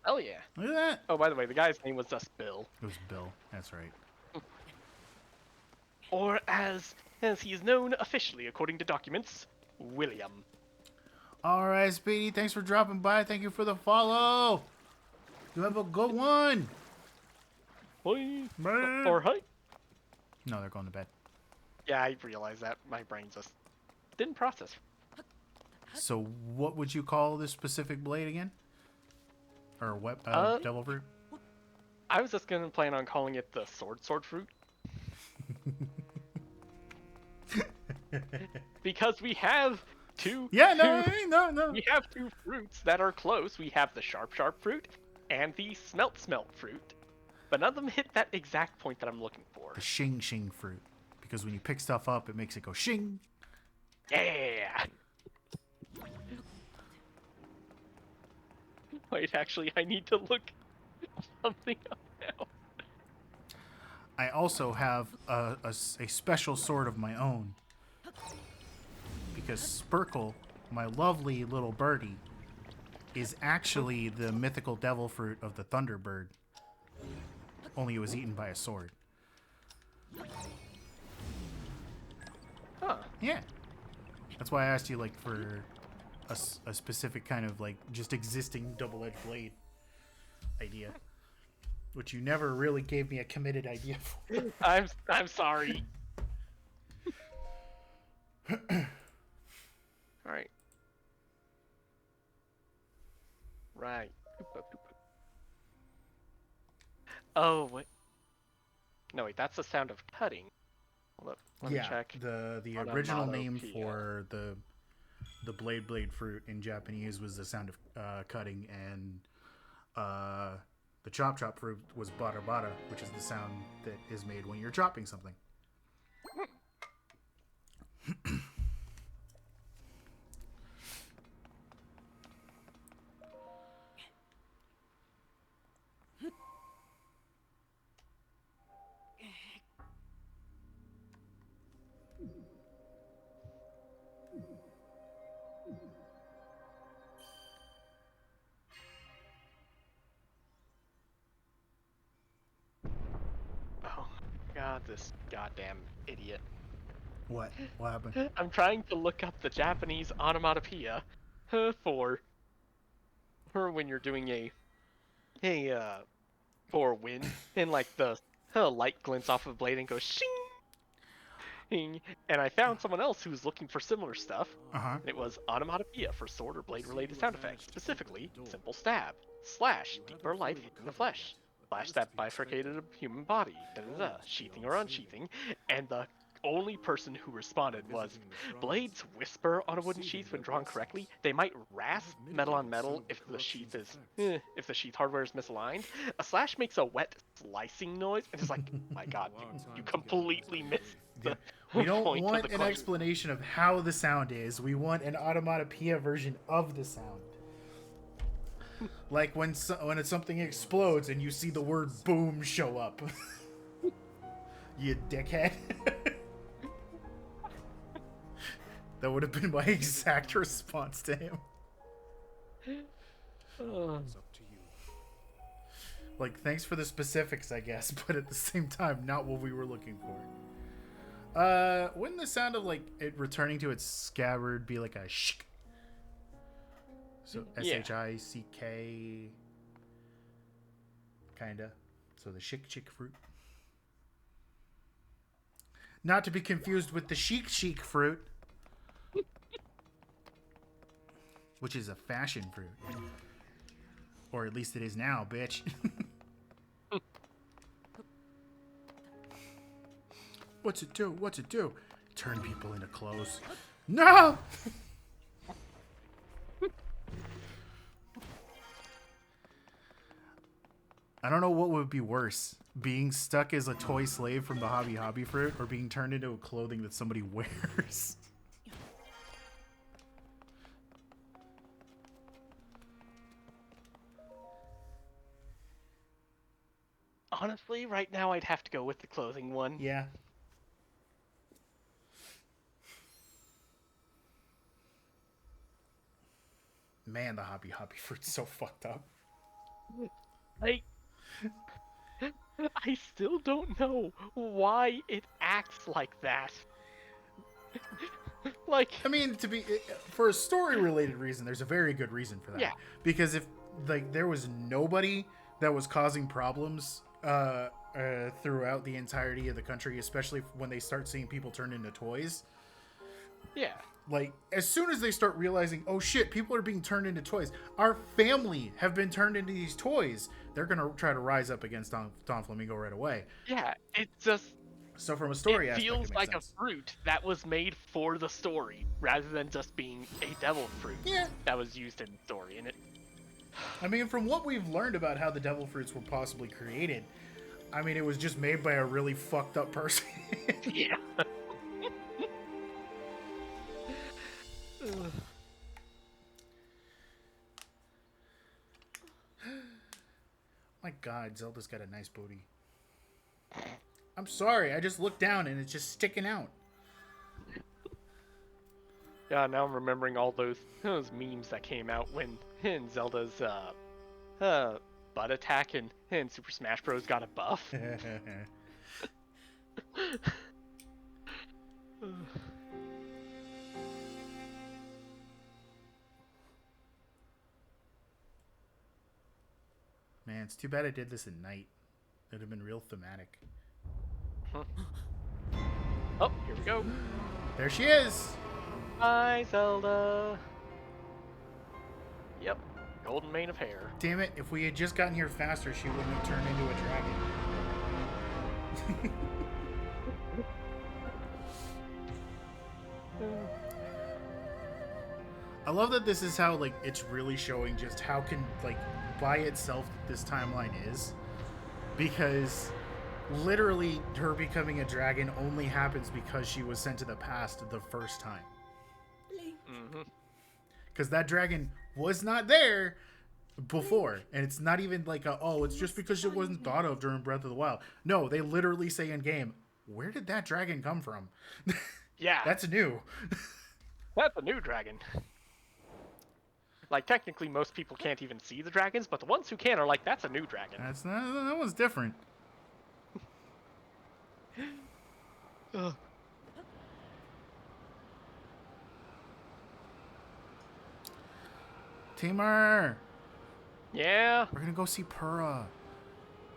Hell yeah. Look at that. Oh, by the way, the guy's name was just Bill. It was Bill. That's right. Or as he is known officially according to documents, William. All right, Speedy. Thanks for dropping by. Thank you for the follow. You have a good one. Bye. Or hi. No, they're going to bed. Yeah, I realized that. My brain just didn't process. So what would you call this specific blade again? Or what? Devil fruit? I was just going to plan on calling it the sword fruit. Because we have two. Yeah, no. We have two fruits that are close. We have the sharp fruit and the smelt fruit. But none of them hit that exact point that I'm looking for. The shing fruit. Because when you pick stuff up, it makes it go shing. Yeah. Wait, actually, I need to look something up now. I also have a special sword of my own. Because Spurkle, my lovely little birdie, is actually the mythical devil fruit of the Thunderbird. Only it was eaten by a sword. Huh. Yeah. That's why I asked you, like, for a specific kind of, like, just existing double-edged blade idea. Which you never really gave me a committed idea for. I'm sorry. Alright. Right. Oh, wait. No, wait, that's the sound of cutting. Hold up, let me check. The original name for the blade fruit in Japanese was the sound of cutting, and the chop fruit was bada, which is the sound that is made when you're chopping something. Oh god, this goddamn idiot. What? What happened? I'm trying to look up the Japanese onomatopoeia for when you're doing for wind, and like the light glints off of a blade and goes shing. And I found someone else who was looking for similar stuff. And it was onomatopoeia for sword or blade related sound effects, specifically simple stab, slash, deeper light hitting the flesh, slash that bifurcated a human body, sheathing or unsheathing, and the only person who responded was, blades whisper on a wooden sheath when drawn correctly. They might rasp metal on metal if the sheath hardware is misaligned. A slash makes a wet slicing noise, and it's like, my god, you completely missed the We don't point want of the an question. explanation of how the sound is. We want an onomatopoeia version of the sound. Like when something explodes and you see the word boom show up. You dickhead. That would have been my exact response to him. It's up to you. Like, thanks for the specifics, I guess, but at the same time, not what we were looking for. Wouldn't the sound of, like, it returning to its scabbard be like a shik? So, S-H-I-C-K... Kinda. So the chick fruit. Not to be confused with the chic fruit. Which is a fashion fruit. Or at least it is now, bitch. What's it do? What's it do? Turn people into clothes. No! I don't know what would be worse. Being stuck as a toy slave from the Hobby fruit, or being turned into a clothing that somebody wears. Honestly, right now I'd have to go with the clothing one. Yeah. Man, the Hobby fruit's so fucked up. I still don't know why it acts like that. Like, I mean, for a story-related reason, there's a very good reason for that. Yeah. Because if there was nobody that was causing problems throughout the entirety of the country, especially when they start seeing people turn into toys. Yeah. Like, as soon as they start realizing, oh shit, people are being turned into toys. Our family have been turned into these toys. They're going to try to rise up against Don Flamingo right away. Yeah, it just... So from a story aspect, feels it like makes sense. a fruit that was made for the story, rather than just being a devil fruit that was used in the story. And I mean, from what we've learned about how the devil fruits were possibly created, I mean, it was just made by a really fucked up person. Yeah. My God, Zelda's got a nice booty. I'm sorry. I just looked down and it's just sticking out. Yeah, now I'm remembering all those memes that came out when Zelda's butt attack and Super Smash Bros. Got a buff. Man, it's too bad I did this at night. It'd have been real thematic. Oh, here we go. There she is. Hi, Zelda. Yep, golden mane of hair. Damn it, if we had just gotten here faster, she wouldn't have turned into a dragon. I love that this is how, like, it's really showing just how by itself this timeline is. Because literally her becoming a dragon only happens because she was sent to the past the first time. Because that dragon was not there before, and it's not even like it's just because it wasn't thought of during Breath of the Wild. No, they literally say in game, where did that dragon come from? Yeah, that's new. That's a new dragon. Like, technically most people can't even see the dragons, but the ones who can are like, that's a new dragon. That's not, that one's different. Tamer! Yeah? We're gonna go see Purah.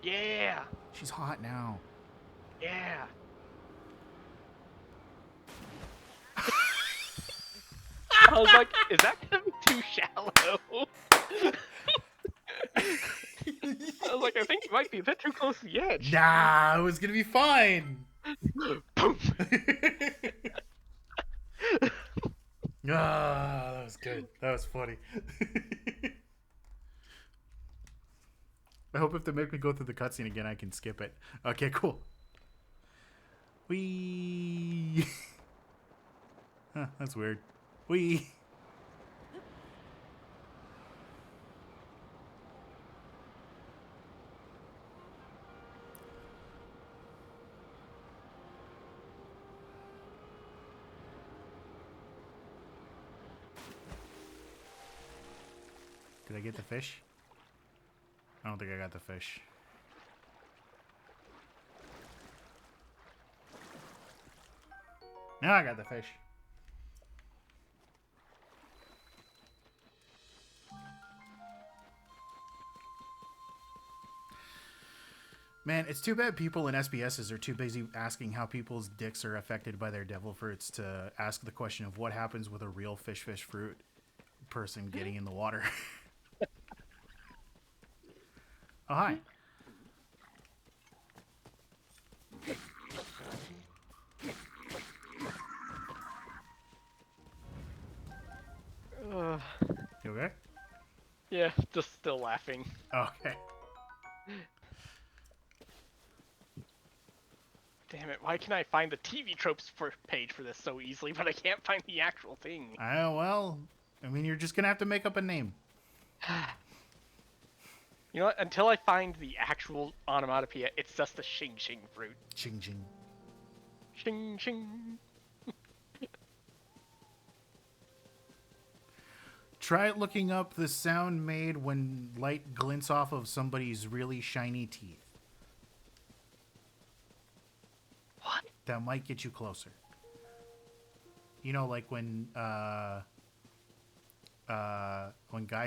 Yeah! She's hot now. Yeah! I was like, is that gonna be too shallow? I was like, I think it might be a bit too close to the edge. Nah, it was gonna be fine. Ah, that was good. That was funny. I hope if they make me go through the cutscene again, I can skip it. Okay, cool. Wee. Huh, that's weird. Wee. Did I get the fish? I don't think I got the fish. Now I got the fish. Man, it's too bad people in SBSs are too busy asking how people's dicks are affected by their devil fruits to ask the question of what happens with a real fish fruit person getting in the water. Oh, hi. You okay? Yeah, just still laughing. Okay. Damn it, why can I find the TV tropes page for this so easily, but I can't find the actual thing? Well, I mean, you're just gonna have to make up a name. You know what? Until I find the actual onomatopoeia, it's just the shing fruit. Ching ching. Shing shing. Try looking up the sound made when light glints off of somebody's really shiny teeth. What? That might get you closer. You know, like when Guy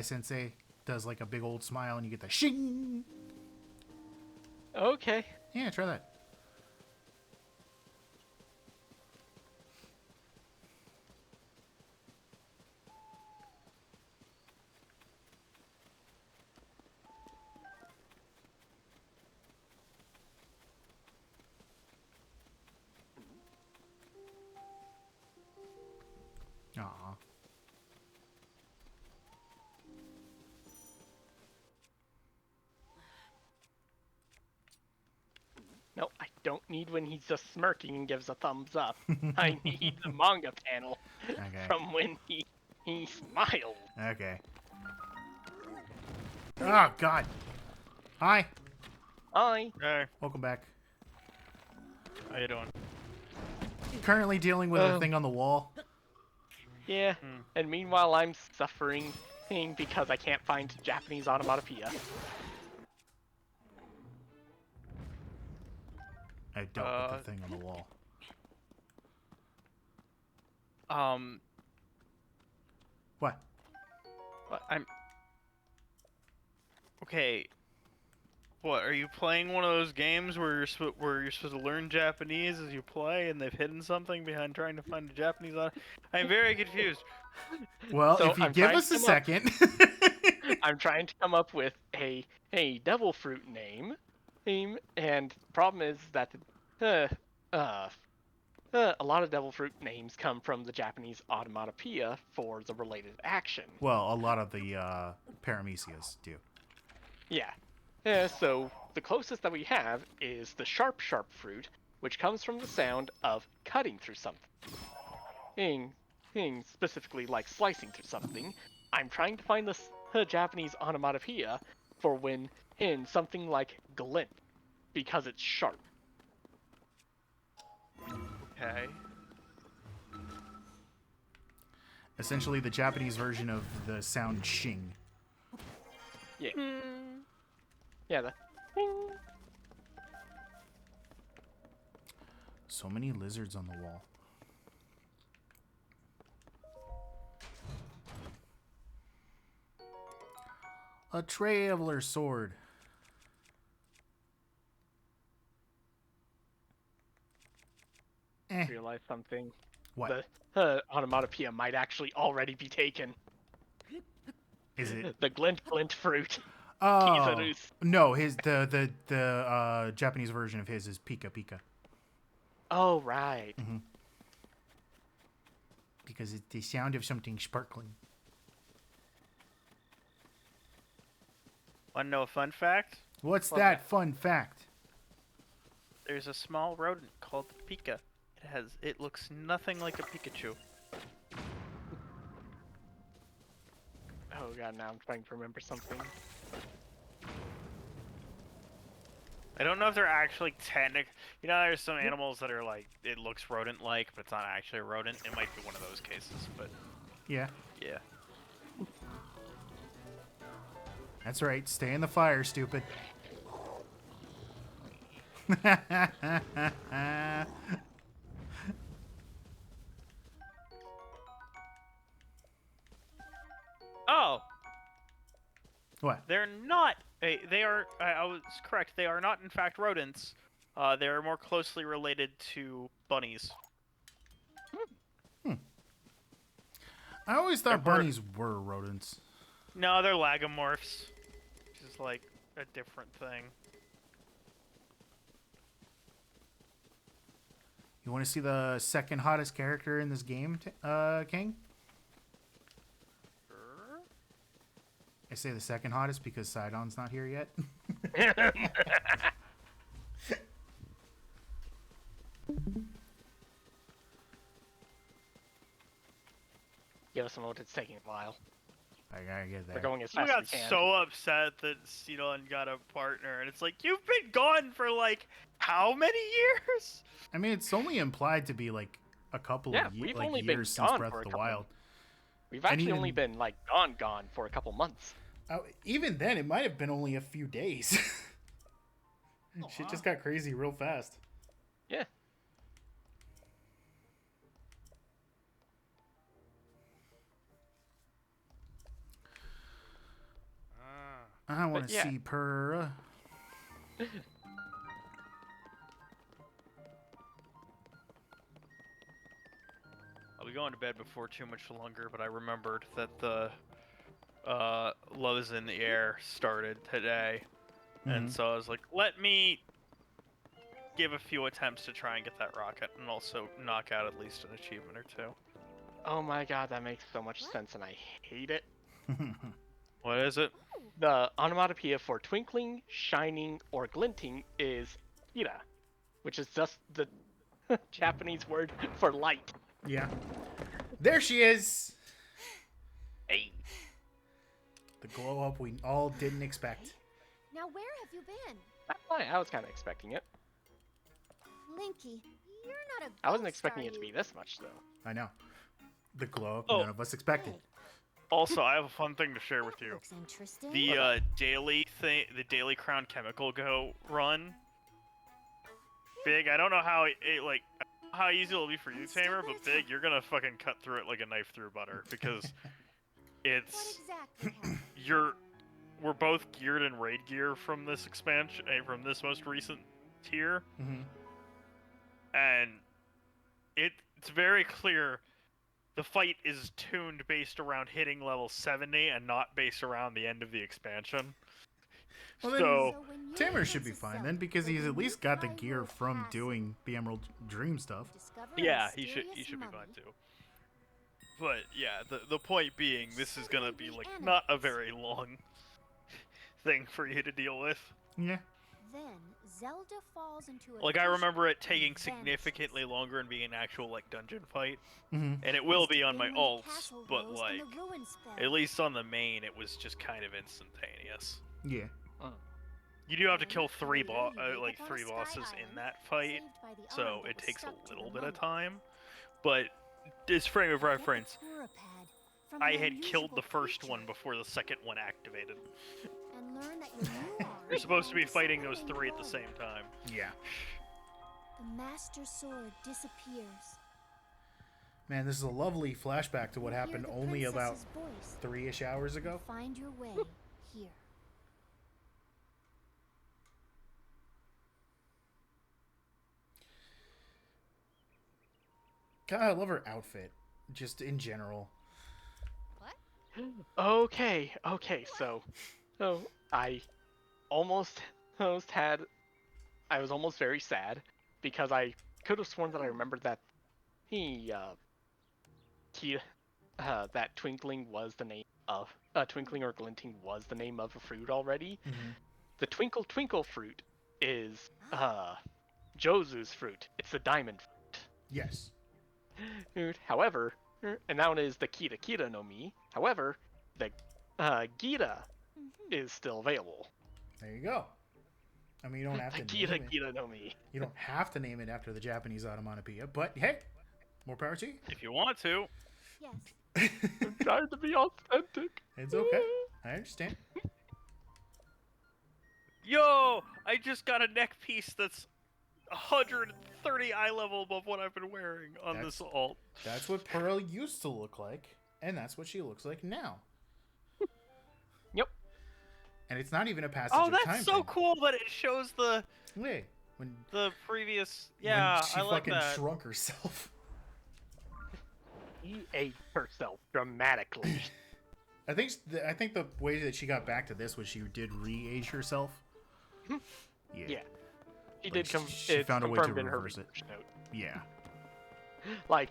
Sensei does like a big old smile and you get the shing. Okay. Yeah, try that. Aw. No, I don't need when he's just smirking and gives a thumbs up. I need the manga panel from when he smiled. Okay. Oh, God. Hi. Hi. Hey. Welcome back. How you doing? Currently dealing with a thing on the wall. Yeah, and meanwhile I'm suffering because I can't find Japanese onomatopoeia. I dealt with the thing on the wall. What? I'm... Okay. What, are you playing one of those games where you're supposed to learn Japanese as you play, and they've hidden something behind trying to find a Japanese on? I'm very confused. Well, So if you I'm give trying us to a come up- second. I'm trying to come up with a devil fruit name, and the problem is that a lot of devil fruit names come from the Japanese onomatopoeia for the related action. Well, a lot of the paramecias do. Yeah. So the closest that we have is the sharp fruit, which comes from the sound of cutting through something. Specifically like slicing through something. I'm trying to find the Japanese onomatopoeia for when in something like glint, because it's sharp. Okay. Essentially the Japanese version of the sound shing. Yeah. Yeah, the So many lizards on the wall. A traveler sword. realize something. What? The onomatopoeia might actually already be taken. Is it? The glint fruit. Oh. Kizarus. No, the Japanese version of his is Pika Pika. Oh, right. Mm-hmm. Because it's the sound of something sparkling. Want to know a fun fact? What's that fun fact? There's a small rodent called Pika. It looks nothing like a Pikachu. Oh god, now I'm trying to remember something. I don't know if they're actually technical. You know, there's some animals that are like, it looks rodent-like, but it's not actually a rodent. It might be one of those cases, but... Yeah. Yeah. That's right. Stay in the fire, stupid. Oh! What? They're not... They are... I was correct. They are not, in fact, rodents. They are more closely related to bunnies. I always thought bunnies were rodents. No, they're lagomorphs. Which is like a different thing. You want to see the second hottest character in this game, King? Sure. I say the second hottest because Sidon's not here yet. Give us a moment, it's taking a while. I gotta get there. We're going as I fast got as we can. so upset that Sidon got a partner, and it's like, you've been gone for like, how many years? I mean, it's only implied to be like a couple of we've like only years been since gone Breath for of a the couple. Wild. We've actually only been like gone for a couple months. Even then, it might have been only a few days. Shit just got crazy real fast. Yeah. I want to see Purr. I'll be going to bed before too much longer, but I remembered that the Loves in the Air started today. And so I was like, let me give a few attempts to try and get that rocket, and also knock out at least an achievement or two. Oh my god, that makes so much sense, and I hate it. What is it? The onomatopoeia for twinkling, shining, or glinting is kira, which is just the Japanese word for light. Yeah. There she is! Hey! The glow up we all didn't expect. Now where have you been? I was kind of expecting it. Linky, you're not a I wasn't ghost, expecting are it to be you? this much, though. I know. The glow up Oh. none of us expected. Also, I have a fun thing to share with you. Looks interesting. The the Daily Crown Chemical Go run. Big, I don't know how how easy it'll be for you, Tamer, but Big, you're gonna fucking cut through it like a knife through butter because it's What exactly we're both geared in raid gear from this expansion, from this most recent tier, and it's very clear the fight is tuned based around hitting level 70 and not based around the end of the expansion. Well, then, so Tamer should be fine then, because he's at least got the gear from doing the Emerald Dream stuff. Yeah, he should be fine too. But yeah, the point being, this is gonna be like not a very long thing for you to deal with. Yeah. Then Zelda falls into a Like I remember it taking significantly longer and being an actual like dungeon fight, Mhm. and it will be on my alts, but like at least on the main, it was just kind of instantaneous. Yeah. You do have to kill three bosses in that fight, so it takes a little bit of time. But this frame of reference, I had killed the first one before the second one activated. You're supposed to be fighting those three at the same time. Yeah. The Master Sword disappears. Man, this is a lovely flashback to what happened only about 3-ish hours ago. Find your way here. God, I love her outfit, just in general. Okay, so I almost had, I was almost very sad because I could have sworn that I remembered that that Twinkling was the name of Twinkling or Glinting was the name of a fruit already. The Twinkle Twinkle fruit is Jozu's fruit. It's the diamond fruit. Yes. However, and that one is the Kita Kita no Mi. However, the Gita is still available. There you go. I mean, you don't have to Kita name it. Kita no Mi. You don't have to name it after the Japanese onomatopoeia, but hey, more power to you. If you want to. Yes. I'm trying to be authentic. It's okay. I understand. Yo, I just got a neck piece that's 130 eye level above what I've been wearing on this alt. That's what Pearl used to look like, and that's what she looks like now. Yep. And it's not even a passage of time. Oh, that's so cool that it shows the the previous. Yeah, when she I like fucking that. shrunk herself. She aged herself dramatically. I think the way that she got back to this was she did re-age herself. Yeah. She Like, did she found a way to confirmed in her reverse it. research note. Yeah. Like,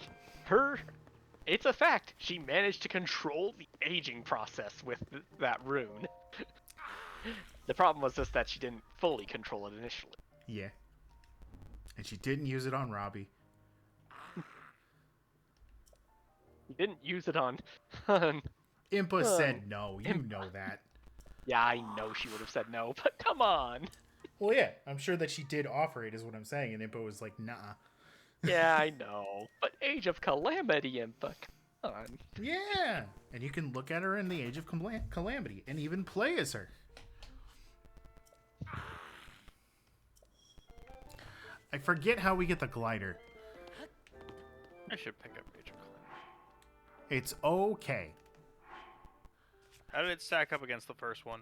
it's a fact. She managed to control the aging process with that rune. The problem was just that she didn't fully control it initially. Yeah. And she didn't use it on Robbie. She didn't use it on... Impa said no. You know that. Yeah, I know she would have said no, but come on. Well, yeah. I'm sure that she did offer it, is what I'm saying, and Impa was like, nah. Yeah, I know. But Age of Calamity, Impa, come on. Yeah. And you can look at her in the Age of Calamity and even play as her. I forget how we get the glider. I should pick up Age of Calamity. It's okay. How did it stack up against the first one?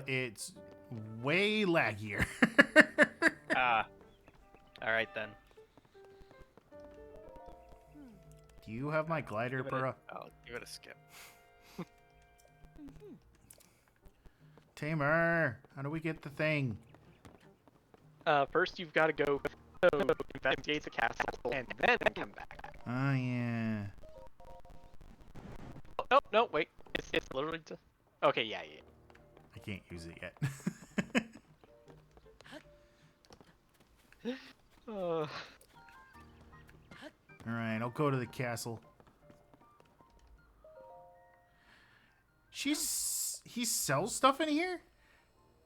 It's way laggier. Alright then. Do you have my glider, Burra? I'll give it a skip. Tamer, how do we get the thing? First you've got to go investigate the castle and then come back. Oh, yeah. Oh, no, wait. It's literally just... Okay, yeah. I can't use it yet. Alright, I'll go to the castle. He sells stuff in here?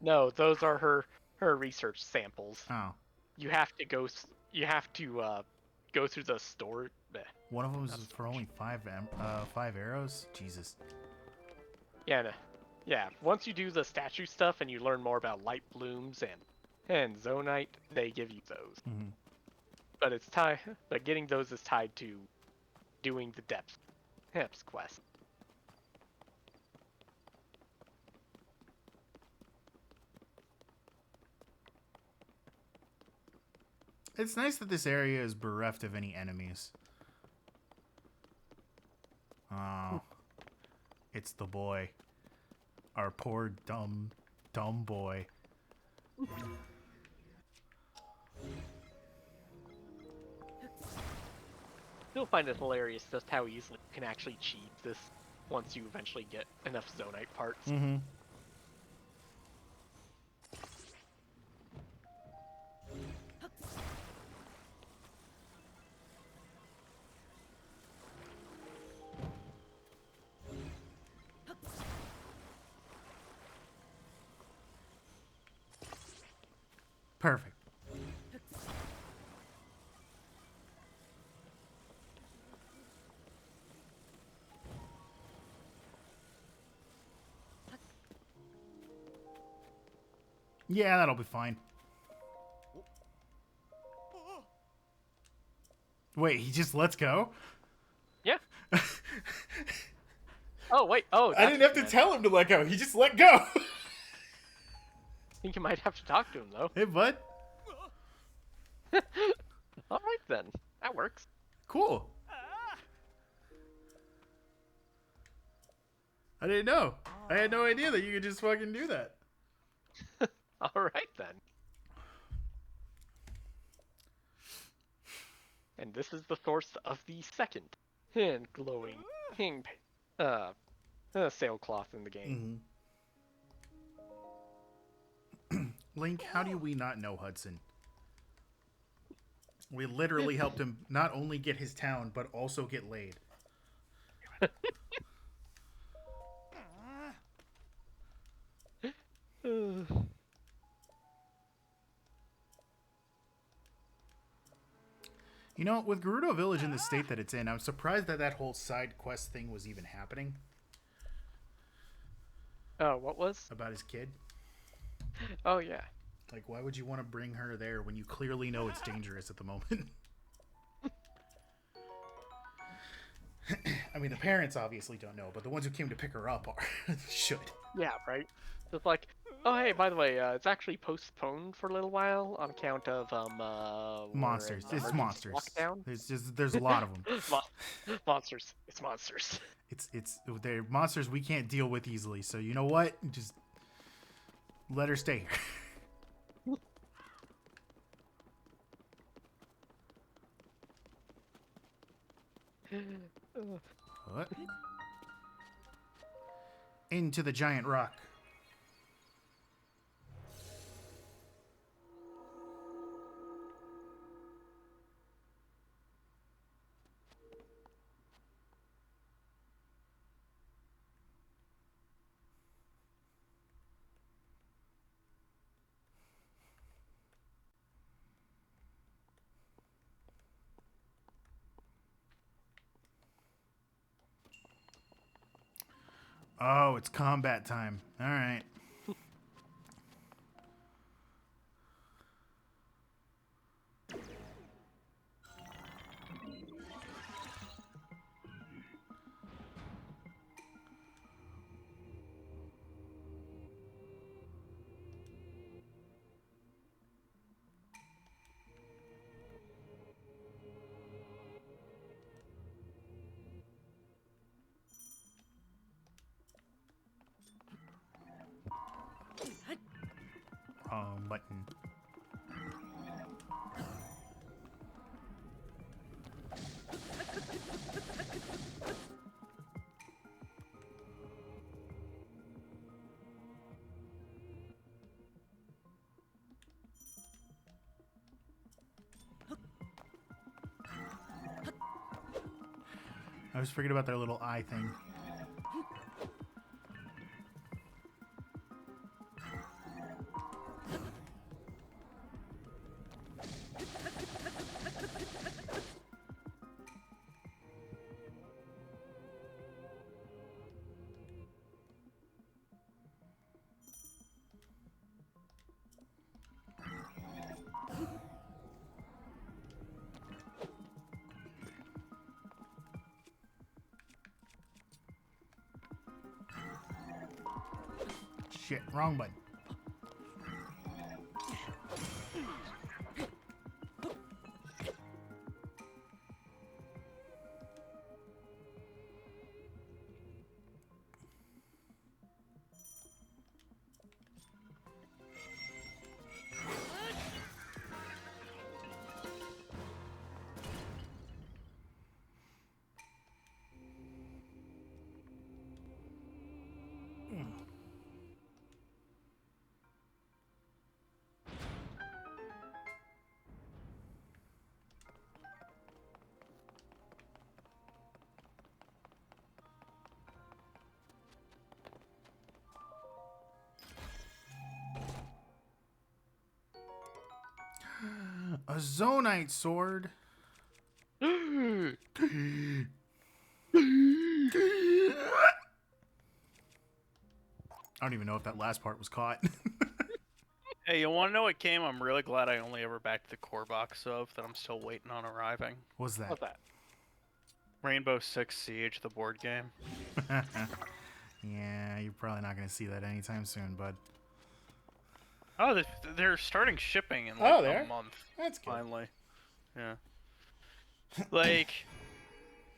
No, those are her research samples. Oh. you have to go. You have to go through the store. One of them is for only 5 arrows. Jesus. Yeah, yeah. Once you do the statue stuff and you learn more about light blooms and zonite, they give you those. Mm-hmm. But But getting those is tied to doing the depths quest. It's nice that this area is bereft of any enemies. Oh, it's the boy. Our poor dumb boy. You'll find it hilarious just how easily you can actually cheat this once you eventually get enough zonite parts. Mm-hmm. Perfect. Yeah, that'll be fine. Wait, he just lets go? Yeah. Oh, wait. Oh, I didn't have to tell him to let go. He just let go. I think you might have to talk to him, though. Hey, bud. All right, then. That works. Cool. I didn't know. I had no idea that you could just fucking do that. All right, then. And this is the source of the second hand glowing sailcloth in the game. Mm-hmm. Link, how do we not know Hudson? We literally helped him not only get his town, but also get laid. You know, with Gerudo Village in the state that it's in, I'm surprised that that whole side quest thing was even happening. Oh, what was? About his kid. Oh, yeah. Like, why would you want to bring her there when you clearly know it's dangerous at the moment? I mean, the parents obviously don't know, but the ones who came to pick her up should. Yeah, right? Just like, oh, hey, by the way, it's actually postponed for a little while on account of, monsters. It's monsters. Lockdown. There's a lot of them. Monsters. It's monsters. They're monsters we can't deal with easily, so you know what? Just let her stay here. What? Into the giant rock. Oh, it's combat time. All right. Button. I was forgetting about their little eye thing. Shit, wrong button. A Zonite sword. I don't even know if that last part was caught. Hey, you want to know what game I'm really glad I only ever backed the core box of that I'm still waiting on arriving? What's that? What's that? Rainbow Six Siege, the board game. Yeah, you're probably not going to see that anytime soon, bud. Oh, they're starting shipping in like a month. That's good. Finally. Yeah. Like,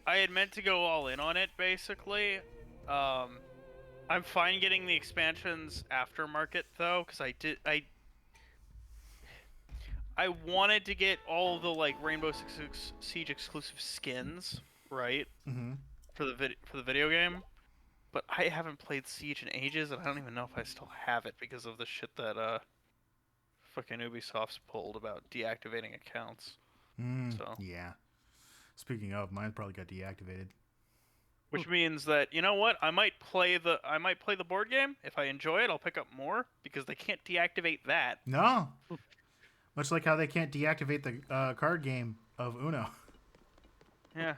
I had meant to go all in on it, basically. I'm fine getting the expansions aftermarket, though, because I wanted to get all the, like, Rainbow Six Siege exclusive skins, right? Mm-hmm. For the video game. But I haven't played Siege in ages, and I don't even know if I still have it because of the shit that, fucking Ubisoft's pulled about deactivating accounts. So. Yeah. Speaking of, mine probably got deactivated. Which means that, you know what, I might play the board game. If I enjoy it, I'll pick up more because they can't deactivate that. No. Much like how they can't deactivate the card game of Uno. Yeah.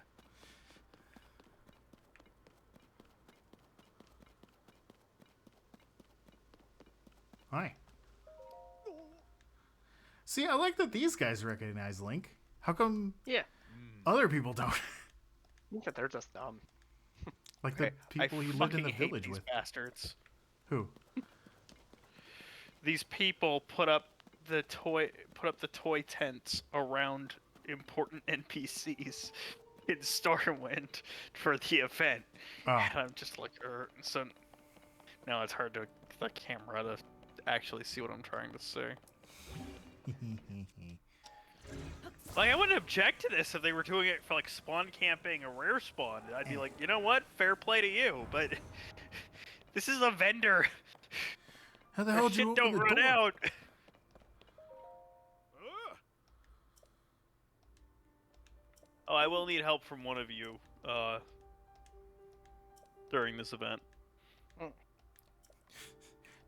Hi. See, I like that these guys recognize Link. How come other people don't? I think that they're just dumb. Like the people you lived in the village with. Bastards. Who? These people put up the toy tents around important NPCs in Stormwind for the event. Oh. And I'm just like, so now it's hard to the camera to actually see what I'm trying to say. Like, I wouldn't object to this if they were doing it for, like, spawn camping a rare spawn. I'd be like, you know what? Fair play to you, but this is a vendor. How the hell did you open the run door? out. Oh, I will need help from one of you during this event.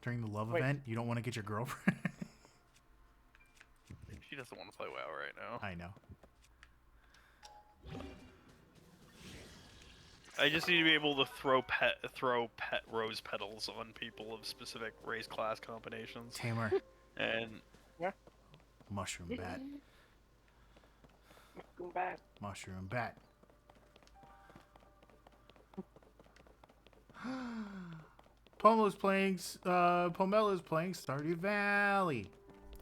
During the love event, you don't want to get your girlfriend? She doesn't want to play WoW right now. I know. I just need to be able to throw rose petals on people of specific race class combinations. Tamer. And Mushroom bat. Mushroom bat. Mushroom bat. Pomela's playing Stardew Valley.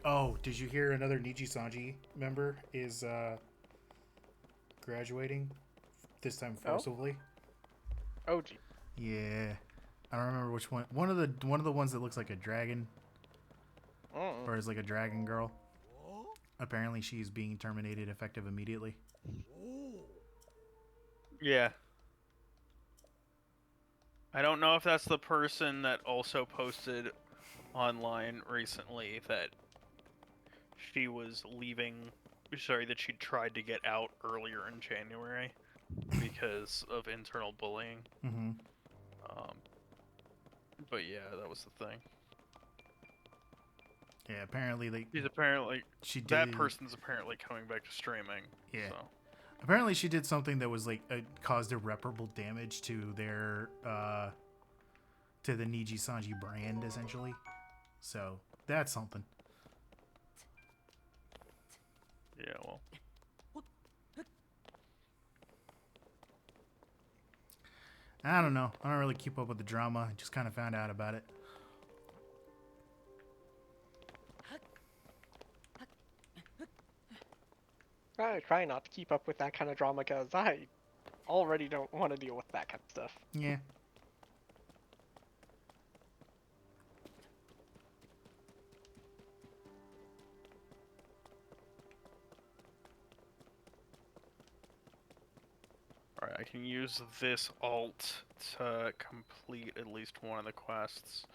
Oh, did you hear another Niji-Sanji member is graduating? This time forcibly. Oh, gee. Yeah. I don't remember which one. One of the ones that looks like a dragon. Or is like a dragon girl. Apparently she's being terminated effective immediately. yeah. I don't know if that's the person that also posted online recently that she was leaving. Sorry, that she tried to get out earlier in January because of internal bullying. Mm-hmm. But yeah, that was the thing. Yeah, apparently that person's apparently coming back to streaming. Yeah. So. Apparently she did something that was like caused irreparable damage to their to the Niji-Sanji brand essentially. So that's something. Yeah, well. I don't know. I don't really keep up with the drama. I just kind of found out about it. I try not to keep up with that kind of drama because I already don't want to deal with that kind of stuff. Yeah. Alright, I can use this alt to complete at least one of the quests.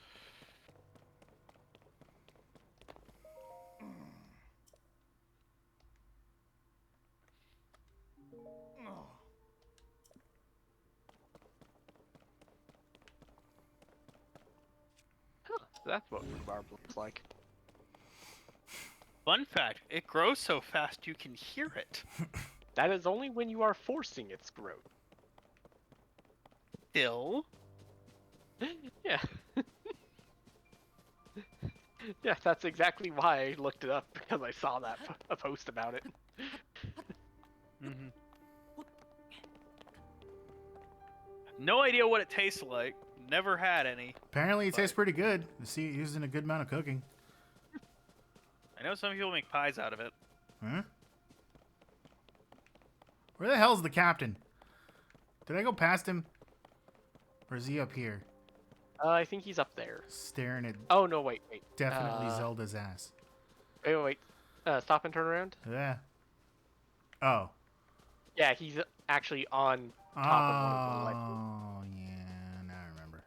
Huh, that's what rhubarb looks like. Fun fact, it grows so fast you can hear it. That is only when you are forcing its growth. Still? Yeah. Yeah, that's exactly why I looked it up, because I saw that a post about it. Mm-hmm. No idea what it tastes like. Never had any. Apparently it tastes pretty good. See, using a good amount of cooking. I know some people make pies out of it. Huh? Where the hell's the captain? Did I go past him? Or is he up here? I think he's up there. Staring at Oh, no, wait. definitely Zelda's ass. Wait. Stop and turn around? Yeah. Oh. Yeah, he's actually on top of one of the ledges. Oh, yeah. Now I remember.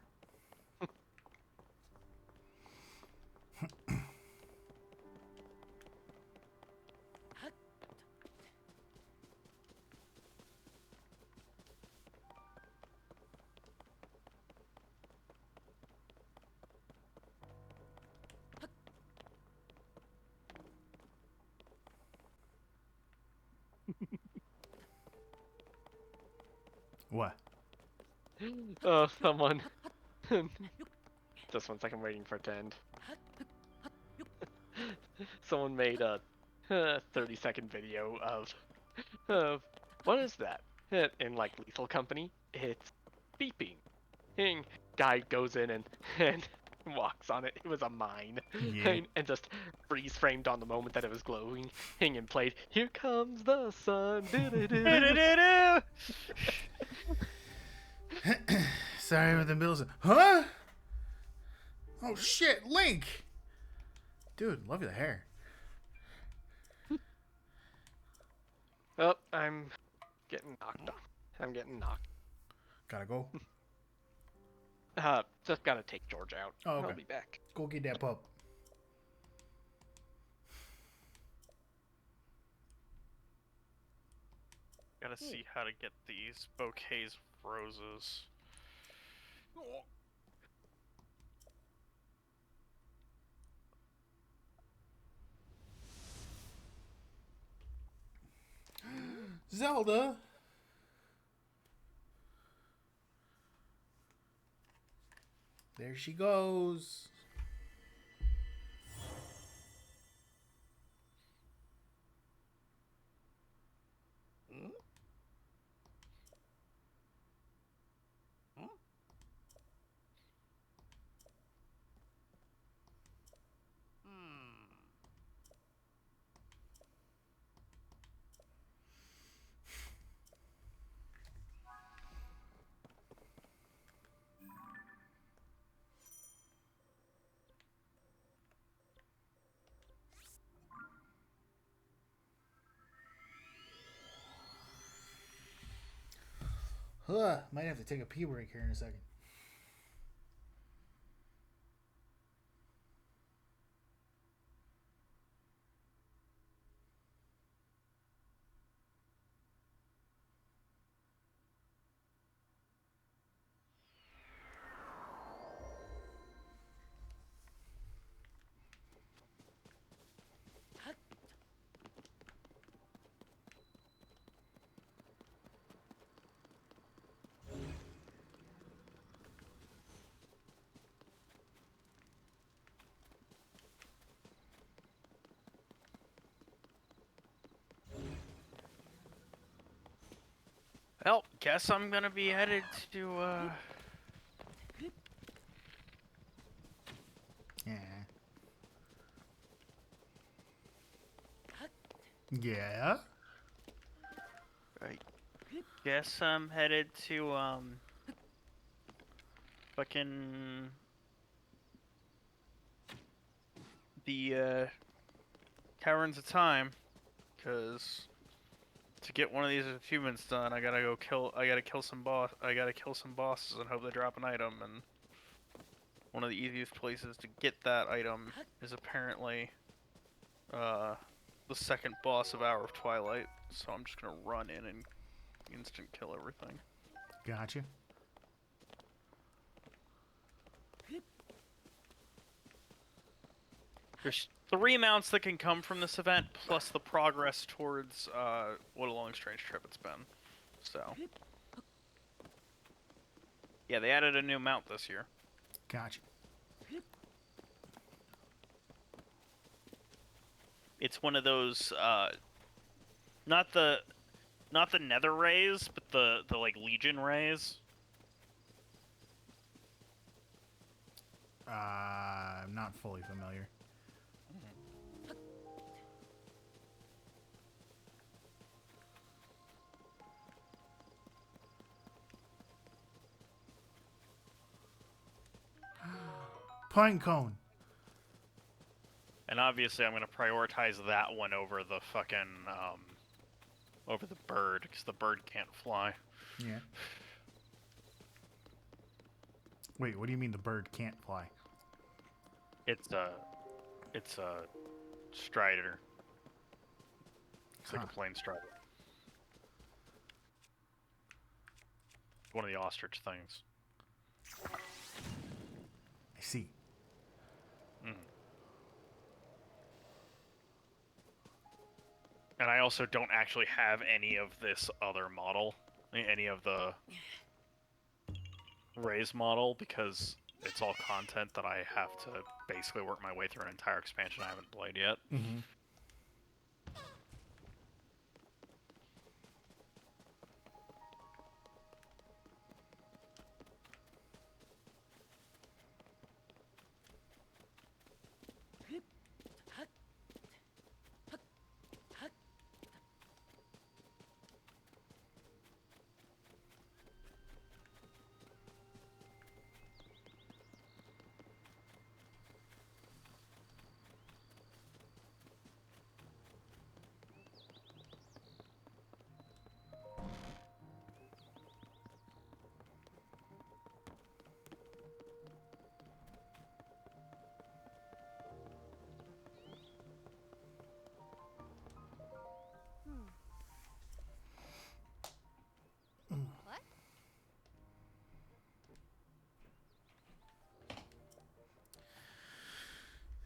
What? Oh, someone. Just 1 second, waiting for it to end. Someone made a 30-second video of what is that? In like Lethal Company, it's beeping. And guy goes in and walks on it. It was a mine. Yeah. And just freeze framed on the moment that it was glowing. And played "Here Comes the Sun." Sorry with the bills. Huh? Oh shit, Link! Dude, love your hair. Oh, I'm getting knocked off. I'm getting knocked. Gotta go. Just gotta take George out. Oh, okay. I'll be back. Go get that pup. Gotta see how to get these bouquets of roses. Zelda! There she goes. Might have to take a pee break here in a second. Well, guess I'm gonna be headed to, Yeah. Yeah? I guess I'm headed to fucking the Caverns of Time, because to get one of these achievements done, I gotta kill some bosses and hope they drop an item, and one of the easiest places to get that item is apparently the second boss of Hour of Twilight, so I'm just gonna run in and instant kill everything. Gotcha. There's 3 mounts that can come from this event, plus the progress towards what a long strange trip it's been. So yeah, they added a new mount this year. Gotcha. It's one of those not the Nether Rays, but the like Legion Rays. I'm not fully familiar. Pine cone. And obviously, I'm gonna prioritize that one over the fucking over the bird, because the bird can't fly. Yeah. Wait, what do you mean the bird can't fly? It's a strider. It's like a plain strider. One of the ostrich things. I see. And I also don't actually have any of this other model, any of the Rays model, because it's all content that I have to basically work my way through an entire expansion I haven't played yet. Mm-hmm.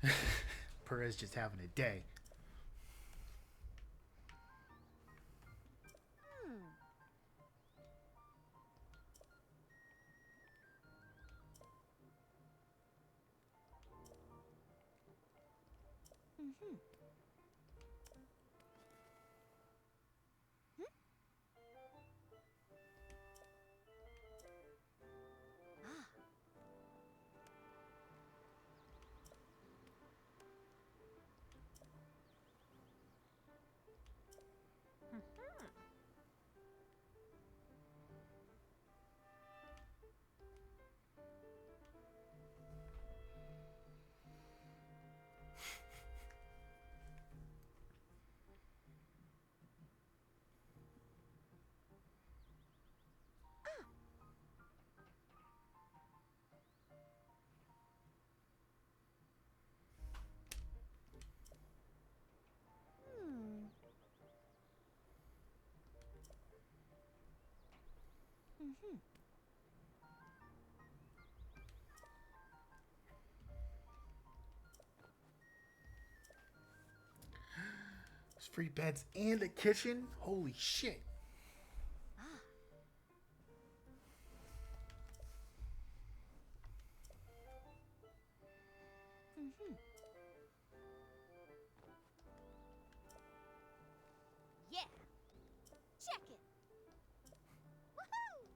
What? Perez just having a day. Mm-hmm. Mm-hmm. There's free beds and a kitchen. Holy shit. Mm-hmm. Yeah. Check it. Woohoo!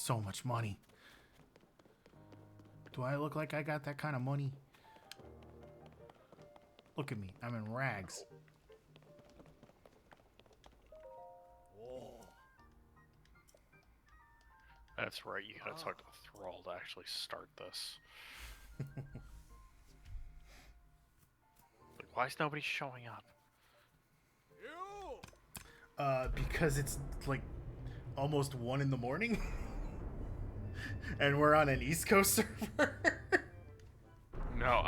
so much money. Do I look like I got that kind of money? Look at me. I'm in rags. That's right. You gotta talk to the Thrall to actually start this. Like, why is nobody showing up? Because it's like almost 1 in the morning. And we're on an East Coast server. No,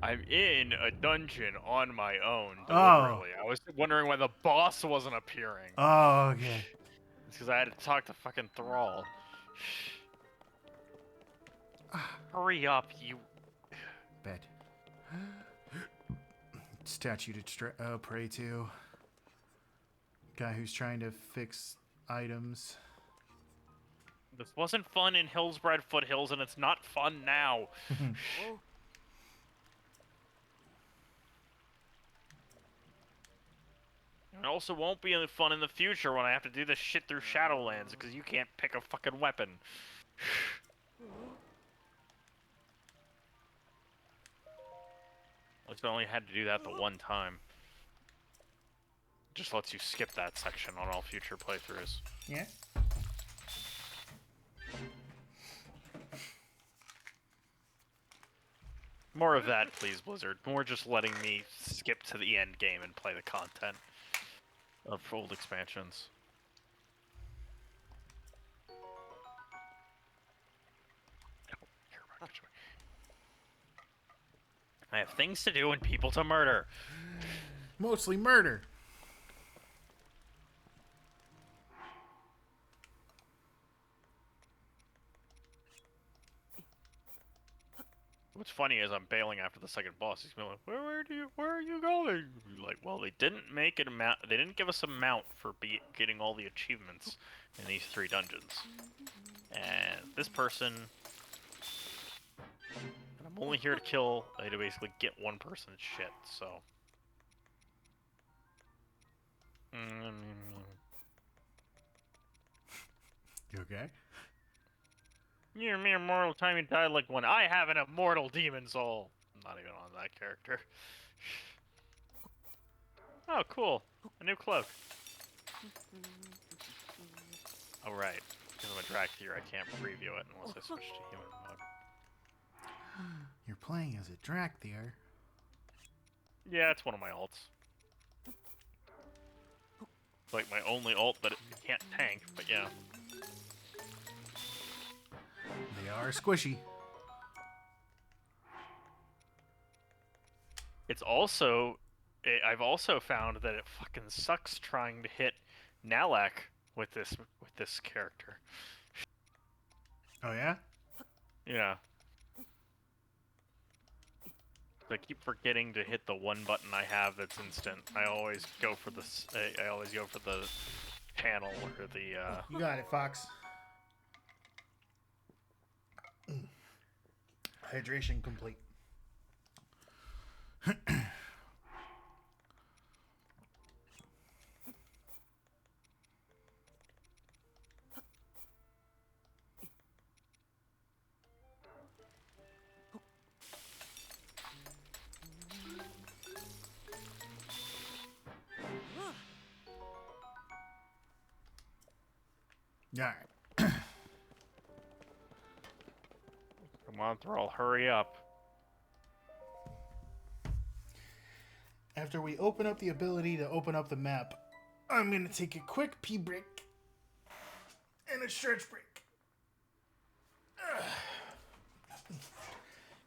I'm in a dungeon on my own deliberately. I was wondering why the boss wasn't appearing. Oh, okay. It's because I had to talk to fucking Thrall. Hurry up, you... Bed. Statue to pray to. Guy who's trying to fix items. This wasn't fun in Hillsbrad Foothills, and it's not fun now. It also won't be any fun in the future when I have to do this shit through Shadowlands, because you can't pick a fucking weapon. At least I only had to do that the one time. Just lets you skip that section on all future playthroughs. Yeah. More of that, please, Blizzard. More just letting me skip to the end game and play the content of old expansions. I have things to do and people to murder. Mostly murder. What's funny is I'm bailing after the second boss. He's going, where are you going? Like, well, they didn't make an amount. They didn't give us a mount for getting all the achievements in these 3 dungeons. And this person, and I'm only here to kill. To basically get one person's shit. So. You okay? You're a mere mortal time you died like one. I have an immortal demon soul. I'm not even on that character. Oh, cool. A new cloak. Oh, right. Because I'm a Drakthir, I can't preview it unless I switch to human mode. You're playing as a Drakthir. Yeah, it's one of my alts. It's like my only ult, but it can't tank, but yeah. They are squishy. It's also... I've also found that it fucking sucks trying to hit Nalak with this character. Oh, yeah? Yeah. I keep forgetting to hit the one button I have that's instant. I always go for the panel or the. You got it, Fox. Hydration complete. Alright. Come on, Thrall, hurry up. After we open up the ability to open up the map, I'm going to take a quick pee break and a stretch break.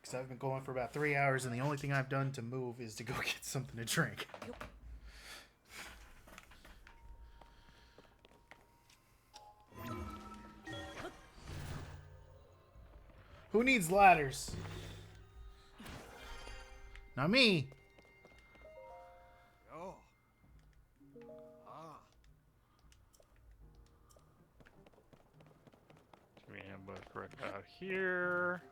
Because I've been going for about 3 hours and the only thing I've done to move is to go get something to drink. Who needs ladders? Not me. Oh. We ambush right out here.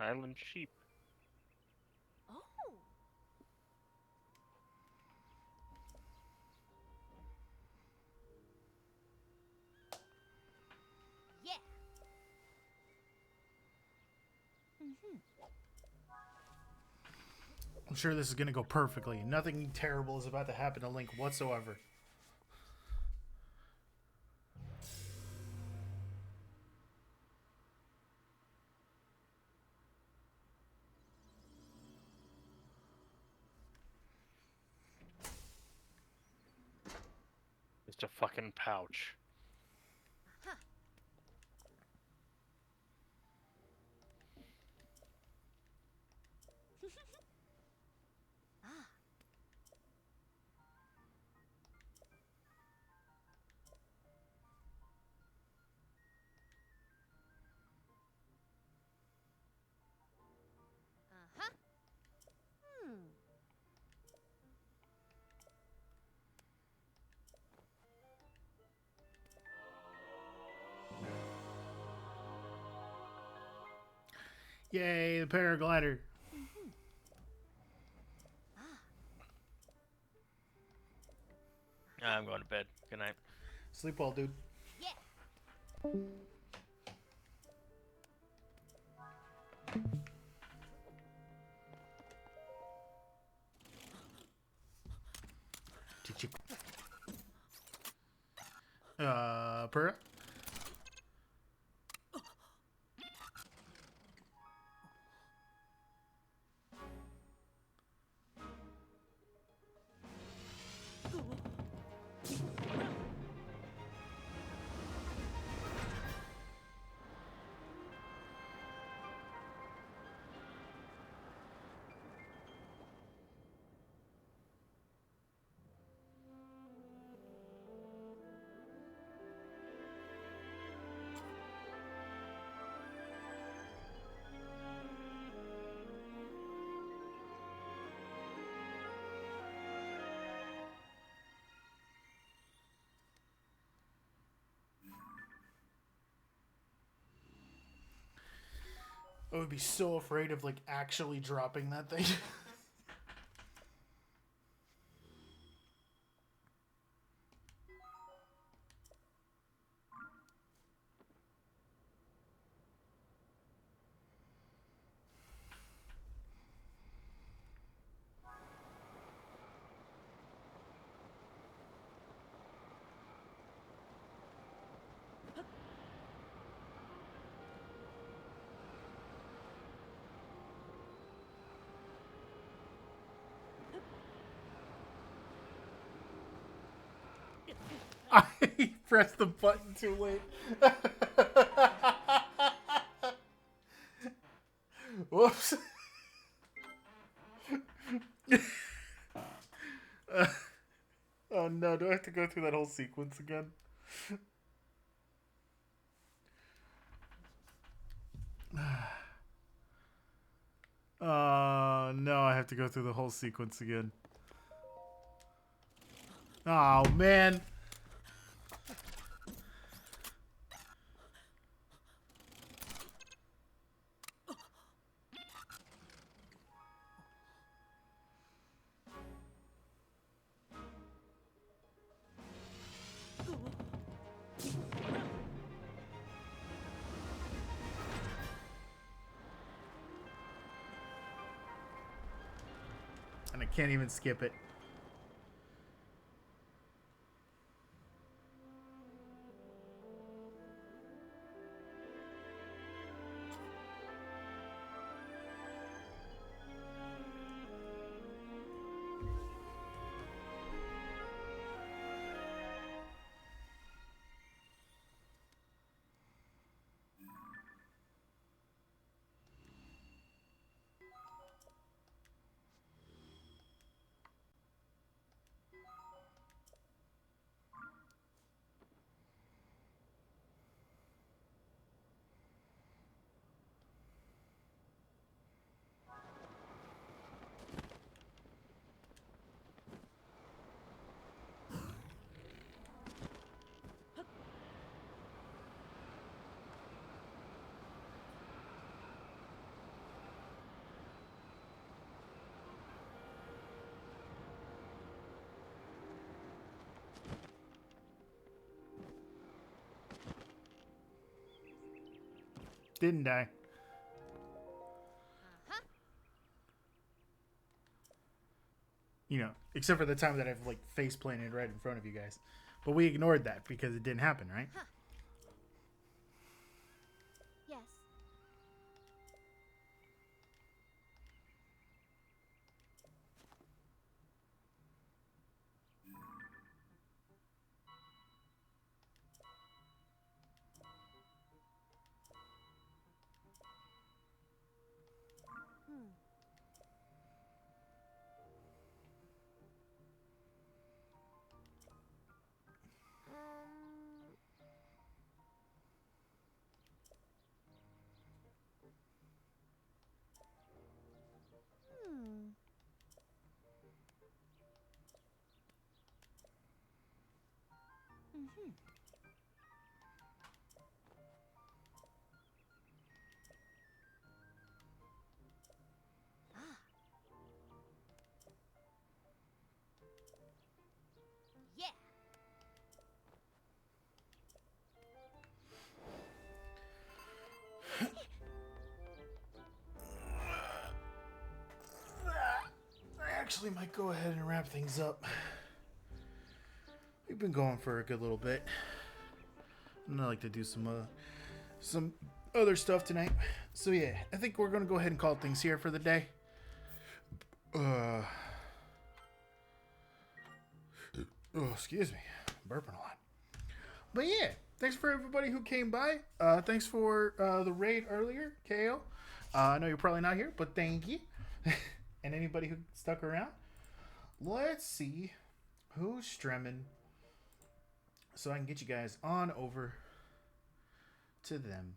Island sheep. Oh. Yeah. I'm sure this is going to go perfectly. Nothing terrible is about to happen to Link whatsoever. Just a fucking pouch. Huh. Ah. Uh-huh. Yay, the paraglider. I'm going to bed. Good night. Sleep well, dude. Yeah. Did you... Purr? I would be so afraid of, like, actually dropping that thing. I pressed the button too late. Whoops. Oh no, do I have to go through that whole sequence again? No, I have to go through the whole sequence again. Oh man. And I can't even skip it. didn't I? You know, except for the time that I've like face planted right in front of you guys. But we ignored that because it didn't happen, right? Huh. Yes. Hmm. Hmm. Mm-hmm. Ah. Yeah. I actually might go ahead and wrap things up. We've been going for a good little bit. And I like to do some other stuff tonight. So yeah, I think we're gonna go ahead and call things here for the day. Oh, excuse me, I'm burping a lot. But yeah, thanks for everybody who came by. Thanks for the raid earlier, KO. I know you're probably not here, but thank you. And anybody who stuck around. Let's see who's streaming, so I can get you guys on over to them.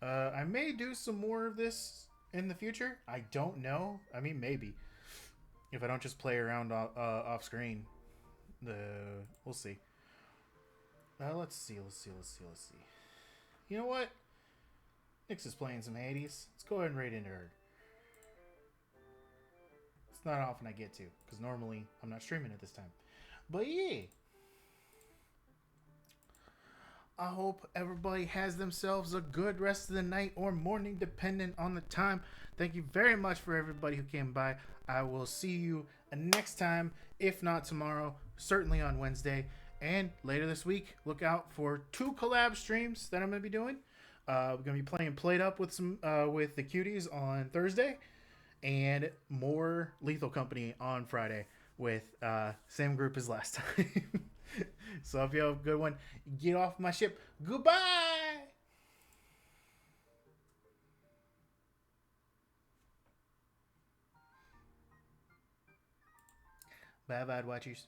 I may do some more of this in the future. I don't know. I mean, maybe. If I don't just play around off screen. We'll see. Let's see. You know what? Nyx is playing some Hades. Let's go ahead and raid into her. It's not often I get to, because normally I'm not streaming at this time. But yeah. I hope everybody has themselves a good rest of the night or morning, depending on the time. Thank you very much for everybody who came by. I will see you next time, if not tomorrow, certainly on Wednesday. And later this week, look out for 2 collab streams that I'm going to be doing. We're going to be playing Played Up with the Cuties on Thursday. And more Lethal Company on Friday with same group as last time. So if you have a good one, get off my ship. Goodbye. Bye, Watchers.